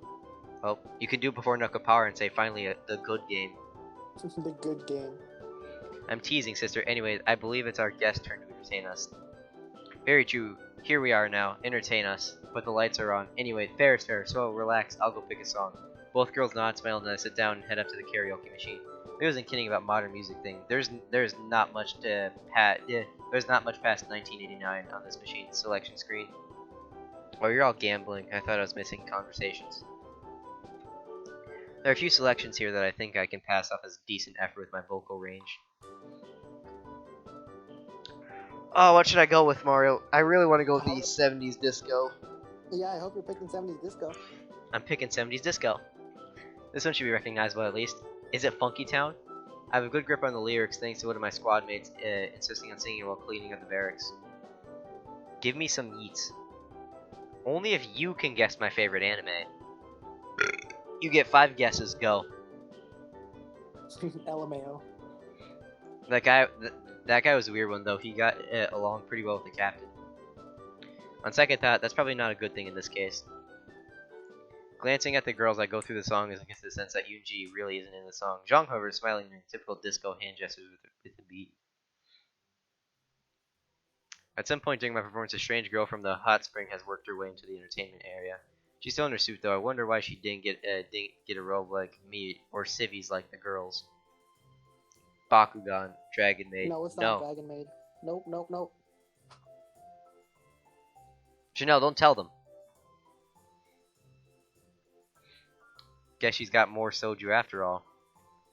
Well, you can do it before Knuckle Power and say finally the good game. The good game. I'm teasing, sister. Anyways, I believe it's our guest turn to entertain us. Very true. Here we are now. Entertain us. But the lights are on. Anyway, fair is fair. So relax. I'll go pick a song. Both girls nod, smile, and then I sit down and head up to the karaoke machine. I wasn't kidding about modern music thing. There's not much to there's not much past 1989 on this machine's selection screen. Oh, you're all gambling. I thought I was missing conversations. There are a few selections here that I think I can pass off as a decent effort with my vocal range. Oh, what should I go with, Mario? I really want to go with the 70s disco. Yeah, I hope you're picking 70s disco. I'm picking 70s disco. This one should be recognizable at least. Is it Funky Town? I have a good grip on the lyrics thanks to one of my squad mates insisting on singing while cleaning up the barracks. Give me some yeets. Only if you can guess my favorite anime. You get 5 guesses, go. LMAO. That guy was a weird one though. He got along pretty well with the captain. On second thought, that's probably not a good thing in this case. Glancing at the girls, I go through the song as I get the sense that Yoonji really isn't in the song. Zhang, however, is smiling in typical disco hand gestures with the beat. At some point during my performance, a strange girl from the hot spring has worked her way into the entertainment area. She's still in her suit though. I wonder why she didn't get a robe like me or civvies like the girls. Bakugan, Dragon Maid. No, it's not Dragon Maid. Nope, nope, nope. Chanel, don't tell them. Guess she's got more soju after all.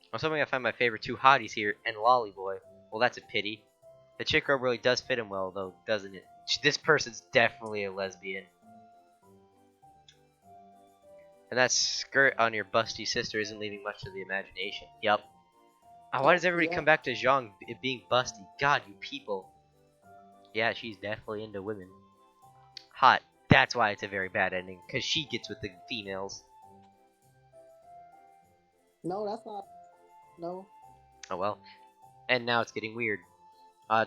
I was hoping I'd find my favorite 2 hotties here and Lolly Boy. Well, that's a pity. The chick robe really does fit him well, though, doesn't it? This person's definitely a lesbian. And that skirt on your busty sister isn't leaving much to the imagination. Yup. Why does everybody Yeah. come back to Zhang being busty? God, you people. Yeah, she's definitely into women. Hot. That's why it's a very bad ending, because she gets with the females. No, that's not. No. Oh well. And now it's getting weird.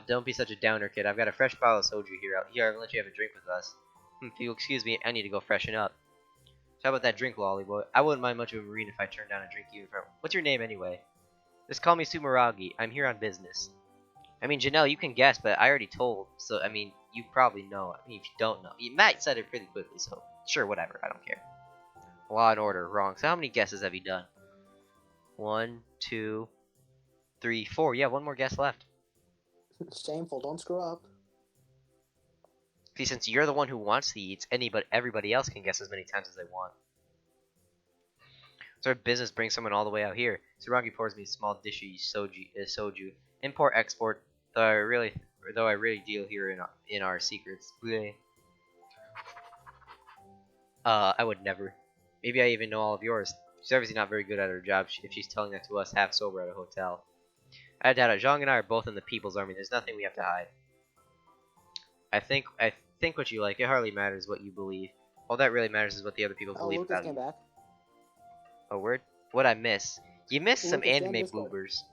Don't be such a downer, kid. I've got a fresh bottle of soju here. Here, I'll let you have a drink with us. If you'll excuse me, I need to go freshen up. So how about that drink, lolly boy? I wouldn't mind much of a marine if I turned down a drink even from... What's your name, anyway? Just call me Sumeragi. I'm here on business. I mean, Janelle, you can guess, but I already told. So, I mean, you probably know. I mean, if you don't know. Matt said it pretty quickly, so... Sure, whatever. I don't care. Law and order. Wrong. So how many guesses have you done? 1, 2, 3, 4. Yeah, one more guess left. Shameful. Don't screw up. See, since you're the one who wants the eats, everybody else can guess as many times as they want. So our business brings someone all the way out here. Tsuragi pours me a small dish of soju. Import, export, though I really deal here in our secrets. Bleh. I would never. Maybe I even know all of yours. She's obviously not very good at her job if she's telling that to us half sober at a hotel. I doubt it. Zhang and I are both in the People's Army. There's nothing we have to hide. I think what you like. It hardly matters what you believe. All that really matters is what the other people Oh, believe Lucas about came you. back. A word? What I miss? You missed some Lucas, join anime Discord. boobers.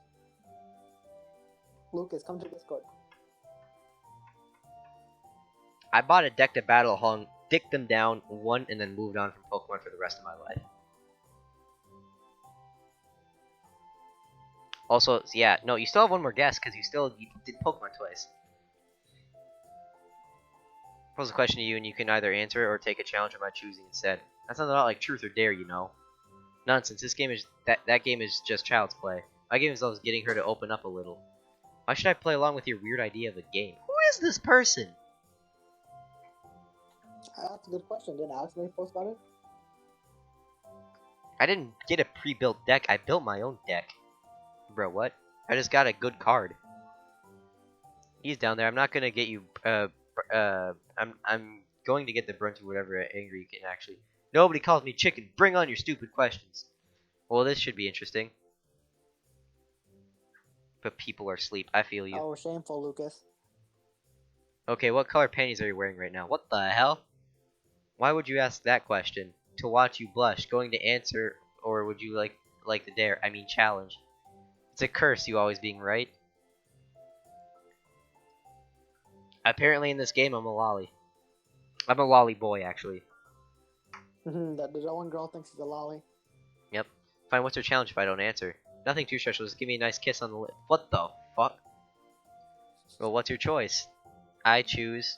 Lucas, come to Discord. I bought a deck to battle Hung, dicked them down, won, and then moved on from Pokemon for the rest of my life. Also, yeah, no, you still have one more guess because you did Pokemon twice. Pose a question to you, and you can either answer it or take a challenge of my choosing instead. That sounds a lot like Truth or Dare, you know. Nonsense. This game is that game is just child's play. My game involves getting her to open up a little. Why should I play along with your weird idea of a game? Who is this person? That's a good question. Didn't Alex make a post about it? I didn't get a pre-built deck. I built my own deck. Bro, what? I just got a good card. He's down there. I'm not gonna get you. I'm going to get the brunt of whatever anger you can actually. Nobody calls me chicken. Bring on your stupid questions. Well, this should be interesting. But people are asleep. I feel you. Oh, shameful, Lucas. Okay, what color panties are you wearing right now? What the hell? Why would you ask that question? To watch you blush. Going to answer, or would you like the dare? I mean challenge. It's a curse, you always being right. Apparently in this game, I'm a lolly. I'm a lolly boy, actually. that one girl thinks he's a lolly. Yep. Fine, what's your challenge if I don't answer? Nothing too special, just give me a nice kiss on the lip. What the fuck? Well, what's your choice? I choose...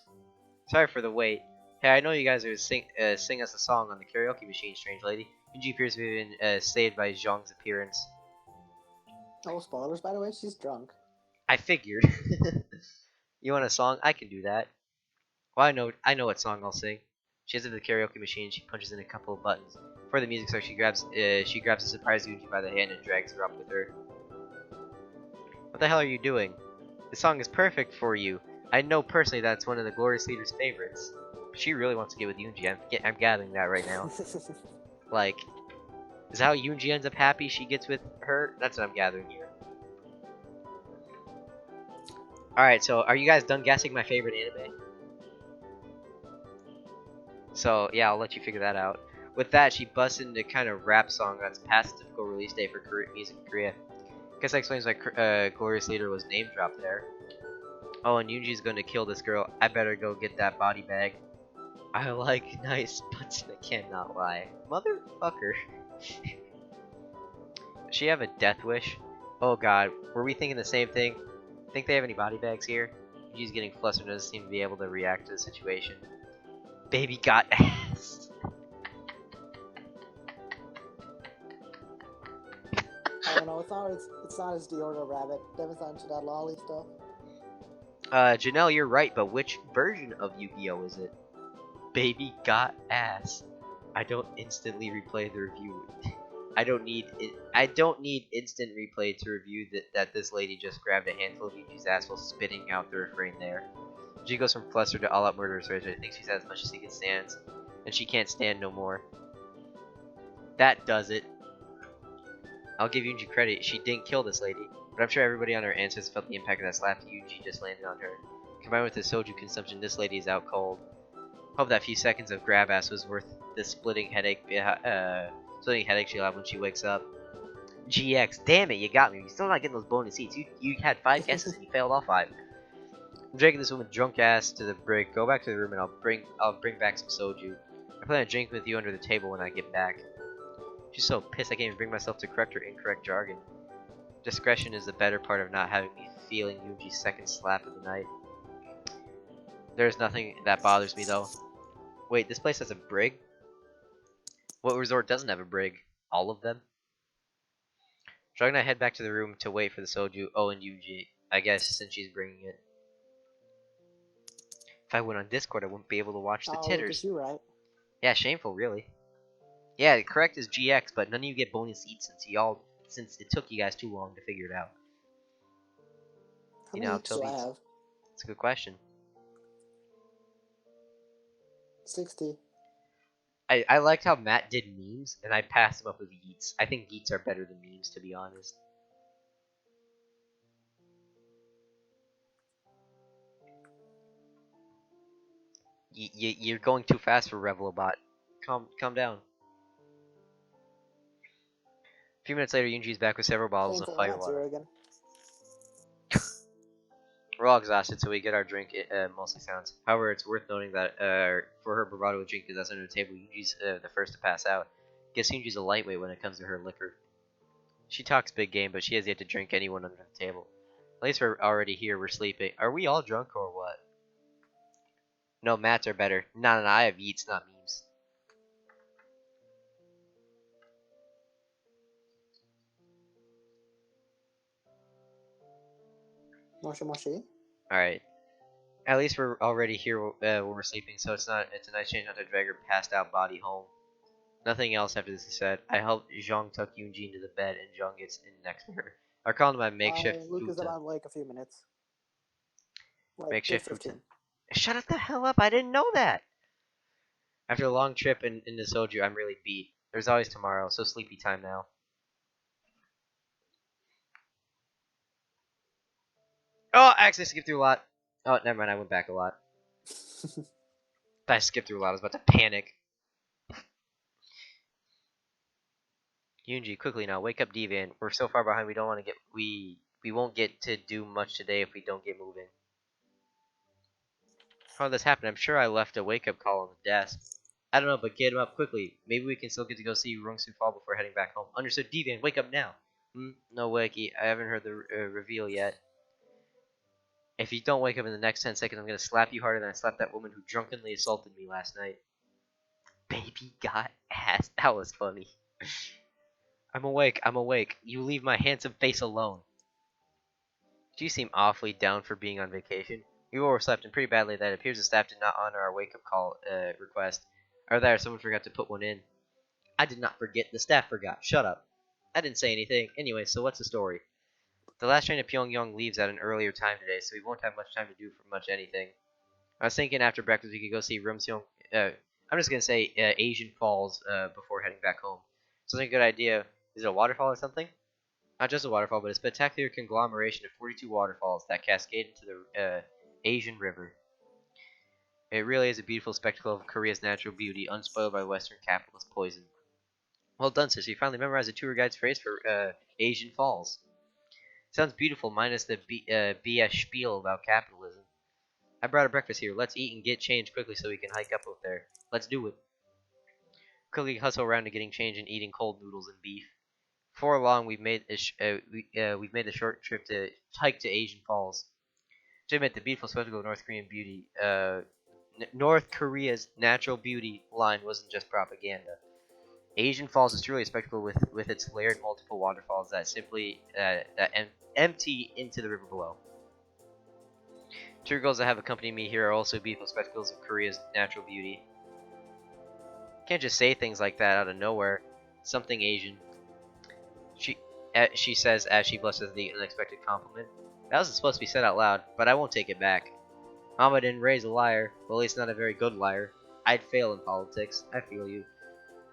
Sorry for the wait. Hey, I know you guys are sing us a song on the karaoke machine, strange lady. Yunji appears to have been saved by Zhang's appearance. Oh, spoilers, by the way, she's drunk. I figured. You want a song? I can do that. Well, I know what song I'll sing. She heads to the karaoke machine. She punches in a couple of buttons. Before the music starts, she grabs a surprised Yuji by the hand and drags her up with her. What the hell are you doing? This song is perfect for you. I know personally that's one of the Glorious Leader's favorites. She really wants to get with Yuji. I'm gathering that right now. Like, is that how Yuji ends up happy she gets with her? That's what I'm gathering here. Alright, so are you guys done guessing my favorite anime? So, yeah, I'll let you figure that out. With that, she busts into a kind of rap song that's past the typical release date for music in Korea. Guess that explains why Glorious Leader was name dropped there. Oh, and Yuji's going to kill this girl. I better go get that body bag. I like nice butts, I cannot lie. Motherfucker. Does she have a death wish? Oh god, were we thinking the same thing? Think they have any body bags here? Yuji's getting flustered and doesn't seem to be able to react to the situation. Baby got ass. I don't know, it's not as Deodorant Rabbit. Devin's not into that lolly stuff. Janelle, you're right, but which version of Yu-Gi-Oh is it? Baby got ass. I don't instantly replay the review. I don't need instant replay to review that this lady just grabbed a handful of Yuji's ass while spitting out the refrain there. She goes from flustered to all-out murderous rage. I think she's had as much as she can stand, and she can't stand no more. That does it. I'll give Yunji credit. She didn't kill this lady, but I'm sure everybody on her ancestors felt the impact of that slap Yunji just landed on her. Combined with the soju consumption, this lady is out cold. Hope that few seconds of grab ass was worth the splitting headache she will have when she wakes up. GX, damn it, you got me. You're still not getting those bonus seats. You had 5 guesses and you failed all 5. I'm dragging this woman drunk ass to the brig. Go back to the room and I'll bring back some soju. I plan on drinking with you under the table when I get back. She's so pissed I can't even bring myself to correct her incorrect jargon. Discretion is the better part of not having me feeling Yunji's second slap of the night. There's nothing that bothers me though. Wait, this place has a brig? What resort doesn't have a brig? All of them? Shog and I head back to the room to wait for the soju. Oh, and Yunji, I guess, since she's bringing it. If I went on Discord, I wouldn't be able to watch the titters. You right. Yeah, shameful, really. Yeah, the correct is GX, but none of you get bonus eats since it took you guys too long to figure it out. How many eats do I have? It's a good question. 60. I liked how Matt did memes, and I passed him up with yeets. I think yeets are better than memes, to be honest. You're going too fast for Revelobot. Calm down. A few minutes later, Yunji's back with several bottles of fire water. We're all exhausted, so we get our drink. It mostly sounds. However, it's worth noting that for her bravado with drink that's under the table, Yunji's the first to pass out. Guess Yunji's a lightweight when it comes to her liquor. She talks big game, but she has yet to drink anyone under the table. At least we're already here. We're sleeping. Are we all drunk or what? No, Matt's are better. No, I have yeets, not memes. Moshi. Alright. At least we're already here when we're sleeping, so it's a nice change not to drag her passed out body home. Nothing else after this is said. I help Zhang tuck Yunji into the bed, and Zhang gets in next to her. I call him my makeshift Luke is futon. around like a few minutes. Like Makeshift 15. futon. Shut up the hell up, I didn't know that! After a long trip in the soju, I'm really beat. There's always tomorrow, so sleepy time now. Oh, I actually skipped through a lot. Oh, never mind, I went back a lot. I skipped through a lot, I was about to panic. Yunji, quickly now, wake up Deviant. We're so far behind we don't want to get we won't get to do much today if we don't get moving. How did this happen? I'm sure I left a wake up call on the desk. I don't know, but get him up quickly. Maybe we can still get to go see Rungsu fall before heading back home. Understood, Deviant, wake up now. No wakey, I haven't heard the reveal yet. If you don't wake up in the next 10 seconds, I'm gonna slap you harder than I slapped that woman who drunkenly assaulted me last night. Baby got ass. That was funny. I'm awake. You leave my handsome face alone. You seem awfully down for being on vacation. You overslept and pretty badly that it appears the staff did not honor our wake-up call request. Or that someone forgot to put one in. I did not forget, the staff forgot. Shut up. I didn't say anything. Anyway, so what's the story? The last train to Pyongyang leaves at an earlier time today, so we won't have much time to do for much anything. I was thinking after breakfast we could go see Rumseong, I'm just gonna say Asian Falls before heading back home. Sounds like a good idea. Is it a waterfall or something? Not just a waterfall, but a spectacular conglomeration of 42 waterfalls that cascade into the Asian River. It really is a beautiful spectacle of Korea's natural beauty, unspoiled by Western capitalist poison. Well done, sis. You finally memorized the tour guide's phrase for Asian Falls. Sounds beautiful, minus the BS spiel about capitalism. I brought a breakfast here. Let's eat and get changed quickly so we can hike up over there. Let's do it. Quickly hustle around to getting changed and eating cold noodles and beef. Before long, we've made the short trip to hike to Asian Falls. To admit, the beautiful spectacle of North Korean beauty, North Korea's natural beauty line wasn't just propaganda. Asian Falls is truly a spectacle with its layered multiple waterfalls that simply empty into the river below. Tour girls that have accompanied me here are also beautiful spectacles of Korea's natural beauty. Can't just say things like that out of nowhere. Something Asian. She says as she blushes at the unexpected compliment. That wasn't supposed to be said out loud, but I won't take it back. Mama didn't raise a liar, well, at least not a very good liar. I'd fail in politics. I feel you.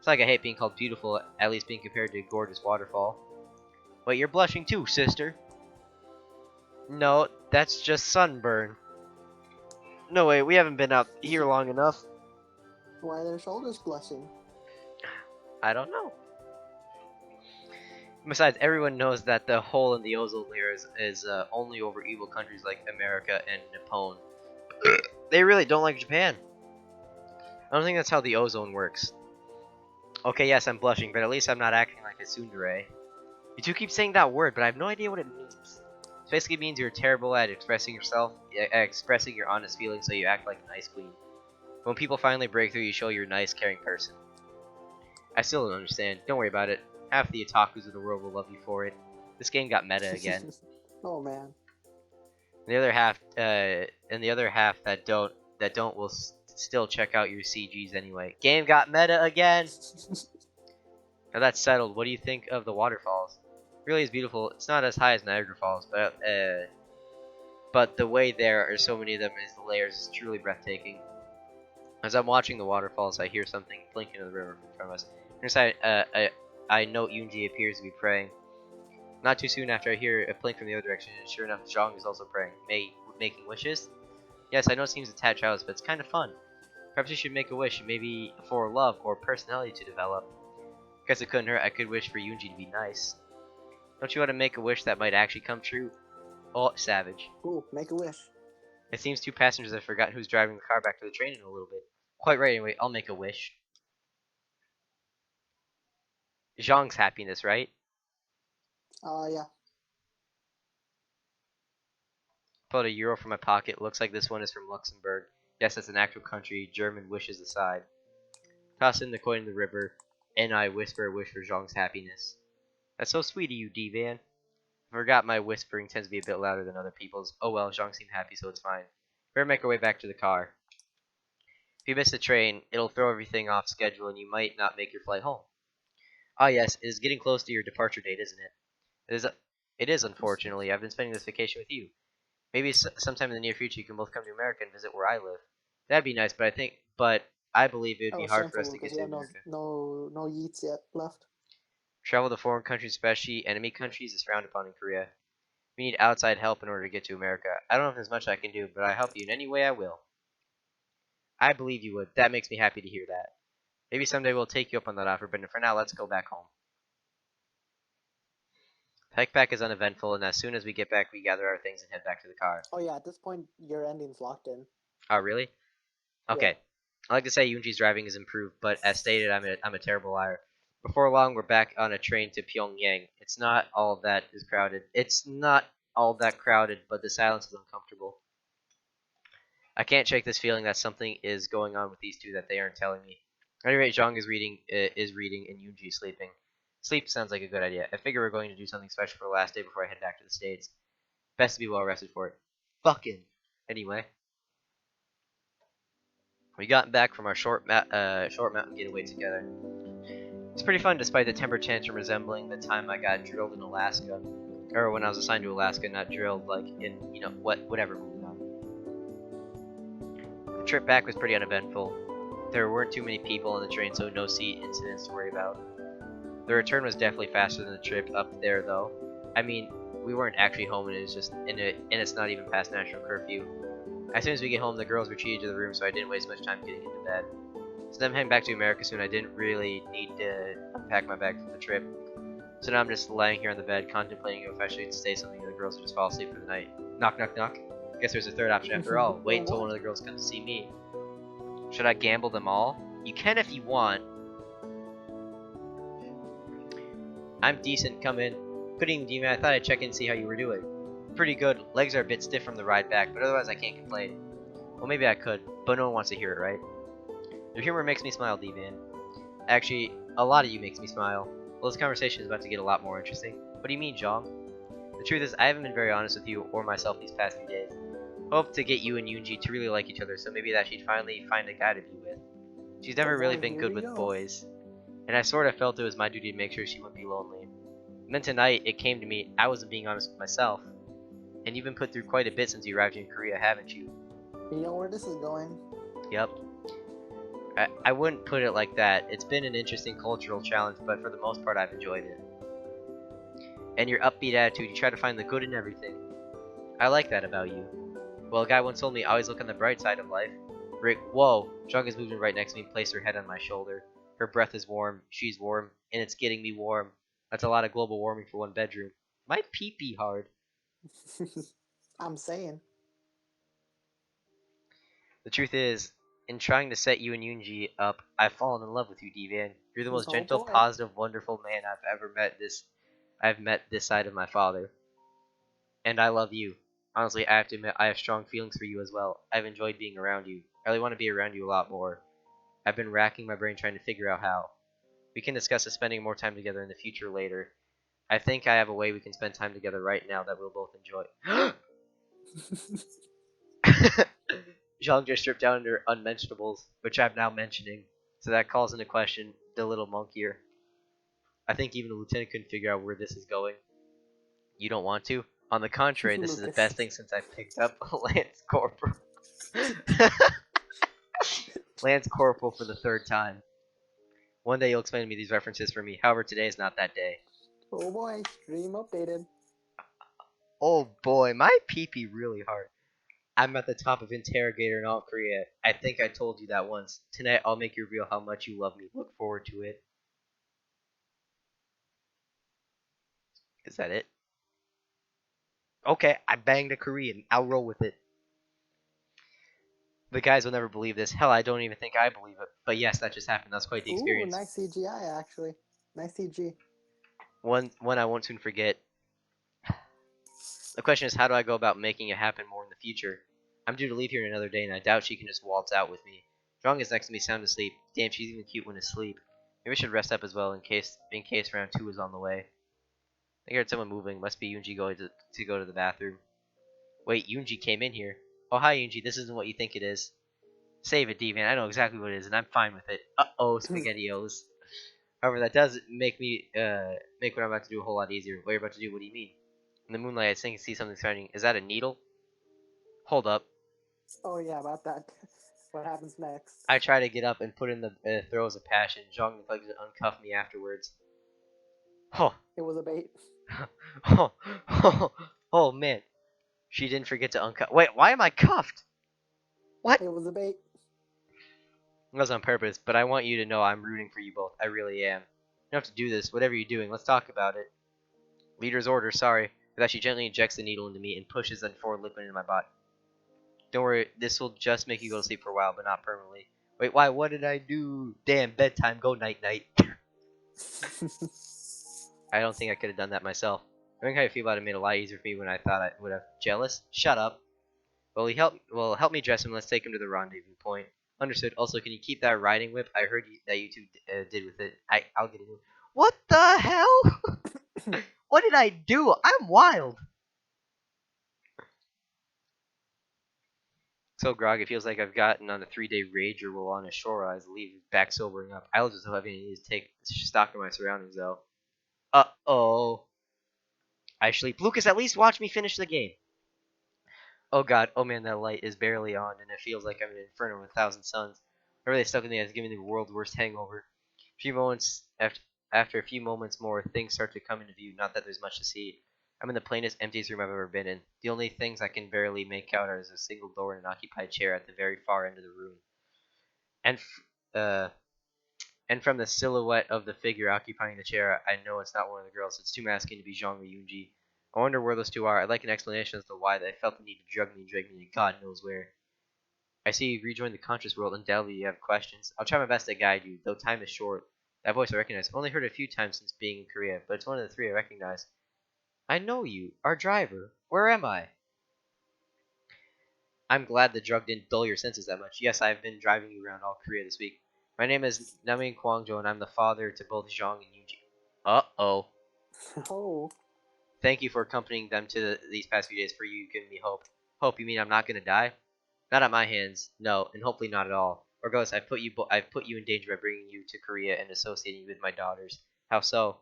It's like I hate being called beautiful, at least being compared to a gorgeous waterfall. Wait, you're blushing too, sister. No, that's just sunburn. No way, we haven't been out here long enough. Why are their shoulders blushing? I don't know. Besides, everyone knows that the hole in the ozone layer is only over evil countries like America and Nippon. They really don't like Japan. I don't think that's how the ozone works. Okay, yes, I'm blushing, but at least I'm not acting like a tsundere. You two keep saying that word, but I have no idea what it means. It basically means you're terrible at expressing yourself, expressing your honest feelings, so you act like a nice queen. When people finally break through, you show you're a nice, caring person. I still don't understand. Don't worry about it. Half the otakus of the world will love you for it. This game got meta again. Oh man. The other half, and the other half that don't will still check out your CGs anyway. Game got meta again. Now that's settled. What do you think of the waterfalls? It really is beautiful. It's not as high as Niagara Falls, but the way there are so many of them is the layers is truly breathtaking. As I'm watching the waterfalls, I hear something blinking in the river in front of us. Inside, I note Yoonji appears to be praying. Not too soon after I hear a blink from the other direction, and sure enough, Zhang is also praying, making wishes. Yes, I know it seems a tad childish, but it's kind of fun. Perhaps you should make a wish, maybe for love or personality to develop. Guess it couldn't hurt. I could wish for Yoonji to be nice. Don't you want to make a wish that might actually come true? Oh, savage. Ooh, make a wish. It seems two passengers have forgotten who's driving the car back to the train in a little bit. Quite right, anyway, I'll make a wish. Zhang's happiness, right? Yeah. Pulled a euro from my pocket. Looks like this one is from Luxembourg. Yes, that's an actual country. German wishes aside. Toss in the coin in the river, and I whisper a wish for Zhang's happiness. That's so sweet of you, D-Van. I forgot my whispering tends to be a bit louder than other people's. Oh well, Zhang seemed happy, so it's fine. Better make our way back to the car. If you miss the train, it'll throw everything off schedule, and you might not make your flight home. Ah yes, it is getting close to your departure date, isn't it? It is, unfortunately. I've been spending this vacation with you. Maybe sometime in the near future you can both come to America and visit where I live. That'd be nice, but I believe it would be hard for us to get to America. No yeets yet left. Travel to foreign countries, especially enemy countries, is frowned upon in Korea. We need outside help in order to get to America. I don't know if there's much I can do, but I help you in any way I will. I believe you would. That makes me happy to hear that. Maybe someday we'll take you up on that offer, but for now, let's go back home. Hike back is uneventful, and as soon as we get back, we gather our things and head back to the car. Oh yeah, at this point, your ending's locked in. Oh, really? Okay. I like to say Yoonji's driving is improved, but as stated, I'm a terrible liar. Before long, we're back on a train to Pyongyang. It's not all that crowded, but the silence is uncomfortable. I can't shake this feeling that something is going on with these two that they aren't telling me. At any rate, Zhang is reading, and Yoonji is sleeping. Sleep sounds like a good idea. I figure we're going to do something special for the last day before I head back to the States. Best to be well rested for it. Fucking. Anyway. We got back from our short mountain getaway together. It's pretty fun despite the temper tantrum resembling the time I got drilled in Alaska. Or when I was assigned to Alaska, not drilled like in, whatever moving on. The trip back was pretty uneventful. There weren't too many people on the train, so no seat incidents to worry about. The return was definitely faster than the trip up there, though. I mean, we weren't actually home, and it's not even past national curfew. As soon as we get home, the girls retreated to the room, so I didn't waste much time getting into bed. So them heading back to America soon, I didn't really need to unpack my bag for the trip. So now I'm just lying here on the bed, contemplating if I should say something to the girls or just fall asleep for the night. Knock, knock, knock. Guess there's a third option after all. Wait until one of the girls comes to see me. Should I gamble them all? You can if you want. I'm decent, come in. Good evening, Demon. I thought I'd check in and see how you were doing. Pretty good. Legs are a bit stiff from the ride back, but otherwise I can't complain. Well, maybe I could, but no one wants to hear it, right? Your humor makes me smile, D-Man. Actually, a lot of you makes me smile. Well, this conversation is about to get a lot more interesting. What do you mean, Zhang? The truth is, I haven't been very honest with you or myself these past few days. Hope to get you and Yoonji to really like each other, so maybe that she'd finally find a guy to be with. She's never really been good with boys, and I sort of felt it was my duty to make sure she wouldn't be lonely. And then tonight, it came to me, I wasn't being honest with myself. And you've been put through quite a bit since you arrived in Korea, haven't you? You know where this is going. Yep. I wouldn't put it like that. It's been an interesting cultural challenge, but for the most part, I've enjoyed it. And your upbeat attitude, you try to find the good in everything. I like that about you. Well, a guy once told me, always look on the bright side of life. Rick, whoa! Jung is moving right next to me and placed her head on my shoulder. Her breath is warm, she's warm, and it's getting me warm. That's a lot of global warming for one bedroom. My pee-pee hard. I'm saying. The truth is, in trying to set you and Yoonji up, I've fallen in love with you, Devan. You're the most Oh, gentle, boy. positive, wonderful man I've met this side of my father. And I love you. Honestly, I have to admit, I have strong feelings for you as well. I've enjoyed being around you. I really want to be around you a lot more. I've been racking my brain trying to figure out how. We can discuss spending more time together in the future later. I think I have a way we can spend time together right now that we'll both enjoy. Zhang just stripped down her unmentionables, which I'm now mentioning. So that calls into question the little monkier. I think even the lieutenant couldn't figure out where this is going. You don't want to? On the contrary, this is the Lucas. best thing since I picked up Lance Corporal. Lance Corporal for the third time. One day you'll explain to me these references for me. However, today is not that day. Oh boy, stream updated. Oh boy, my pee-pee really hard. I'm at the top of Interrogator in all Korea. I think I told you that once. Tonight I'll make you reveal how much you love me. Look forward to it. Is that it? Okay, I banged a Korean. I'll roll with it. The guys will never believe this. Hell, I don't even think I believe it. But yes, that just happened. That's quite the experience. Ooh, nice CGI actually. Nice CG. One I won't soon forget. The question is, how do I go about making it happen more in the future? I'm due to leave here in another day, and I doubt she can just waltz out with me. Zhang is next to me, sound asleep. Damn, she's even cute when asleep. Maybe I should rest up as well in case round 2 is on the way. I heard someone moving. Must be Yoonji going to go to the bathroom. Wait, Yoonji came in here. Oh, hi, Yoonji. This isn't what you think it is. Save it, Deviant. I know exactly what it is, and I'm fine with it. Uh-oh, SpaghettiOs. However, that does make what I'm about to do a whole lot easier. What you're about to do, what do you mean? In the moonlight, I think I see something shining. Is that a needle? Hold up. Oh yeah, about that. What happens next? I try to get up and put in the throes of passion. Zhang neglects to uncuff me afterwards. Oh, It was a bait. oh, man. She didn't forget to uncuff. Wait, why am I cuffed? What? It was a bait. It was on purpose, but I want you to know I'm rooting for you both. I really am. You don't have to do this. Whatever you're doing, let's talk about it. Leader's order, sorry. But that she gently injects the needle into me and pushes the foreign liquid into my body. Don't worry, this will just make you go to sleep for a while, but not permanently. Wait, why? What did I do? Damn, bedtime, go night-night. I don't think I could have done that myself. Knowing how I feel about it made it a lot easier for me when I thought I would have. Jealous? Shut up. Well, help me dress him. Let's take him to the rendezvous point. Understood. Also, can you keep that riding whip? I heard that you two did with it. I'll get it. What the hell? What did I do? I'm wild. So, Grog, it feels like I've gotten on a 3-day rage or will on a shore as I leave back sobering up. I was just hoping I need to take stock of my surroundings, though. Uh-oh. I sleep. Lucas, at least watch me finish the game. Oh god, oh man, that light is barely on, and it feels like I'm in an inferno with 1,000 suns. Whatever they stuck in me has given me the world's worst hangover. A few moments after a few moments more, things start to come into view. Not that there's much to see. I'm in the plainest, emptiest room I've ever been in. The only things I can barely make out are a single door and an occupied chair at the very far end of the room. And from the silhouette of the figure occupying the chair, I know it's not one of the girls. It's too masculine to be Zhang or Yoonji. I wonder where those two are. I'd like an explanation as to why they felt the need to drug me and drag me to God knows where. I see you've rejoined the conscious world. Undoubtedly you have questions. I'll try my best to guide you, though time is short. That voice I recognize. Only heard it a few times since being in Korea, but it's one of the 3 I recognize. I know you. Our driver. Where am I? I'm glad the drug didn't dull your senses that much. Yes, I've been driving you around all Korea this week. My name is Namin Kwangjo, and I'm the father to both Zhang and Yoonji. Uh-oh. Oh. Thank you for accompanying them to these past few days. For you, giving me hope. Hope? You mean I'm not gonna die? Not at my hands, no, and hopefully not at all. Regardless, I've put you in danger by bringing you to Korea and associating you with my daughters. How so?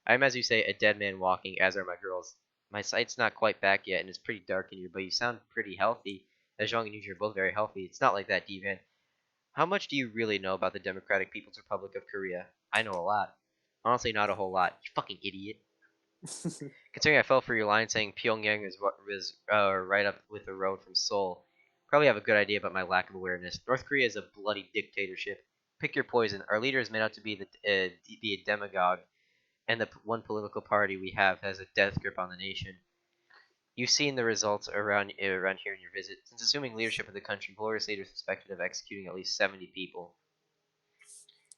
I am, as you say, a dead man walking, as are my girls. My sight's not quite back yet, and it's pretty dark in here, but you sound pretty healthy. As Zhang and Yuji are both very healthy. It's not like that, Devan. How much do you really know about the Democratic People's Republic of Korea? I know a lot. Honestly, not a whole lot. You fucking idiot. Considering I fell for your line saying Pyongyang was right up with the road from Seoul, probably have a good idea about my lack of awareness. North Korea is a bloody dictatorship. Pick your poison. Our leader is made out to be a demagogue, and the one political party we have has a death grip on the nation. You've seen the results around here in your visit. Since assuming leadership of the country, Glorious Leader is suspected of executing at least 70 people.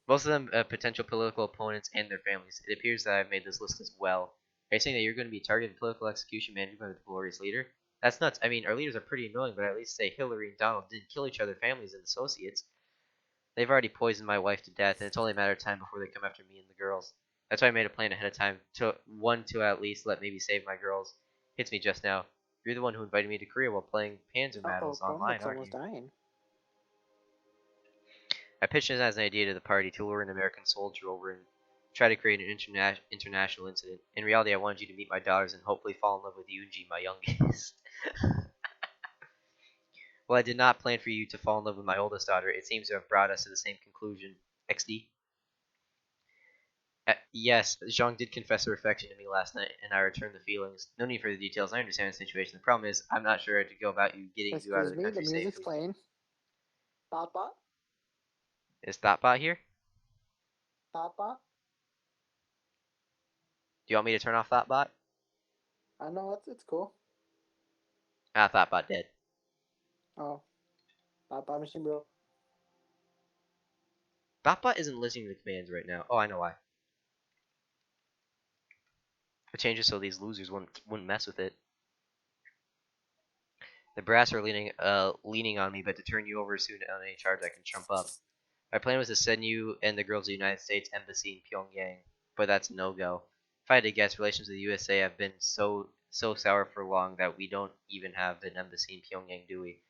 Most of them potential political opponents and their families. It appears that I've made this list as well. Are you saying that you're going to be targeted political execution managed by the Glorious Leader? That's nuts. I mean, our leaders are pretty annoying, but at least say Hillary and Donald didn't kill each other, families, and associates. They've already poisoned my wife to death, and it's only a matter of time before they come after me and the girls. That's why I made a plan ahead of time to at least let maybe save my girls. Hits me just now. You're the one who invited me to Korea while playing Panzer Battles online, aren't you? Dying. I pitched it as an idea to the party to lure an American soldier over and try to create an international incident. In reality, I wanted you to meet my daughters and hopefully fall in love with Yoonji, my youngest. Well, I did not plan for you to fall in love with my oldest daughter. It seems to have brought us to the same conclusion. XD. Yes, Zhang did confess her affection to me last night, and I returned the feelings. No need for the details. I understand the situation. The problem is, I'm not sure how to go about you getting you out of the country the music's safely. playing. Thought bot? Is Thoughtbot here? Thought bot? Do you want me to turn off Thoughtbot? I know, it's cool. Ah, Thoughtbot dead. Oh. Thought bot machine, bro. Thoughtbot isn't listening to the commands right now. Oh, I know why. I changed it so these losers wouldn't mess with it. The brass are leaning on me, but to turn you over soon on any charge I can trump up. My plan was to send you and the girls to the United States Embassy in Pyongyang, but that's no-go. If I had to guess, relations with the USA have been so sour for long that we don't even have an embassy in Pyongyang, do we?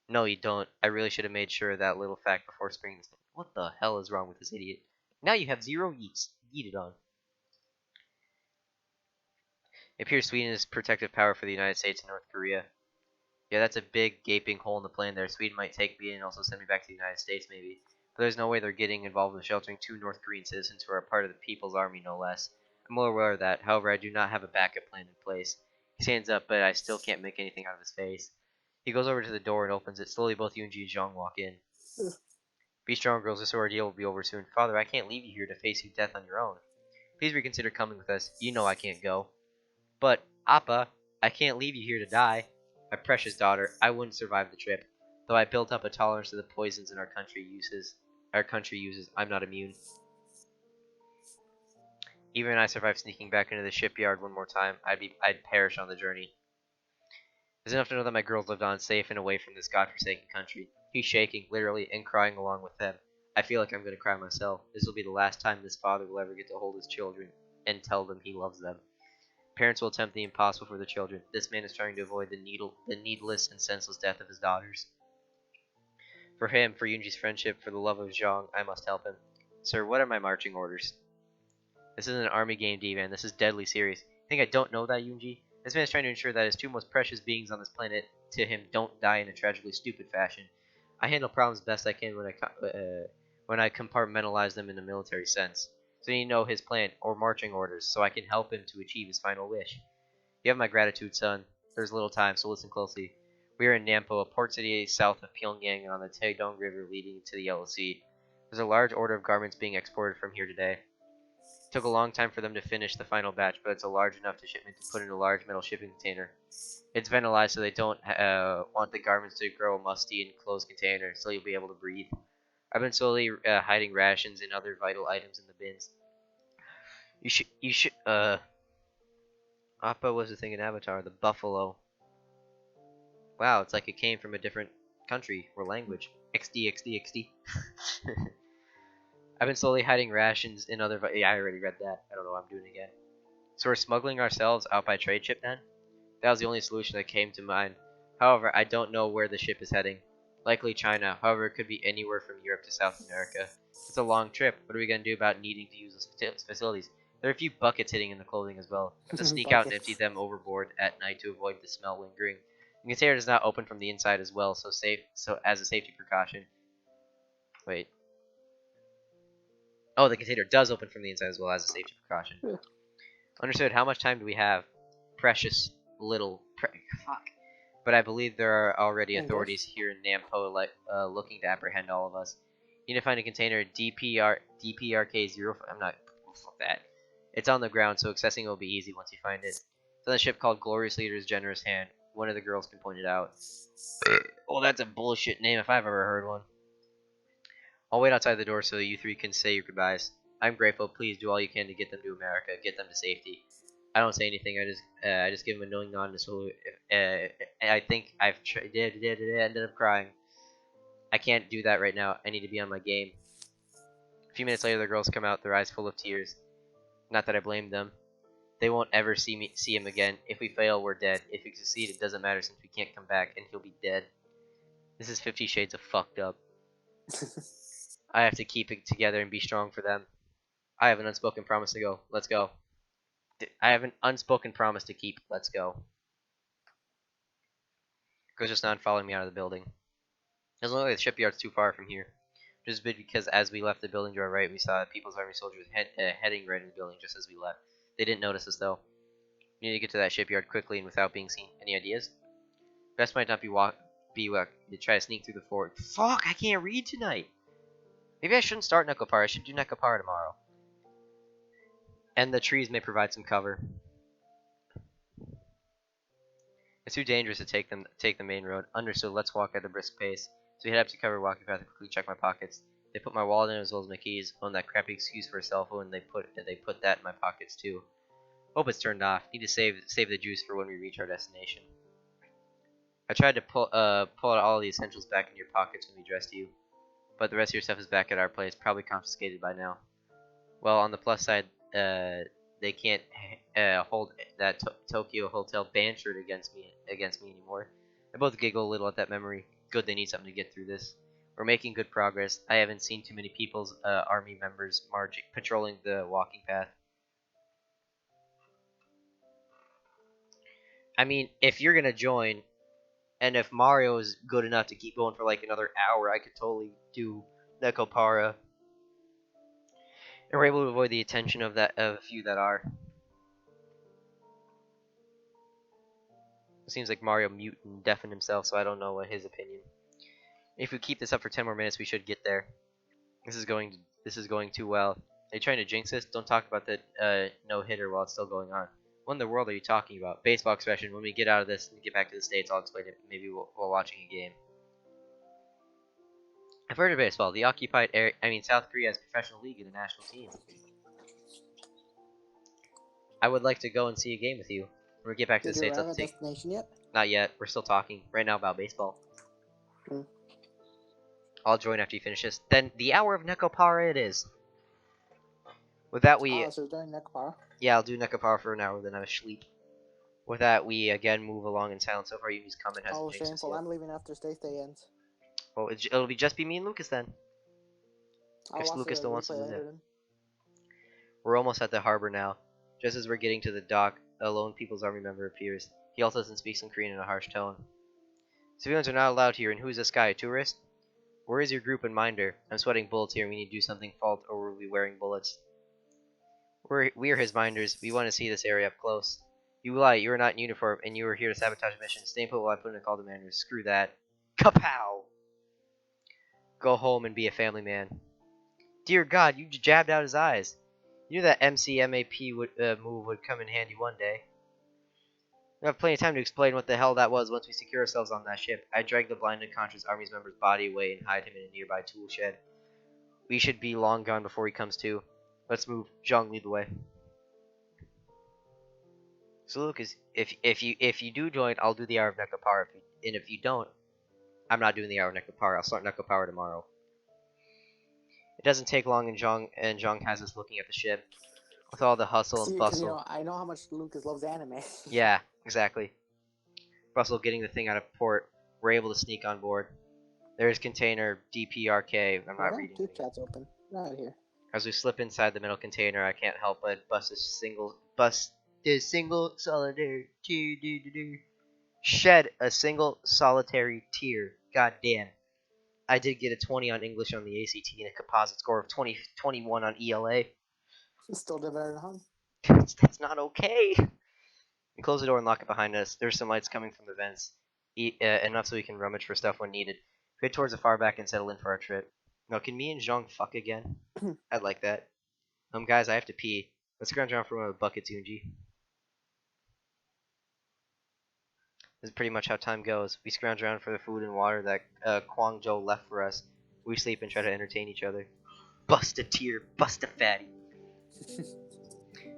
No, you don't. I really should have made sure of that little fact before springing this. What the hell is wrong with this idiot? Now you have 0 yeets. Yeeted on. It appears Sweden is protective power for the United States and North Korea. Yeah, that's a big gaping hole in the plan there. Sweden might take me and also send me back to the United States, maybe. But there's no way they're getting involved in sheltering 2 North Korean citizens who are a part of the People's Army, no less. I'm well aware of that. However, I do not have a backup plan in place. He stands up, but I still can't make anything out of his face. He goes over to the door and opens it. Slowly, both Yoonji and Zhang walk in. Be strong, girls. This ordeal will be over soon. Father, I can't leave you here to face your death on your own. Please reconsider coming with us. You know I can't go. But, Appa, I can't leave you here to die. My precious daughter, I wouldn't survive the trip. Though I built up a tolerance to the poisons our country uses, I'm not immune. Even if I survived sneaking back into the shipyard one more time, I'd perish on the journey. It's enough to know that my girls lived on safe and away from this godforsaken country. He's shaking, literally, and crying along with them. I feel like I'm going to cry myself. This will be the last time this father will ever get to hold his children and tell them he loves them. Parents will attempt the impossible for their children. This man is trying to avoid the needless and senseless death of his daughters. For him, for Yoonji's friendship, for the love of Zhang, I must help him. Sir, what are my marching orders? This isn't an army game, D-Man. This is deadly serious. You think I don't know that, Yoonji? This man is trying to ensure that his 2 most precious beings on this planet to him don't die in a tragically stupid fashion. I handle problems best I can when I compartmentalize them in a military sense. So you know his plan, or marching orders, so I can help him to achieve his final wish. You have my gratitude, son. There's little time, so listen closely. We are in Nampo, a port city south of Pyongyang and on the Taedong River leading to the Yellow Sea. There's a large order of garments being exported from here today. It took a long time for them to finish the final batch, but it's large enough to shipment to put in a large metal shipping container. It's ventilized so they don't want the garments to grow musty in closed container, so you'll be able to breathe. I've been slowly hiding rations and other vital items in the bins. You should, Appa was the thing in Avatar, the buffalo. Wow, it's like it came from a different country or language. XD, XD, XD. I've been slowly hiding rations and other. Yeah, I already read that. I don't know what I'm doing again. So we're smuggling ourselves out by trade ship then? That was the only solution that came to mind. However, I don't know where the ship is heading. Likely China. However, it could be anywhere from Europe to South America. It's a long trip. What are we going to do about needing to use those facilities? There are a few buckets hitting in the clothing as well. I have to sneak out and empty them overboard at night to avoid the smell lingering. The container does not open from the inside as well, so as a safety precaution. Wait. Oh, the container does open from the inside as well as a safety precaution. Yeah. Understood. How much time do we have? Precious little. Fuck. But I believe there are already English. authorities here in Nampo looking to apprehend all of us. You need to find a container DPRK0. I'm not. Fuck that. It's on the ground, so accessing will be easy once you find it. It's on a ship called Glorious Leader's Generous Hand. One of the girls can point it out. Oh, that's a bullshit name if I've ever heard one. I'll wait outside the door so you three can say your goodbyes. I'm grateful. Please do all you can to get them to America, get them to safety. I don't say anything. I just give him a knowing nod and salute. I think I've ended up crying. I can't do that right now. I need to be on my game. A few minutes later, the girls come out, their eyes full of tears. Not that I blame them. They won't ever see him again. If we fail, we're dead. If we succeed, it doesn't matter since we can't come back, and he'll be dead. This is 50 Shades of fucked up. I have to keep it together and be strong for them. I have an unspoken promise to go. Let's go. I have an unspoken promise to keep. Let's go. Girls just not following me out of the building. It looks like the shipyard's too far from here. Which is big because as we left the building to our right, we saw People's Army soldiers heading right in the building just as we left. They didn't notice us though. We need to get to that shipyard quickly and without being seen. Any ideas? Best might not be to try to sneak through the fort. Fuck! I can't read tonight. Maybe I shouldn't start Nekopara. I should do Nekopara tomorrow. And the trees may provide some cover. It's too dangerous to take the main road. Understood. Let's walk at a brisk pace. So we head up to cover walking path and quickly check my pockets. They put my wallet in as well as my keys. On that crappy excuse for a cell phone, they put that in my pockets too. Hope it's turned off. Need to save the juice for when we reach our destination. I tried to pull out all the essentials back in your pockets when we dressed you, but the rest of your stuff is back at our place, probably confiscated by now. Well, on the plus side, they can't hold that Tokyo Hotel band shirt against me anymore. I both giggle a little at that memory. Good, they need something to get through this. We're making good progress. I haven't seen too many People's Army members patrolling the walking path. I mean, if you're gonna join, and if Mario is good enough to keep going for like another hour, I could totally do Nekopara. And we're able to avoid the attention of a few that are. It seems like Mario mute and deafened himself, so I don't know what his opinion. If we keep this up for 10 more minutes, we should get there. This is going too well. Are you trying to jinx us? Don't talk about the no-hitter while it's still going on. What in the world are you talking about? Baseball expression. When we get out of this and get back to the States, I'll explain it maybe while watching a game. I've heard of baseball. The occupied area, South Korea has a professional league and a national team. I would like to go and see a game with you. When we get back to the Did you States, arrive I'll at take. destination yet? Not yet. We're still talking right now about baseball. I'll join after you finish this. Then the hour of Nekopara it is. With that, we. So during Nekopara. Yeah, I'll do Nekopara for an hour, then I will sleep. With that, we again move along in silence. So far, Yumi's comment hasn't Oh, jinxed us shameful. yet. I'm leaving after Stay ends. Well, it'll be just be me and Lucas then. I'll Guess watch Lucas the still wants to replay do later that. then. We're almost at the harbor now. Just as we're getting to the dock, a lone People's Army member appears. He also doesn't speak in Korean in a harsh tone. Civilians are not allowed here, and who's this guy, a tourist? Where is your group and minder? I'm sweating bullets here, and we need to do something fault or we'll be wearing bullets. We're his minders. We want to see this area up close. You lie, you are not in uniform, and you are here to sabotage a mission. Stay put while I put in a call to manders. Screw that. Kapow! Go home and be a family man. Dear God, you jabbed out his eyes. You knew that MCMAP move would come in handy one day. We have plenty of time to explain what the hell that was once we secure ourselves on that ship. I dragged the blind unconscious Army's member's body away and hide him in a nearby tool shed. We should be long gone before he comes to. Let's move. Zhang, lead the way. So Lucas, if you do join, I'll do the hour of Nekopara. And if you don't, I'm not doing the hour of Nekopara. I'll start Nekopara tomorrow. It doesn't take long, and Zhang has us looking at the ship with all the hustle and See, 'cause, bustle. I know how much Lucas loves anime. Yeah, exactly. Bustle getting the thing out of port. We're able to sneak on board. There's container DPRK. I'm not reading Two it. chats open. Right here. As we slip inside the middle container, I can't help but bust a single solitary tear. Shed a single solitary tear. God damn. I did get a 20 on English on the ACT and a composite score of 21 on ELA. Still did better than Hun. That's not okay. And close the door and lock it behind us. There's some lights coming from the vents, enough so we can rummage for stuff when needed. Head towards the far back and settle in for our trip. Now, can me and Zhang fuck again? I'd like that. Guys, I have to pee. Let's scrounge around for one of the buckets, Yoonji. This is pretty much how time goes. We scrounge around for the food and water that Kwang Jo left for us. We sleep and try to entertain each other. Bust a tear, bust a fatty.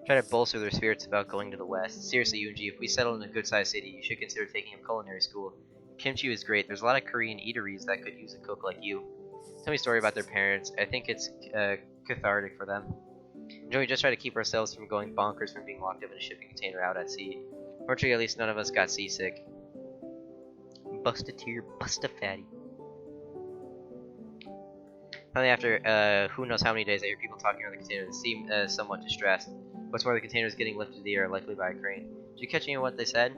Try to bolster their spirits about going to the west. Seriously, Yoonji, if we settle in a good-sized city, you should consider taking up culinary school. Kimchi is great. There's a lot of Korean eateries that could use a cook like you. Tell me a story about their parents. I think it's cathartic for them. We just try to keep ourselves from going bonkers from being locked up in a shipping container out at sea. Fortunately, at least none of us got seasick. Bust a tear, bust a fatty. Finally, after who knows how many days, I hear people talking around the container that seem somewhat distressed. What's more, the container is getting lifted to the air, likely by a crane. Did you catch any of what they said?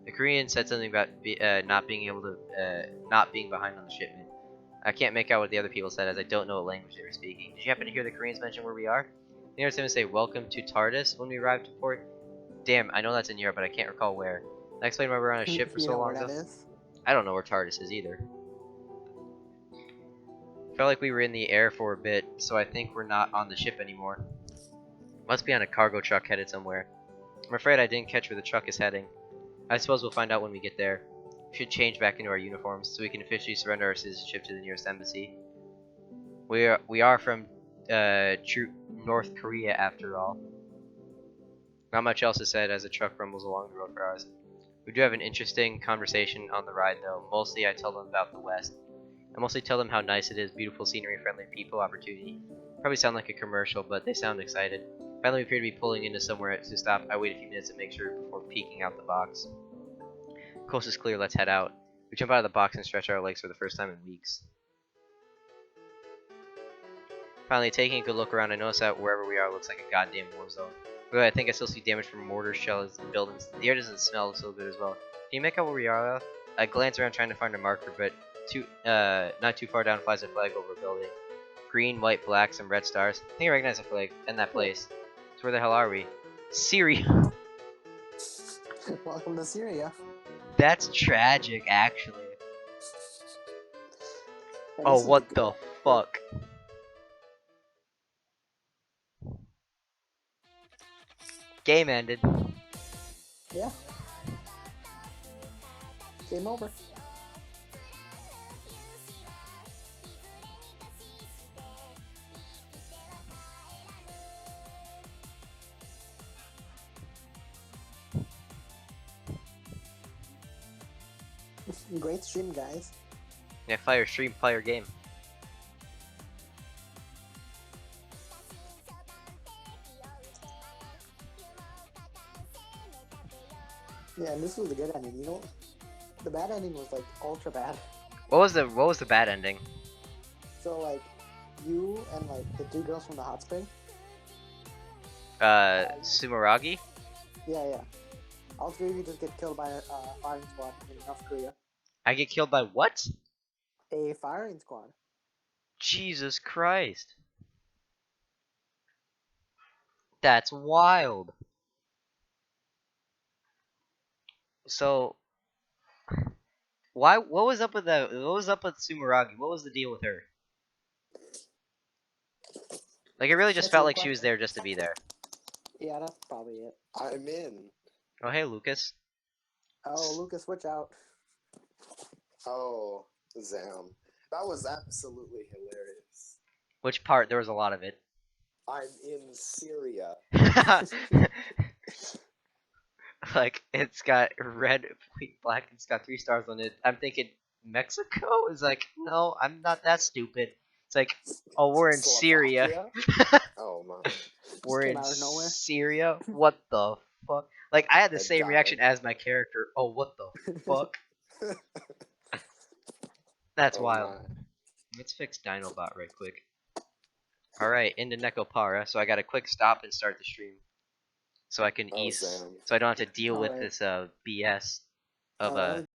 The Korean said something about not being behind on the shipment. I can't make out what the other people said, as I don't know what language they were speaking. Did you happen to hear the Koreans mention where we are? They heard someone say, "Welcome to TARDIS" when we arrived to port. Damn, I know that's in Europe, but I can't recall where. That explained why we're on a ship for so long ago. I don't know where TARDIS is either. Felt like we were in the air for a bit, so I think we're not on the ship anymore. Must be on a cargo truck headed somewhere. I'm afraid I didn't catch where the truck is heading. I suppose we'll find out when we get there. We should change back into our uniforms so we can officially surrender our citizenship to the nearest embassy. We are from true North Korea after all. Not much else is said as the truck rumbles along the road for hours. We do have an interesting conversation on the ride though. Mostly I tell them about the West. I mostly tell them how nice it is, beautiful scenery, friendly people, opportunity. Probably sound like a commercial, but they sound excited. Finally, we appear to be pulling into somewhere to stop. I wait a few minutes to make sure before peeking out the box. Coast is clear, let's head out. We jump out of the box and stretch our legs for the first time in weeks. Finally, taking a good look around, I notice that wherever we are looks like a goddamn war zone. But I think I still see damage from mortar shells and buildings. The air doesn't smell so good as well. Can you make out where we are though? I glance around trying to find a marker, but not too far down flies a flag over a building. Green, white, black, some red stars. I think I recognize the flag and that place. So where the hell are we? Syria! Welcome to Syria. That's tragic, actually. Hey, Oh, this is what a the fuck? Game ended. Yeah. Game over. Great stream, guys. Yeah, fire stream, fire game. Yeah, and this was a good ending. You know, the bad ending was like ultra bad. What was the bad ending? So like, you and like the two girls from the hot spring. Sumeragi? Yeah. All three of you just get killed by a firing squad in North Korea. I get killed by what? A firing squad. Jesus Christ. That's wild. So, what was up with that? What was up with Sumeragi? What was the deal with her? Like, it really just That's felt a like she was question. there just to be there. Yeah, that's probably it. I'm in. Oh, hey, Lucas. Oh, Lucas, switch out. Oh, Zam. That was absolutely hilarious. Which part? There was a lot of it. I'm in Syria. Like, it's got red, black, it's got 3 stars on it. I'm thinking, Mexico? Is like, no, I'm not that stupid. It's like, oh, we're in Syria. Slovakia? Oh my. We're came in out of nowhere. Syria? What the fuck? Like, I had the I same died. reaction as my character. Oh, what the fuck? That's Oh wild. my. Let's fix Dinobot right quick. Alright, into Nekopara. So I gotta quick stop and start the stream. So I can Oh, ease, Zam. so I don't have to deal with Alright. this BS of Alright.